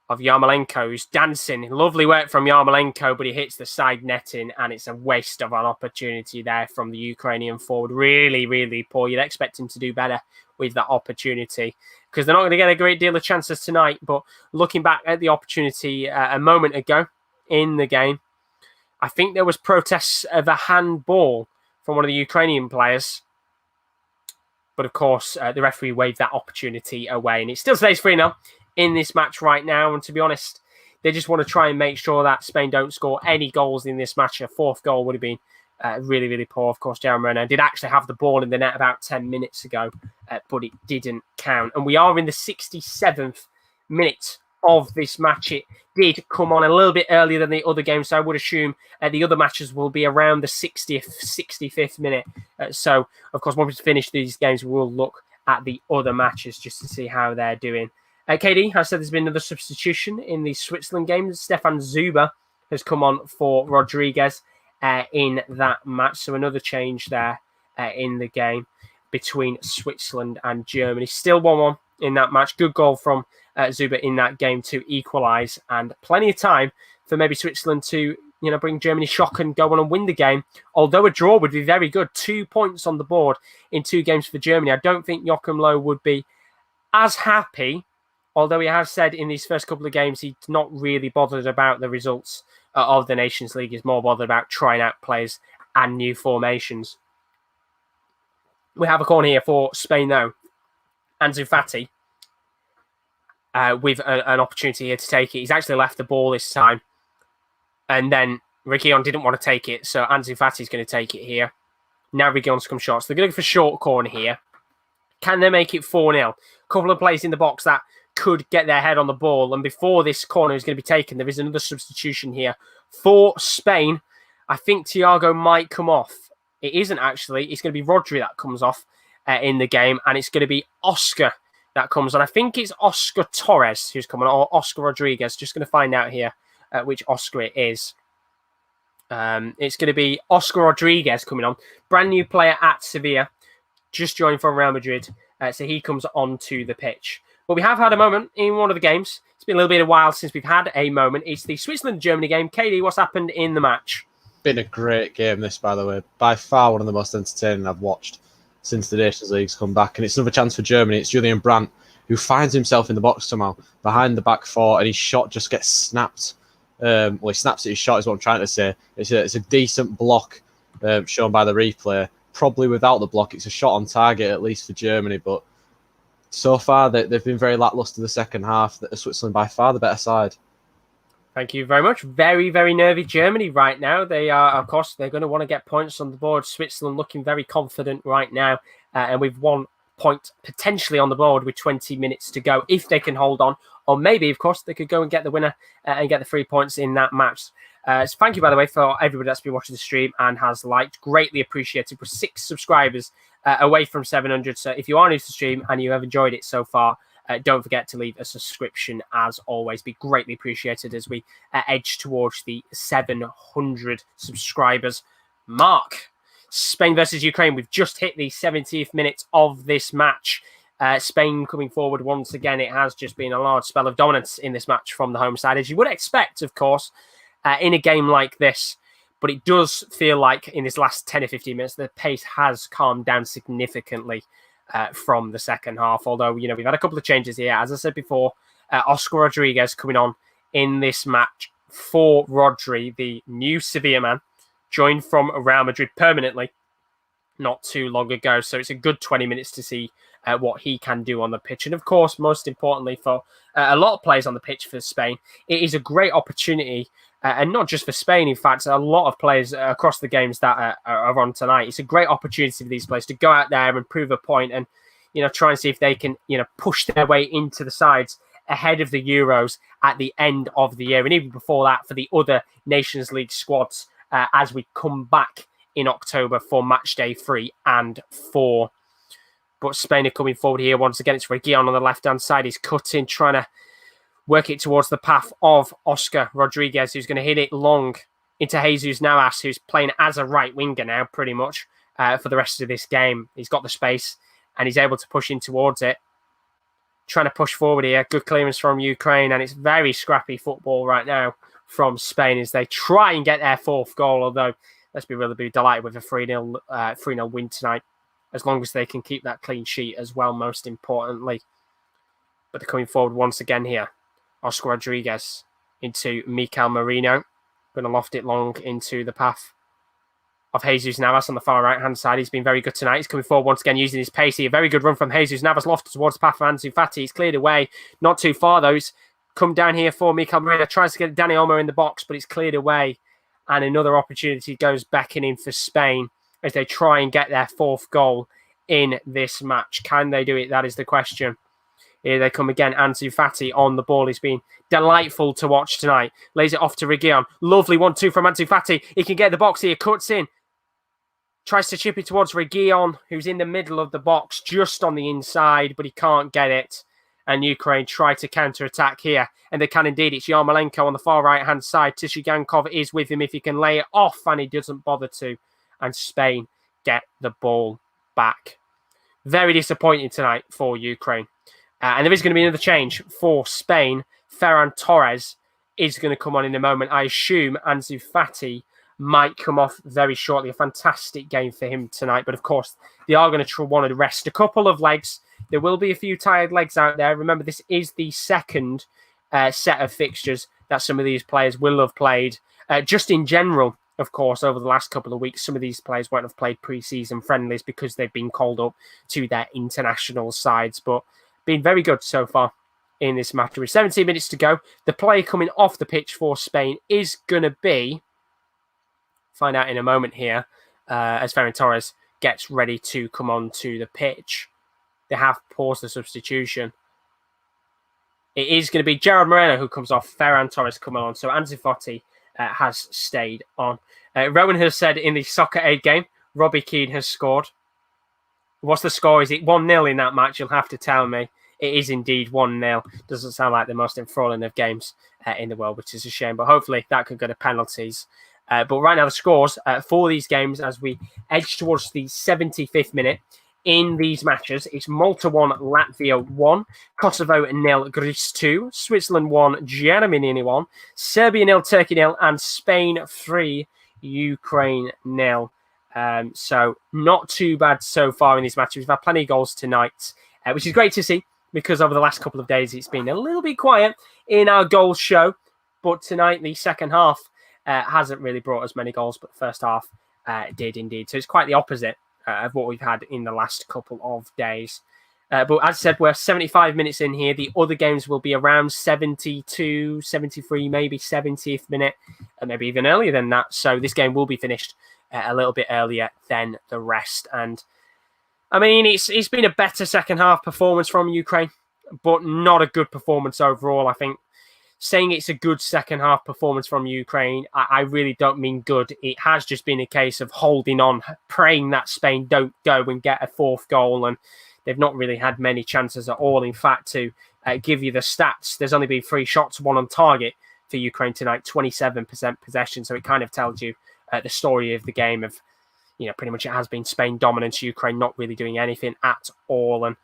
of Yarmolenko, who's dancing. Lovely work from Yarmolenko, but he hits the side netting, and it's a waste of an opportunity there from the Ukrainian forward. Really, really poor. You'd expect him to do better with that opportunity, because they're not going to get a great deal of chances tonight. But looking back at the opportunity a moment ago in the game, I think there was protests of a handball from one of the Ukrainian players. But of course, the referee waved that opportunity away, and it still stays 3-0 in this match right now. And to be honest, they just want to try and make sure that Spain don't score any goals in this match. A fourth goal would have been really, really poor. Of course, Taylor and Raphael did actually have the ball in the net about 10 minutes ago, but it didn't count. And we are in the 67th minute of this match. It did come on a little bit earlier than the other games, so I would assume the other matches will be around the 60th, 65th minute. So, of course, once we finish these games, we'll look at the other matches just to see how they're doing. KD has said there's been another substitution in the Switzerland game. Stefan Zuber has come on for Rodriguez in that match. So another change there in the game between Switzerland and Germany. Still 1-1 in that match. Good goal from Zuber in that game to equalise, and plenty of time for maybe Switzerland to bring Germany shock and go on and win the game. Although a draw would be very good. 2 points on the board in 2 games for Germany. I don't think Joachim Low would be as happy, although he has said in these first couple of games he's not really bothered about the results of the Nations League. He's more bothered about trying out players and new formations. We have a corner here for Spain, though. Ansu Fati with an opportunity here to take it. He's actually left the ball this time. And then Reguilon didn't want to take it, so Ansu Fati's going to take it here. Now Reguilon's come short. So they're going to go for short corner here. Can they make it 4-0? A couple of players in the box that could get their head on the ball. And before this corner is going to be taken, there is another substitution here for Spain. I think Thiago might come off. It isn't actually. It's going to be Rodri that comes off in the game. And it's going to be Oscar that comes on. I think it's Oscar Torres who's coming on, or Oscar Rodriguez. Just going to find out here which Oscar it is. It's going to be Oscar Rodriguez coming on. Brand new player at Sevilla. Just joined from Real Madrid. So he comes onto the pitch. But we have had a moment in one of the games. It's been a little bit of a while since we've had a moment. It's the Switzerland-Germany game. KD, what's happened in the match? Been a great game, this, by the way. By far one of the most entertaining I've watched since the Nations League's come back. And it's another chance for Germany. It's Julian Brandt, who finds himself in the box somehow, behind the back four, and his shot just gets snapped. He snaps at his shot, is what I'm trying to say. It's a decent block shown by the replay. Probably without the block, it's a shot on target, at least for Germany. But so far, they've been very lacklustre the second half. Switzerland by far the better side. Thank you very much. Very, very nervy Germany right now. They are, of course, they're going to want to get points on the board. Switzerland looking very confident right now. And we've 1 point potentially on the board with 20 minutes to go if they can hold on. Or maybe, of course, they could go and get the winner and get the 3 points in that match. So thank you, by the way, for everybody that's been watching the stream and has liked. Greatly appreciated. We're 6 subscribers away from 700. So if you are new to the stream and you have enjoyed it so far, don't forget to leave a subscription as always. Be greatly appreciated as we edge towards the 700 subscribers mark. Spain versus Ukraine. We've just hit the 70th minute of this match. Spain coming forward once again. It has just been a large spell of dominance in this match from the home side, as you would expect, of course, in a game like this. But it does feel like in this last 10 or 15 minutes, the pace has calmed down significantly from the second half. Although, we've had a couple of changes here. As I said before, Oscar Rodriguez coming on in this match for Rodri, the new Sevilla man, joined from Real Madrid permanently not too long ago. So it's a good 20 minutes to see what he can do on the pitch. And of course, most importantly for a lot of players on the pitch for Spain, it is a great opportunity. And not just for Spain, in fact, a lot of players across the games that are on tonight. It's a great opportunity for these players to go out there and prove a point and, try and see if they can, push their way into the sides ahead of the Euros at the end of the year. And even before that, for the other Nations League squads as we come back in October for match day 3 and 4. But Spain are coming forward here once again. It's Reguilon on the left-hand side. He's cutting, trying to work it towards the path of Oscar Rodriguez, who's going to hit it long into Jesus Navas, who's playing as a right winger now, pretty much, for the rest of this game. He's got the space, and he's able to push in towards it. Trying to push forward here. Good clearance from Ukraine, and it's very scrappy football right now from Spain as they try and get their 4th goal, although let's be really delighted with a 3-0 win tonight, as long as they can keep that clean sheet as well, most importantly. But they're coming forward once again here. Oscar Rodriguez into Mikel Merino. Going to loft it long into the path of Jesus Navas on the far right-hand side. He's been very good tonight. He's coming forward once again using his pace here. Very good run from Jesus Navas, lofted towards the path of Ansu Fati. He's cleared away. Not too far, though. He's come down here for Mikel Merino. Tries to get Dani Olmo in the box, but it's cleared away. And another opportunity goes beckoning for Spain as they try and get their 4th goal in this match. Can they do it? That is the question. Here they come again. Ansu Fati on the ball. He's been delightful to watch tonight. Lays it off to Reguilon. Lovely 1-2 from Ansu Fati. He can get the box here. Cuts in. Tries to chip it towards Reguilon, who's in the middle of the box, just on the inside, but he can't get it. And Ukraine try to counter-attack here. And they can indeed. It's Yarmolenko on the far right-hand side. Tishigankov is with him if he can lay it off, and he doesn't bother to. And Spain get the ball back. Very disappointing tonight for Ukraine. And there is going to be another change for Spain. Ferran Torres is going to come on in a moment. I assume Ansu Fati might come off very shortly. A fantastic game for him tonight. But of course, they are going to want to rest a couple of legs. There will be a few tired legs out there. Remember, this is the second set of fixtures that some of these players will have played. Just in general, of course, over the last couple of weeks, some of these players won't have played pre-season friendlies because they've been called up to their international sides. But been very good so far in this match. With 17 minutes to go, the player coming off the pitch for Spain is going to be, find out in a moment here, as Ferran Torres gets ready to come onto the pitch. They have paused the substitution. It is going to be Gerard Moreno who comes off, Ferran Torres coming on. So Ansu Fati has stayed on. Rowan has said in the Soccer Aid game, Robbie Keane has scored. What's the score? Is it 1-0 in that match? You'll have to tell me. It is indeed 1-0. Doesn't sound like the most enthralling of games in the world, which is a shame. But hopefully that could go to penalties. But right now the scores for these games as we edge towards the 75th minute in these matches. It's Malta 1, Latvia 1, Kosovo 0, Greece 2, Switzerland 1, Germany 1, Serbia 0, Turkey 0, and Spain 3, Ukraine 0. So not too bad so far in these matches. We've had plenty of goals tonight, which is great to see because over the last couple of days it's been a little bit quiet in our goals show. But tonight, the second half hasn't really brought as many goals, but the first half did indeed. So it's quite the opposite of what we've had in the last couple of days. But as I said, we're 75 minutes in here. The other games will be around 72, 73, maybe 70th minute, and maybe even earlier than that. So this game will be finished a little bit earlier than the rest. And I mean, it's been a better second half performance from Ukraine, but not a good performance overall. I think saying it's a good second half performance from Ukraine, I really don't mean good. It has just been a case of holding on, praying that Spain don't go and get a 4th goal. And they've not really had many chances at all. In fact, to give you the stats, there's only been 3 shots, 1 on target for Ukraine tonight, 27% possession. So it kind of tells you the story of the game of, pretty much it has been Spain dominance, Ukraine not really doing anything at all. And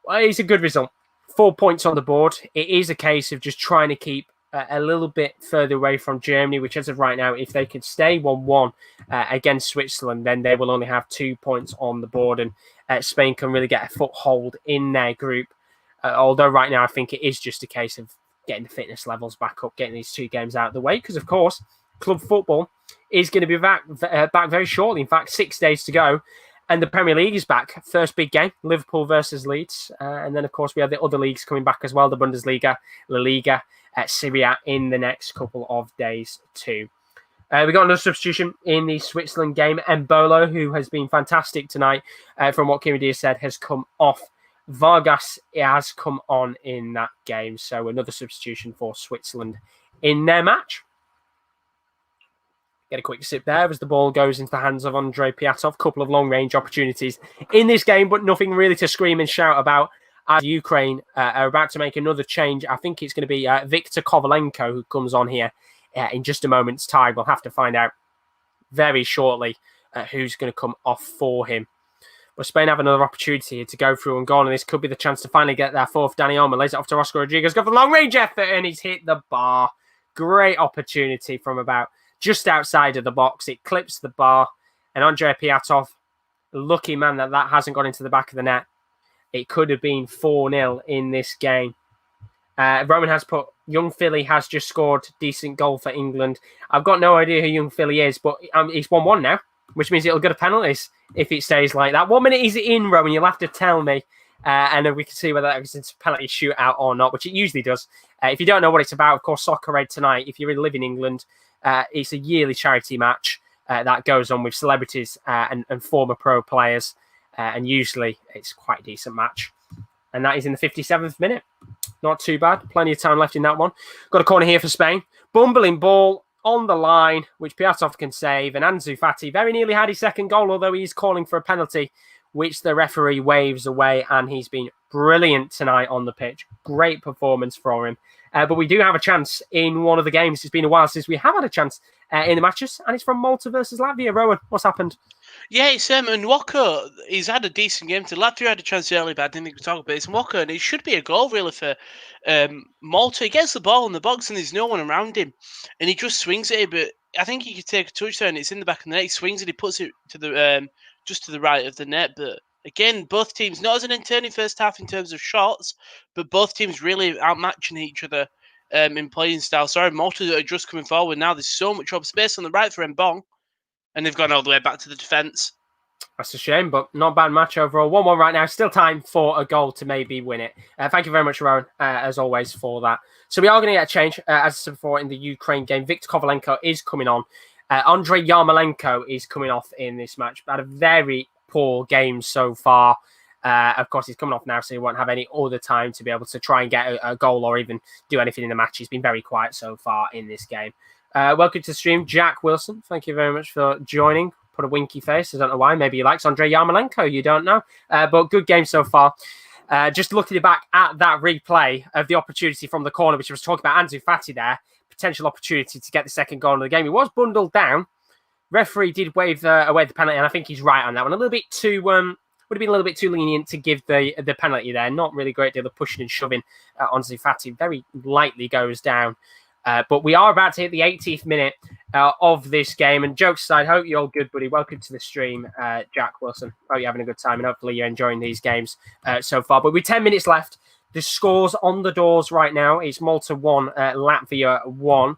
well, it's a good result. 4 points on the board. It is a case of just trying to keep a little bit further away from Germany, which as of right now, if they could stay 1-1 against Switzerland, then they will only have 2 points on the board. And Spain can really get a foothold in their group. Although right now, I think it is just a case of getting the fitness levels back up, getting these 2 games out of the way. Because, of course, club football is going to be back very shortly. In fact, 6 days to go. And the Premier League is back. First big game, Liverpool versus Leeds. And then, of course, we have the other leagues coming back as well, the Bundesliga, La Liga, Syria in the next couple of days too. We got another substitution in the Switzerland game. Embolo, who has been fantastic tonight, from what Kieran Diaz said, has come off. Vargas has come on in that game. So another substitution for Switzerland in their match. Get a quick sip there as the ball goes into the hands of Andrei Piatov. Couple of long-range opportunities in this game, but nothing really to scream and shout about as Ukraine are about to make another change. I think it's going to be Viktor Kovalenko who comes on here in just a moment's time. We'll have to find out very shortly who's going to come off for him. But Spain have another opportunity here to go through and go on, and this could be the chance to finally get their fourth. Dani Olmo lays it off to Oscar Rodriguez. Go for the long-range effort, and he's hit the bar. Great opportunity from about just outside of the box. It clips the bar, and Andrei Piatov, lucky man that hasn't gone into the back of the net. It could have been 4-0 in this game. Roman has put, young Philly has just scored decent goal for England. I've got no idea who young Philly is, but it's 1-1 now, which means it'll go to penalties if it stays like that. 1 minute is it in, Roman? You'll have to tell me. And then we can see whether that goes into penalty shootout or not, which it usually does. If you don't know what it's about, of course, Soccer Aid tonight, if you live in England, it's a yearly charity match that goes on with celebrities and former pro players. And usually it's quite a decent match. And that is in the 57th minute. Not too bad. Plenty of time left in that one. Got a corner here for Spain. Bumbling ball on the line, which Piatov can save. And Ansu Fati very nearly had his second goal, although he's calling for a penalty, which the referee waves away. And he's been brilliant tonight on the pitch. Great performance from him. But we do have a chance in one of the games. It's been a while since we have had a chance in the matches. And it's from Malta versus Latvia. Rowan, what's happened? Yeah, it's Nwaka. He's had a decent game. Latvia had a chance early, but I didn't think we talked about it. It's Nwaka, and it should be a goal, really, for Malta. He gets the ball in the box, and there's no one around him. And he just swings at it, but I think he could take a touchdown. It's in the back of the net. He swings it, he puts it to the just to the right of the net. But again, both teams, not as an entertaining first half in terms of shots, but both teams really outmatching each other in playing style. Sorry, Malta are just coming forward now. There's so much open space on the right for Mbong, and they've gone all the way back to the defence. That's a shame, but not a bad match overall. 1-1 right now. Still time for a goal to maybe win it. Thank you very much, Rowan, as always, for that. So we are going to get a change, as I said before, in the Ukraine game. Viktor Kovalenko is coming on. Andrei Yarmolenko is coming off in this match. Had a very poor game so far. Of course, he's coming off now, so he won't have any other time to be able to try and get a goal or even do anything in the match. He's been very quiet so far in this game. Welcome to the stream, Jack Wilson. Thank you very much for joining. Put a winky face. I don't know why. Maybe he likes Andrei Yarmolenko. You don't know. But good game so far. Just looking back at that replay of the opportunity from the corner, which I was talking about Ansu Fati there, potential opportunity to get the second goal of the game. He was bundled down. Referee did wave away the penalty, and I think he's right on that one. A little bit too would have been a little bit too lenient to give the penalty there. Not really a great deal of pushing and shoving Ansu Fati. Very lightly goes down. But we are about to hit the 80th minute of this game. And jokes aside, hope you're all good, buddy. Welcome to the stream, Jack Wilson. Hope you're having a good time, and hopefully you're enjoying these games so far. But with 10 minutes left, the scores on the doors right now. It's Malta 1, Latvia 1,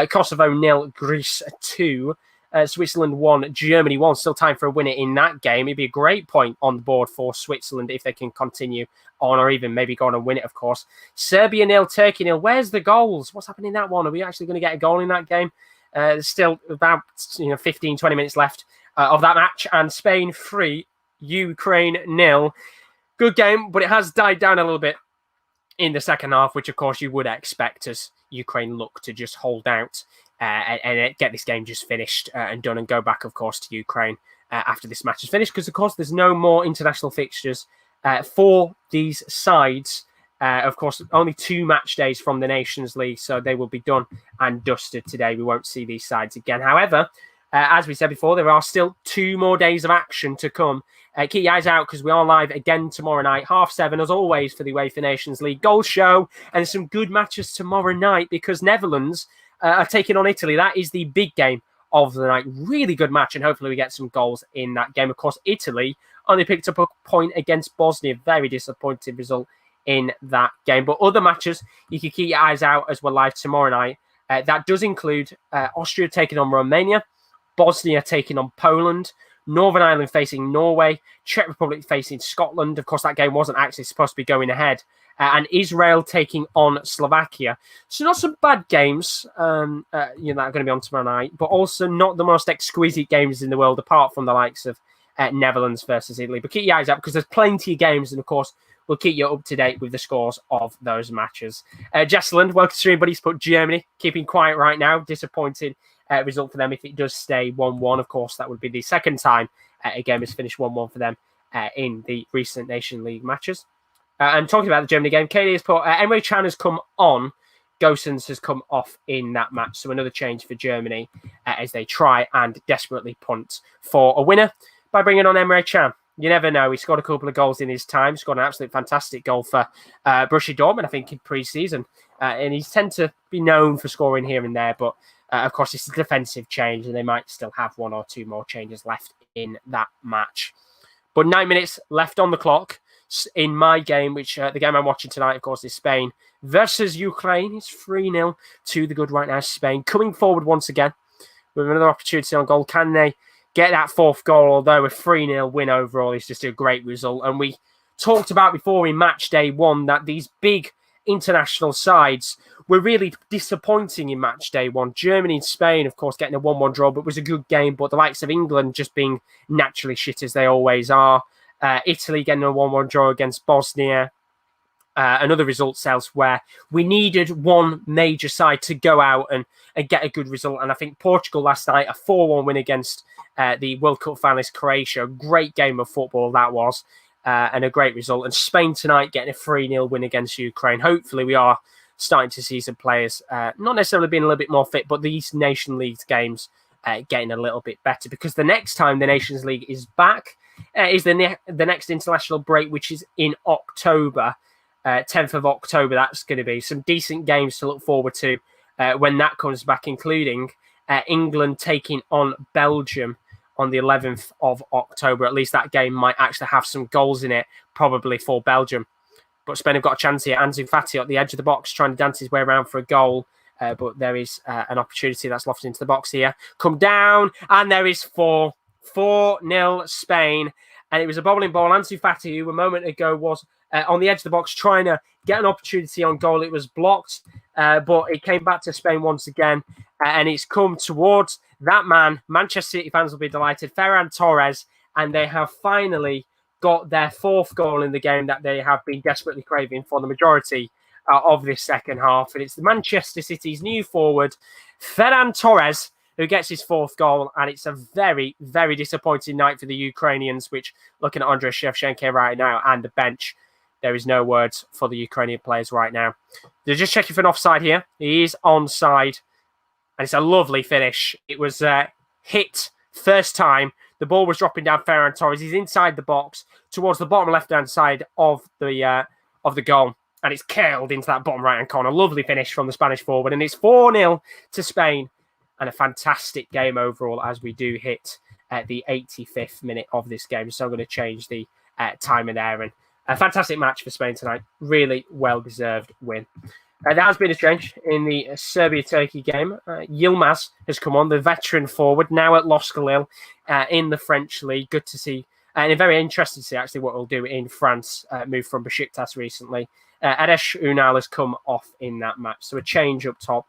Kosovo 0, Greece 2. Switzerland 1, Germany 1. Still time for a winner in that game. It'd be a great point on the board for Switzerland if they can continue on, or even maybe go on and win it, of course. Serbia 0, Turkey 0. Where's the goals? What's happening in that one? Are we actually going to get a goal in that game? There's still about 15, 20 minutes left of that match. And Spain 3, Ukraine 0. Good game, but it has died down a little bit in the second half, which, of course, you would expect as Ukraine look to just hold out and get this game just finished and done, and go back, of course, to Ukraine after this match is finished. Because, of course, there's no more international fixtures for these sides. Of course, only 2 match days from the Nations League, so they will be done and dusted today. We won't see these sides again. However, as we said before, there are still 2 more days of action to come. Keep your eyes out, because we are live again tomorrow night, 7:30, as always, for the UEFA Nations League goal show. And some good matches tomorrow night, because Netherlands are taking on Italy. That is the big game of the night. Really good match, and hopefully we get some goals in that game. Of course, Italy only picked up a point against Bosnia. Very disappointing result in that game. But other matches, you can keep your eyes out as we're live tomorrow night. That does include Austria taking on Romania, Bosnia taking on Poland, Northern Ireland facing Norway, Czech Republic facing Scotland. Of course, that game wasn't actually supposed to be going ahead. And Israel taking on Slovakia. So not some bad games that are going to be on tomorrow night, but also not the most exquisite games in the world, apart from the likes of Netherlands versus Italy. But keep your eyes out, because there's plenty of games, and of course, we'll keep you up to date with the scores of those matches. Jesseland, welcome to stream, buddies. Put Germany keeping quiet right now. Disappointed result for them if it does stay 1-1. Of course, that would be the second time a game has finished 1-1 for them in the recent Nation League matches. And talking about the Germany game, Katie has put Emre Can has come on. Gosens has come off in that match. So another change for Germany as they try and desperately punt for a winner by bringing on Emre Can. You never know. He scored a couple of goals in his time. Scored an absolute fantastic goal for Borussia Dortmund, I think, in pre-season. And he's tend to be known for scoring here and there. But, of course, it's a defensive change, and they might still have one or two more changes left in that match. But 9 minutes left on the clock in my game, which the game I'm watching tonight, of course, is Spain versus Ukraine. It's 3-0 to the good right now. Spain coming forward once again with another opportunity on goal. Can they get that fourth goal? Although a 3-0 win overall is just a great result. And we talked about before in match day 1 that these big international sides were really disappointing in match day 1. Germany and Spain, of course, getting a 1-1 draw, but it was a good game. But the likes of England just being naturally shit as they always are. Italy getting a 1-1 draw against Bosnia. And other results elsewhere. We needed one major side to go out and get a good result. And I think Portugal last night, a 4-1 win against the World Cup finalist Croatia. Great game of football that was. And a great result. And Spain tonight getting a 3-0 win against Ukraine. Hopefully we are starting to see some players, not necessarily being a little bit more fit, but these Nation League games getting a little bit better. Because the next time the Nations League is back is the next international break, which is in October. 10th of October, that's going to be some decent games to look forward to when that comes back, including England taking on Belgium on the 11th of October. At least that game might actually have some goals in it, probably for Belgium. But Spain have got a chance here. Ansu Fati at the edge of the box trying to dance his way around for a goal. But there is an opportunity that's lofted into the box here. Come down, and there is 4-0 Spain. And it was a bowling ball. Ansu Fati, who a moment ago was on the edge of the box trying to get an opportunity on goal. It was blocked, but it came back to Spain once again. And it's come towards that man. Manchester City fans will be delighted. Ferran Torres. And they have finally got their fourth goal in the game that they have been desperately craving for the majority of this second half. And it's the Manchester City's new forward, Ferran Torres, who gets his fourth goal. And it's a very, very disappointing night for the Ukrainians, which, looking at Andrei Shevchenko right now and the bench, there is no words for the Ukrainian players right now. They're just checking for an offside here. He is onside. And it's a lovely finish. It was hit first time. The ball was dropping down Ferran Torres. He's inside the box towards the bottom left-hand side of the goal. And it's curled into that bottom right-hand corner. Lovely finish from the Spanish forward. And it's 4-0 to Spain. And a fantastic game overall as we do hit the 85th minute of this game. So I'm going to change the timer there. And a fantastic match for Spain tonight. Really well-deserved win. There has been a change in the Serbia-Turkey game. Yilmaz has come on, the veteran forward, now at Los Galil in the French league. Good to see. And very interesting to see actually what we'll do in France. Moved from Besiktas recently. Adesh Unal has come off in that match. So a change up top.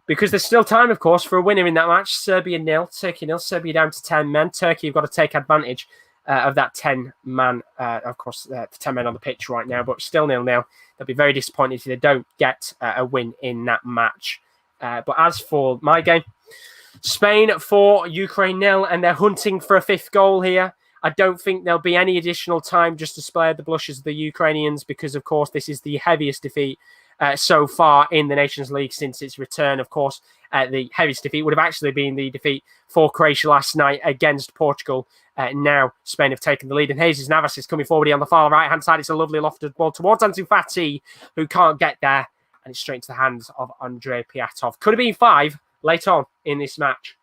Because there's still time, of course, for a winner in that match. Serbia 0, Turkey 0. Serbia down to 10 men. Turkey have got to take advantage of that 10-man, of course, 10 men on the pitch right now, but still 0-0. They'll be very disappointed if they don't get a win in that match. But as for my game, Spain 4, Ukraine 0, and they're hunting for a fifth goal here. I don't think there'll be any additional time just to spare the blushes of the Ukrainians because, of course, this is the heaviest defeat so far in the Nations League since its return. Of course, the heaviest defeat would have actually been the defeat for Croatia last night against Portugal. Now Spain have taken the lead, and Jesus Navas is coming forward here on the far right-hand side. It's a lovely lofted ball towards Ansu Fati, who can't get there, and it's straight into the hands of Andrei Piatov. Could have been 5 late on in this match.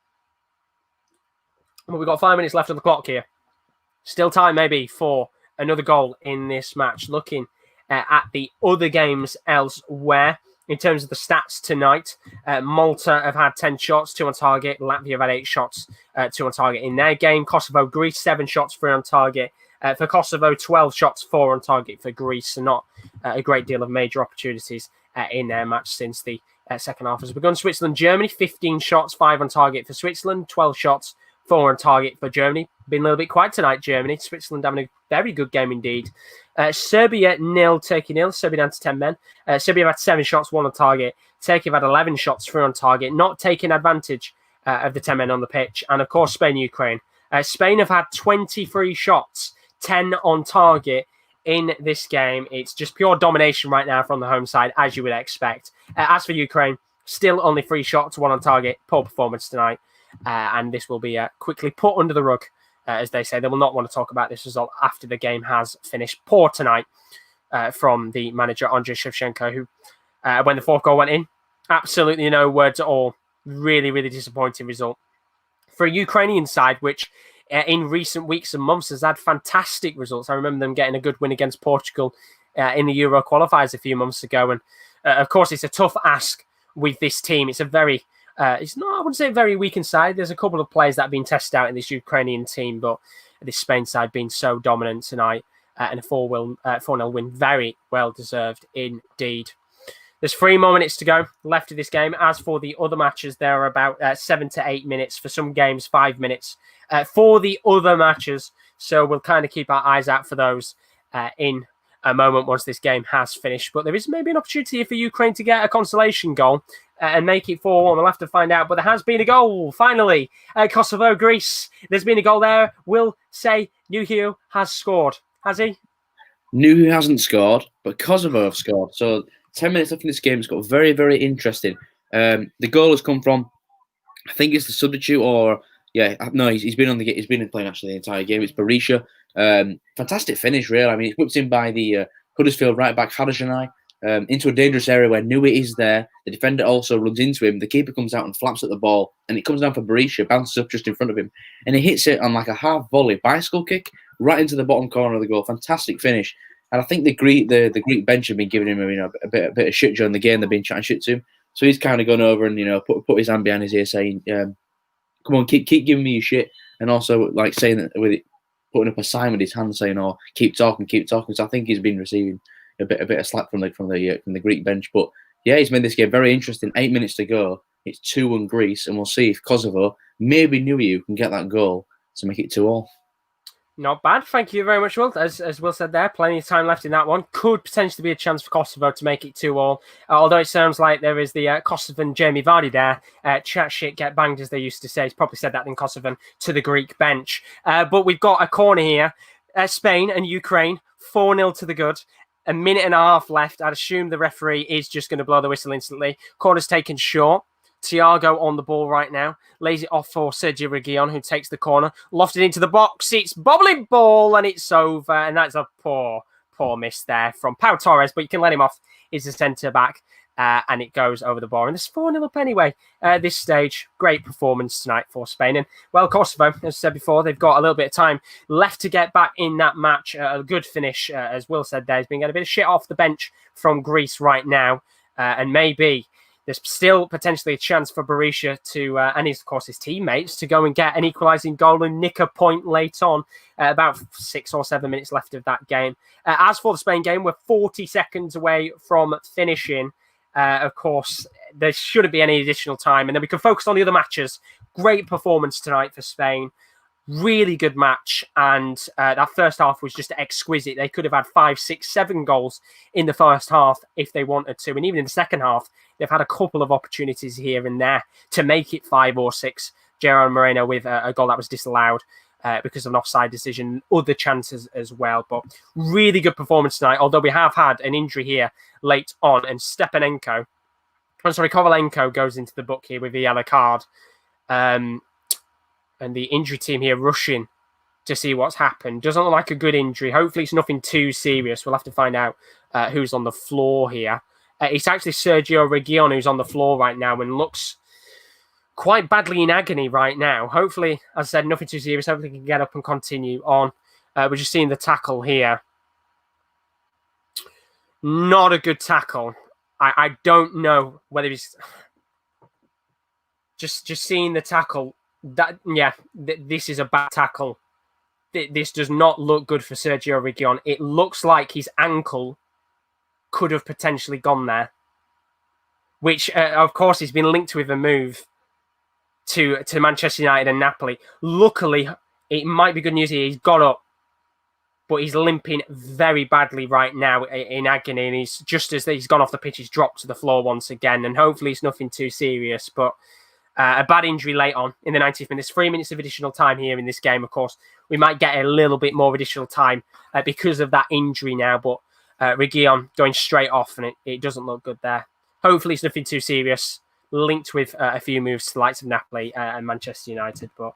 But we've got 5 minutes left on the clock here. Still time maybe for another goal in this match. Looking at the other games elsewhere. In terms of the stats tonight, Malta have had 10 shots, 2 on target. Latvia have had 8 shots, 2 on target in their game. Kosovo, Greece, 7 shots, 3 on target. For Kosovo, 12 shots, 4 on target for Greece. So not a great deal of major opportunities in their match since the second half has begun. Switzerland, Germany, 15 shots, 5 on target for Switzerland. 12 shots, 4 on target for Germany. Been a little bit quiet tonight, Germany. Switzerland having a very good game indeed. Serbia 0, Turkey 0. Serbia down to 10 men. Serbia have had 7 shots, 1 on target. Turkey have had 11 shots, 3 on target. Not taking advantage of the 10 men on the pitch. And, of course, Spain-Ukraine. Spain have had 23 shots, 10 on target in this game. It's just pure domination right now from the home side, as you would expect. As for Ukraine, still only 3 shots, 1 on target. Poor performance tonight. And this will be quickly put under the rug, as they say. They will not want to talk about this result after the game has finished. Poor tonight from the manager, Andriy Shevchenko, who, when the 4th goal went in, absolutely no words at all. Really, really disappointing result. For a Ukrainian side, which in recent weeks and months has had fantastic results. I remember them getting a good win against Portugal in the Euro qualifiers a few months ago. And of course, it's a tough ask with this team. It's a very, it's not, I wouldn't say very weakened side. There's a couple of players that have been tested out in this Ukrainian team, but this Spain side being so dominant tonight and a 4-0 win, very well deserved indeed. There's 3 more minutes to go left of this game. As for the other matches, there are about 7 to 8 minutes. For some games, 5 minutes for the other matches. So we'll kind of keep our eyes out for those in a moment once this game has finished. But there is maybe an opportunity for Ukraine to get a consolation goal and make it 4-1. We'll have to find out. But there has been a goal, finally. Kosovo, Greece. There's been a goal there. We'll say Nuhiu has scored. Has he? Nuhiu hasn't scored, but Kosovo have scored. So 10 minutes left in this game. It's got very, very interesting. The goal has come from, I think it's the substitute, or he's been on the. He's been playing actually the entire game. It's Berisha. Fantastic finish, really. I mean, it's whipped in by the Huddersfield right back Haderjanai into a dangerous area where Nui is there. The defender also runs into him. The keeper comes out and flaps at the ball, and it comes down for Berisha, bounces up just in front of him, and he hits it on like a half volley bicycle kick right into the bottom corner of the goal. Fantastic finish. And I think the Greek bench have been giving him a bit of shit during the game. They've been chatting shit to him, so he's kind of gone over and put his hand behind his ear, saying, "Come on, keep giving me your shit," and also like saying that with it, putting up a sign with his hand saying, "Oh, keep talking." So I think he's been receiving a bit of slack from the Greek bench. But yeah, he's made this game very interesting. 8 minutes to go. It's 2-1 Greece, and we'll see if Kosovo, maybe Nuhiu, can get that goal to make it 2-2. Not bad. Thank you very much, Will. As Will said there, plenty of time left in that one. Could potentially be a chance for Kosovo to make it 2-2. Although it sounds like there is the Kosovan Jamie Vardy there. Chat shit, get banged, as they used to say. He's probably said that in Kosovan to the Greek bench. But we've got a corner here. Spain and Ukraine, 4-0 to the good. A minute and a half left. I'd assume the referee is just going to blow the whistle instantly. Corner's taken short. Thiago on the ball right now. Lays it off for Sergio Reguilon, who takes the corner. Lofted into the box. It's bobbling ball, and it's over. And that's a poor miss there from Pau Torres, but you can let him off. He's the centre-back, and it goes over the bar. And there's 4-0 up anyway at this stage. Great performance tonight for Spain. And, well, Kosovo, as I said before, they've got a little bit of time left to get back in that match. A good finish, as Will said there. He's been getting a bit of shit off the bench from Greece right now. And maybe there's still potentially a chance for Berisha to, and of course his teammates, to go and get an equalising goal and nick a point late on. About 6 or 7 minutes left of that game. As for the Spain game, we're 40 seconds away from finishing. Of course, there shouldn't be any additional time. And then we can focus on the other matches. Great performance tonight for Spain. Really good match. And that first half was just exquisite. They could have had 5, 6, 7 goals in the first half if they wanted to. And even in the second half, they've had a couple of opportunities here and there to make it 5 or 6. Gerard Moreno with a goal that was disallowed because of an offside decision. Other chances as well. But really good performance tonight. Although we have had an injury here late on. And Kovalenko goes into the book here with a yellow card. And the injury team here rushing to see what's happened. Doesn't look like a good injury. Hopefully it's nothing too serious. We'll have to find out who's on the floor here. It's actually Sergio Reguilon who's on the floor right now and looks quite badly in agony right now. Hopefully, as I said, nothing too serious. Hopefully he can get up and continue on. We're just seeing the tackle here. Not a good tackle. I don't know whether he's... Just seeing the tackle... This is a bad tackle. This does not look good for Sergio Reguilon. It looks like his ankle could have potentially gone there, which, of course, he's been linked with a move to Manchester United and Napoli. Luckily, it might be good news here. He's got up, but he's limping very badly right now in agony, and he's just as he's gone off the pitch, he's dropped to the floor once again, and hopefully it's nothing too serious, but a bad injury late on in the 90th minute. There's 3 minutes of additional time here in this game, of course. We might get a little bit more additional time because of that injury now, but Reguilon going straight off, and it doesn't look good there. Hopefully it's nothing too serious, linked with a few moves to the likes of Napoli and Manchester United, but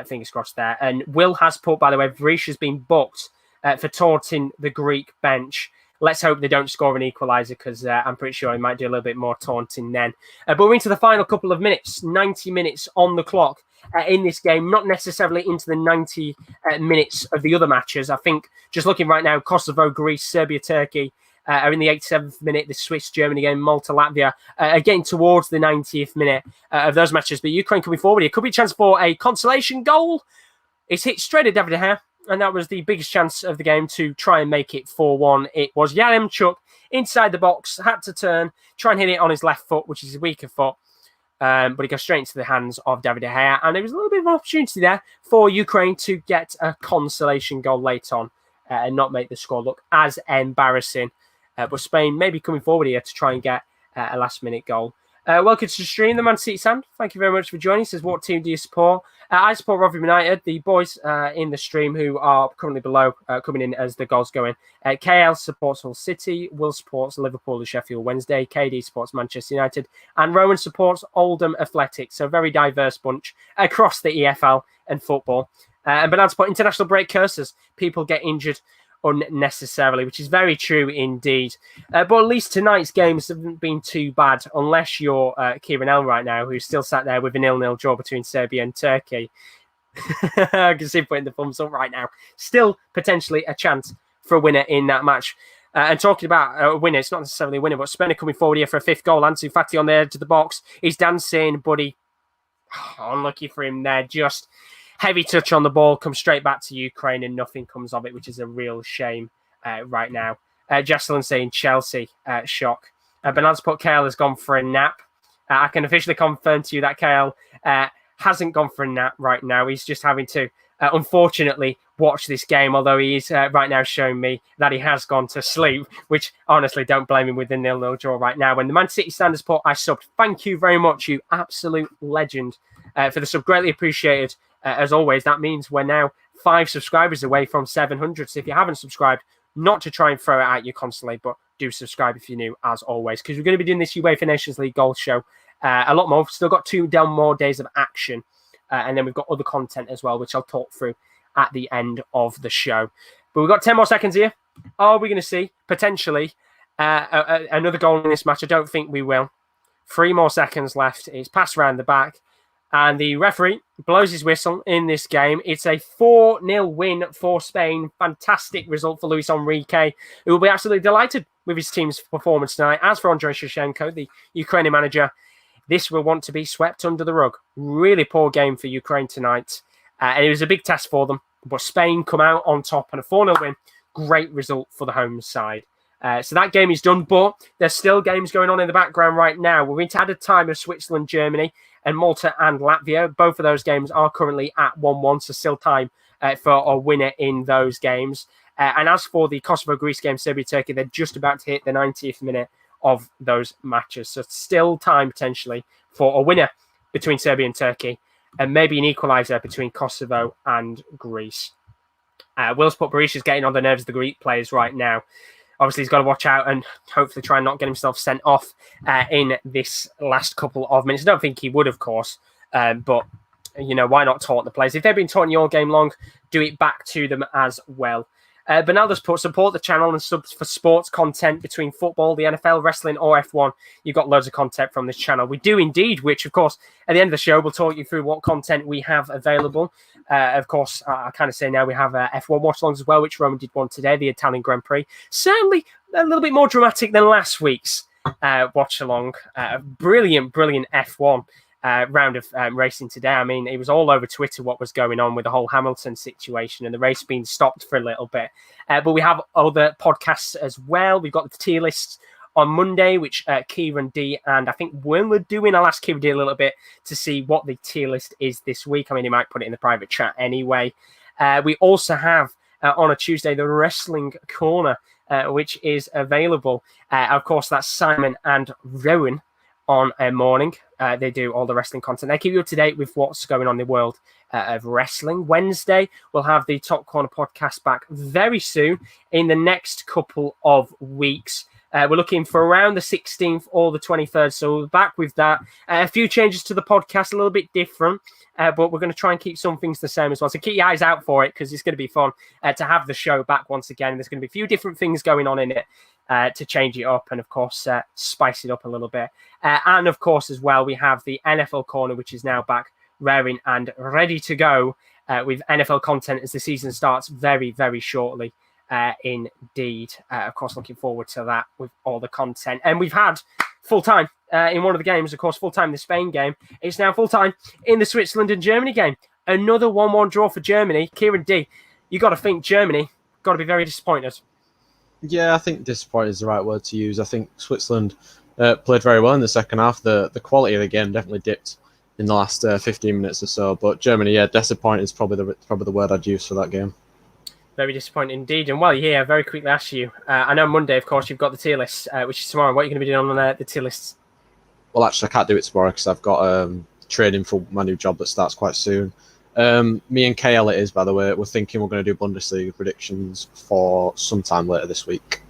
fingers crossed there. And Will has put, by the way, Berisha's been booked for taunting the Greek bench. Let's hope they don't score an equaliser, because I'm pretty sure he might do a little bit more taunting then. But we're into the final couple of minutes, 90 minutes on the clock in this game, not necessarily into the 90 minutes of the other matches. I think just looking right now, Kosovo, Greece, Serbia, Turkey are in the 87th minute. The Swiss-Germany game, Malta, Latvia are getting towards the 90th minute of those matches. But Ukraine coming forward here. Could be a chance for a consolation goal. It's hit straight at David De Gea. And that was the biggest chance of the game to try and make it 4-1. It was Yaremchuk inside the box, had to turn, try and hit it on his left foot, which is his weaker foot. But he goes straight into the hands of David De Gea. And there was a little bit of an opportunity there for Ukraine to get a consolation goal late on and not make the score look as embarrassing. But Spain maybe coming forward here to try and get a last-minute goal. Welcome to the stream, the Man City Sand. Thank you very much for joining. Says, what team do you support? I support Rotherham United. The boys in the stream who are currently below, coming in as the goals going. KL supports Hull City. Will supports Liverpool and Sheffield Wednesday. KD supports Manchester United. And Rowan supports Oldham Athletic. So very diverse bunch across the EFL and football. And Bernard support international break curses. People get injured unnecessarily, which is very true indeed. But at least tonight's games haven't been too bad, unless you're Kieran L right now, who's still sat there with a 0-0 draw between Serbia and Turkey. I can see him putting the thumbs up right now. Still potentially a chance for a winner in that match. And talking about a winner, it's not necessarily a winner, but Spain coming forward here for a fifth goal. Ansu Fati on the edge of the box. He's dancing, buddy. Unlucky for him there. Just heavy touch on the ball, comes straight back to Ukraine, and nothing comes of it, which is a real shame right now. Jesselyn saying Chelsea, shock. Bernard's put KL has gone for a nap. I can officially confirm to you that KL hasn't gone for a nap right now. He's just having to, unfortunately, watch this game, although he is right now showing me that he has gone to sleep, which honestly, don't blame him with the 0-0 draw right now. When the Man City standards put, I subbed. Thank you very much, you absolute legend, for the sub. Greatly appreciated. As always, that means we're now 5 subscribers away from 700. So if you haven't subscribed, not to try and throw it at you constantly, but do subscribe if you're new, as always, because we're going to be doing this UEFA Nations League goal show a lot more. We've still got 2 more days of action, and then we've got other content as well, which I'll talk through at the end of the show. But we've got 10 more seconds here. Are we going to see potentially another goal in this match? I don't think we will. 3 more seconds left. It's passed around the back. And the referee blows his whistle in this game. It's a 4-0 win for Spain. Fantastic result for Luis Enrique, who will be absolutely delighted with his team's performance tonight. As for Andrei Shevchenko, the Ukrainian manager, this will want to be swept under the rug. Really poor game for Ukraine tonight. And it was a big test for them. But Spain come out on top and a 4-0 win. Great result for the home side. So that game is done, but there's still games going on in the background right now. We're into added time of Switzerland, Germany, and Malta and Latvia. Both of those games are currently at 1-1, so still time for a winner in those games. And as for the Kosovo-Greece game, Serbia-Turkey, they're just about to hit the 90th minute of those matches. So still time, potentially, for a winner between Serbia and Turkey, and maybe an equaliser between Kosovo and Greece. Will's put Berisha's getting on the nerves of the Greek players right now. Obviously, he's got to watch out and hopefully try and not get himself sent off in this last couple of minutes. I don't think he would, of course, but, you know, why not taunt the players? If they've been taunting you all game long, do it back to them as well. Bernardo's put, support the channel and sub for sports content between football, the NFL, wrestling, or F1. You've got loads of content from this channel. We do indeed, which, of course, at the end of the show, we'll talk you through what content we have available. Of course, I kind of say now we have F1 watchalongs as well, which Roman did one today, the Italian Grand Prix. Certainly a little bit more dramatic than last week's watchalong. Brilliant F1 round of racing today. I mean, it was all over Twitter what was going on with the whole Hamilton situation and the race being stopped for a little bit. But we have other podcasts as well. We've got the tier lists on Monday, which Kieran D and I think when we're doing, I'll ask Kieran D a little bit to see what the tier list is this week. I mean, he might put it in the private chat anyway. We also have on a Tuesday the Wrestling Corner, which is available. Of course, that's Simon and Rowan on a morning. They do all the wrestling content. They keep you up to date with what's going on in the world of wrestling. Wednesday, we'll have the Top Corner podcast back very soon in the next couple of weeks. We're looking for around the 16th or the 23rd, so we're back with that. A few changes to the podcast, a little bit different, but we're going to try and keep some things the same as well. So keep your eyes out for it, because it's going to be fun to have the show back once again. There's going to be a few different things going on in it to change it up and, of course, spice it up a little bit. And, of course, as well, we have the NFL Corner, which is now back, raring and ready to go with NFL content as the season starts very, very shortly. Indeed. Of course, looking forward to that with all the content. And we've had full-time in one of the games, of course, full-time in the Spain game. It's now full-time in the Switzerland and Germany game. Another 1-1 draw for Germany. Kieran D, you got to think Germany got to be very disappointed. Yeah, I think disappointed is the right word to use. I think Switzerland played very well in the second half. The quality of the game definitely dipped in the last 15 minutes or so. But Germany, yeah, disappointed is probably the word I'd use for that game. Very disappointing indeed. And while you're here, very quickly ask you, I know Monday, of course, you've got the tier list, which is tomorrow. What are you going to be doing on the tier lists? Well, actually, I can't do it tomorrow because I've got training for my new job that starts quite soon. Me and KL, it is, by the way, we're thinking we're going to do Bundesliga predictions for sometime later this week.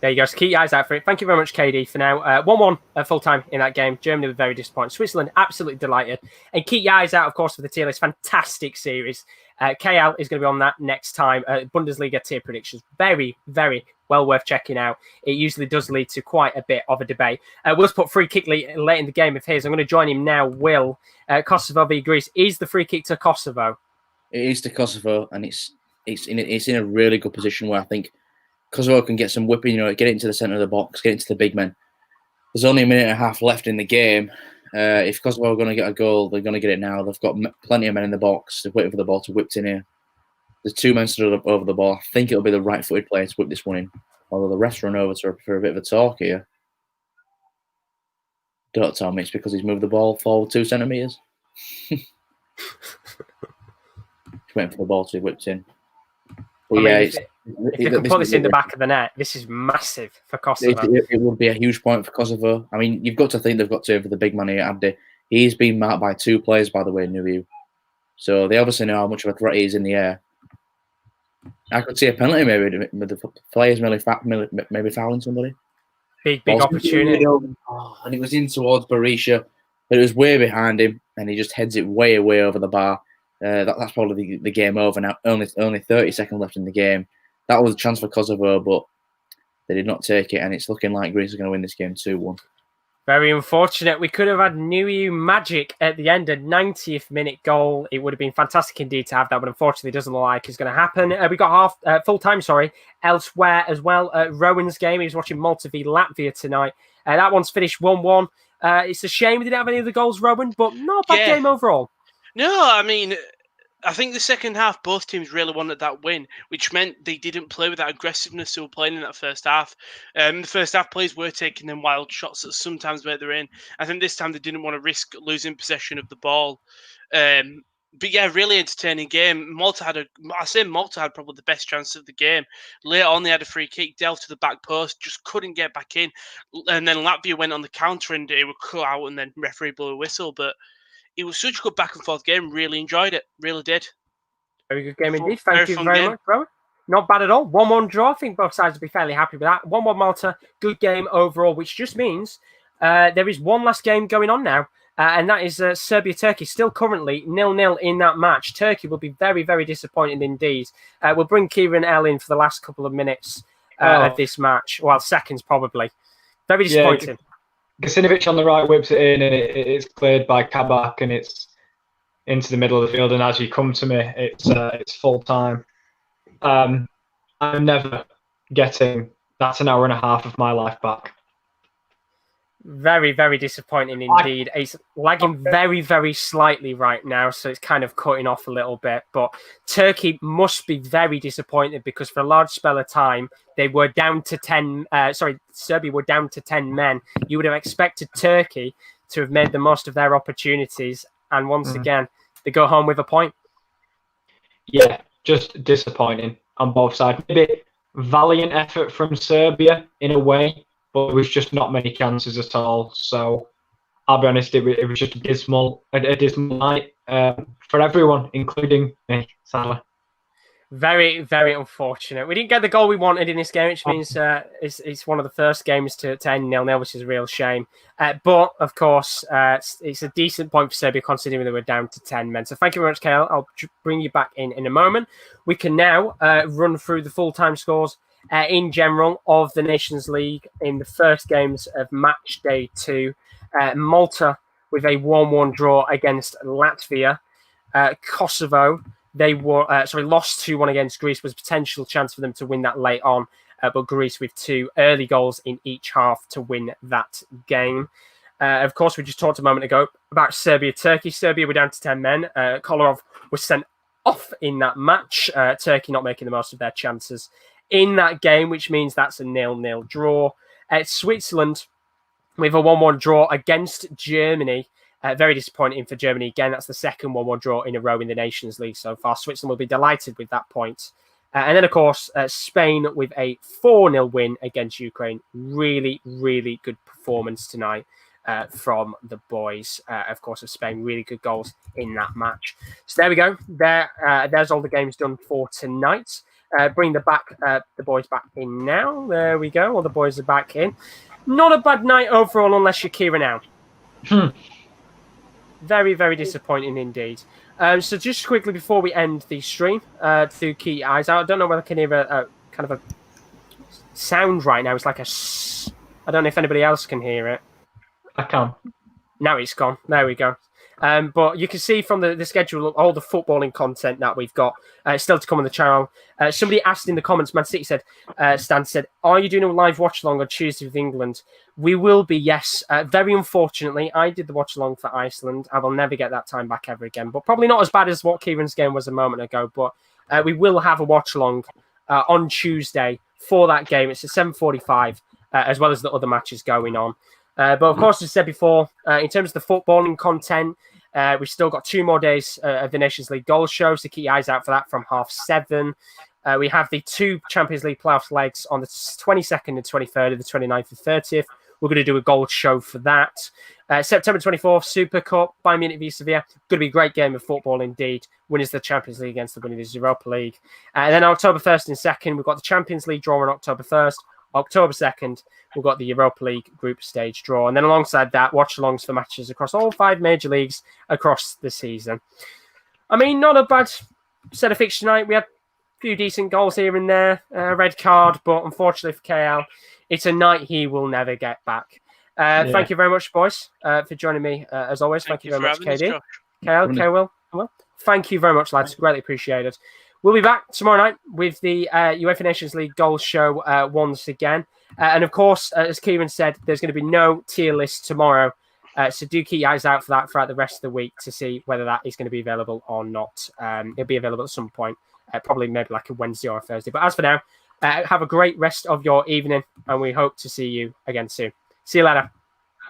There you go. So keep your eyes out for it. Thank you very much, KD, for now. 1-1 full-time in that game. Germany were very disappointed. Switzerland, absolutely delighted. And keep your eyes out, of course, for the tier list. Fantastic series. KL is going to be on that next time. Bundesliga tier predictions. Very, very well worth checking out. It usually does lead to quite a bit of a debate. Will's put free kick late in the game of his. I'm going to join him now. Will, Kosovo v Greece. Is the free kick to Kosovo? It is to Kosovo, and it's in a really good position where I think Kosovo can get some whipping, get it into the centre of the box, get into the big men. There's only a minute and a half left in the game. If Kosovo are going to get a goal, they're going to get it now. They've got plenty of men in the box. They're waiting for the ball to whip in here. There's two men stood up over the ball. I think it'll be the right-footed player to whip this one in. Although the refs run over for a bit of a talk here. Don't tell me it's because he's moved the ball forward 2 centimetres. Just waiting for the ball to be whipped in. But if they can put this in the back of the net, this is massive for Kosovo. It would be a huge point for Kosovo. I mean, you've got to think they've got to over the big man here, Abdi. He's been marked by 2 players, by the way, Nuyu. So they obviously know how much of a threat he is in the air. I could see a penalty maybe with the players maybe fouling somebody. Big opportunity. And it was in towards Berisha, but it was way behind him, and he just heads it way over the bar. That's probably the game over now. Only 30 seconds left in the game. That was a chance for Kosovo, but they did not take it, and it's looking like Greece are going to win this game 2-1. Very unfortunate. We could have had Nuyu magic at the end, a 90th minute goal. It would have been fantastic indeed to have that, but unfortunately it doesn't look like it's going to happen. We got full time, elsewhere as well. Rowan's game, he was watching Malta v Latvia tonight. That one's finished 1-1. It's a shame we didn't have any of the goals, Rowan, but not a bad game overall. No, I mean, I think the second half, both teams really wanted that win, which meant they didn't play with that aggressiveness they were playing in that first half. The first half, players were taking them wild shots that sometimes where they're in. I think this time they didn't want to risk losing possession of the ball. But yeah, really entertaining game. Malta had probably the best chance of the game. Later on, they had a free kick, delved to the back post, just couldn't get back in. And then Latvia went on the counter and it would cut out and then referee blew a whistle. But it was such a good back and forth game. Really enjoyed it. Really did. Very good game indeed. Thank you very much, Rowan. Not bad at all. 1-1 draw. I think both sides will be fairly happy with that. 1-1 Malta. Good game overall, which just means there is one last game going on now. And that is Serbia-Turkey, still currently 0-0 in that match. Turkey will be very, very disappointed indeed. We'll bring Kieran L in for the last couple of minutes of this match. Well, seconds probably. Very disappointing. Gacinovic on the right whips it in, and it's cleared by Kabak, and it's into the middle of the field. And as you come to me, it's full time. I'm never getting that's an hour and a half of my life back. Very, very disappointing indeed. It's lagging very, very slightly right now, so it's kind of cutting off a little bit. But Turkey must be very disappointed because for a large spell of time, they were down to 10. Serbia were down to 10 men. You would have expected Turkey to have made the most of their opportunities, and once again, they go home with a point. Yeah, just disappointing on both sides. Maybe valiant effort from Serbia in a way, but there was just not many chances at all. So I'll be honest, it was just a dismal night for everyone, including me, sadly. Very, very unfortunate. We didn't get the goal we wanted in this game, which means it's one of the first games to end 0-0, which is a real shame. But, of course, it's a decent point for Serbia, considering they were down to 10 men. So thank you very much, Kale. I'll bring you back in a moment. We can now run through the full-time scores in general of the Nations League in the first games of match day 2. Malta with a 1-1 draw against Latvia. Kosovo, they were lost 2-1 against Greece. Was a potential chance for them to win that late on, but Greece with 2 early goals in each half to win that game. Of course, we just talked a moment ago about Serbia-Turkey. Serbia were down to 10 men. Kolarov was sent off in that match. Turkey not making the most of their chances in that game, which means that's a 0-0 draw. Switzerland with a 1-1 draw against Germany. Very disappointing for Germany. Again, that's the second 1-1 draw in a row in the Nations League so far. Switzerland will be delighted with that point. And then, of course, Spain with a 4-0 win against Ukraine. Really, really good performance tonight from the boys, of course, of Spain. Really good goals in that match. So there we go. There's all the games done for tonight. Bring the boys back in now. There we go. All the boys are back in. Not a bad night overall, unless you're Kieran now. Very, very disappointing indeed. So just quickly before we end the stream, to keep your eyes out. I don't know whether I can hear a kind of a sound right now. It's like a I don't know if anybody else can hear it. I can. Now it's gone. There we go. But you can see from the schedule all the footballing content that we've got still to come on the channel. Somebody asked in the comments, Man City said, Stan said, are you doing a live watch along on Tuesday with England? We will be, yes. Very unfortunately, I did the watch along for Iceland. I will never get that time back ever again, but probably not as bad as what Kieran's game was a moment ago. But we will have a watch along on Tuesday for that game. It's at 7:45, as well as the other matches going on. But of course, as I said before, in terms of the footballing content, we've still got 2 more days of the Nations League goal shows, so keep your eyes out for that from 7:30. We have the 2 Champions League playoff legs on the 22nd and 23rd, and the 29th and 30th. We're going to do a goal show for that. September 24th, Super Cup, Bayern Munich v Sevilla. Going to be a great game of football indeed. Winners of the Champions League against the winners of the Europa League. And then October 1st and 2nd, we've got the Champions League draw on October 1st. October 2nd, we've got the Europa League group stage draw. And then alongside that, watch-alongs for matches across all 5 major leagues across the season. I mean, not a bad set of fixtures tonight. We had a few decent goals here and there. Red card, but unfortunately for KL, it's a night he will never get back. Thank you very much, boys, for joining me, as always. Thank you very much, KD. KL, K-Will. Thank you very much, lads. Greatly appreciated. We'll be back tomorrow night with the UEFA Nations League goals show once again. And of course, as Kieran said, there's going to be no tier list tomorrow. So do keep your eyes out for that throughout the rest of the week to see whether that is going to be available or not. It'll be available at some point, probably maybe like a Wednesday or a Thursday. But as for now, have a great rest of your evening, and we hope to see you again soon. See you later.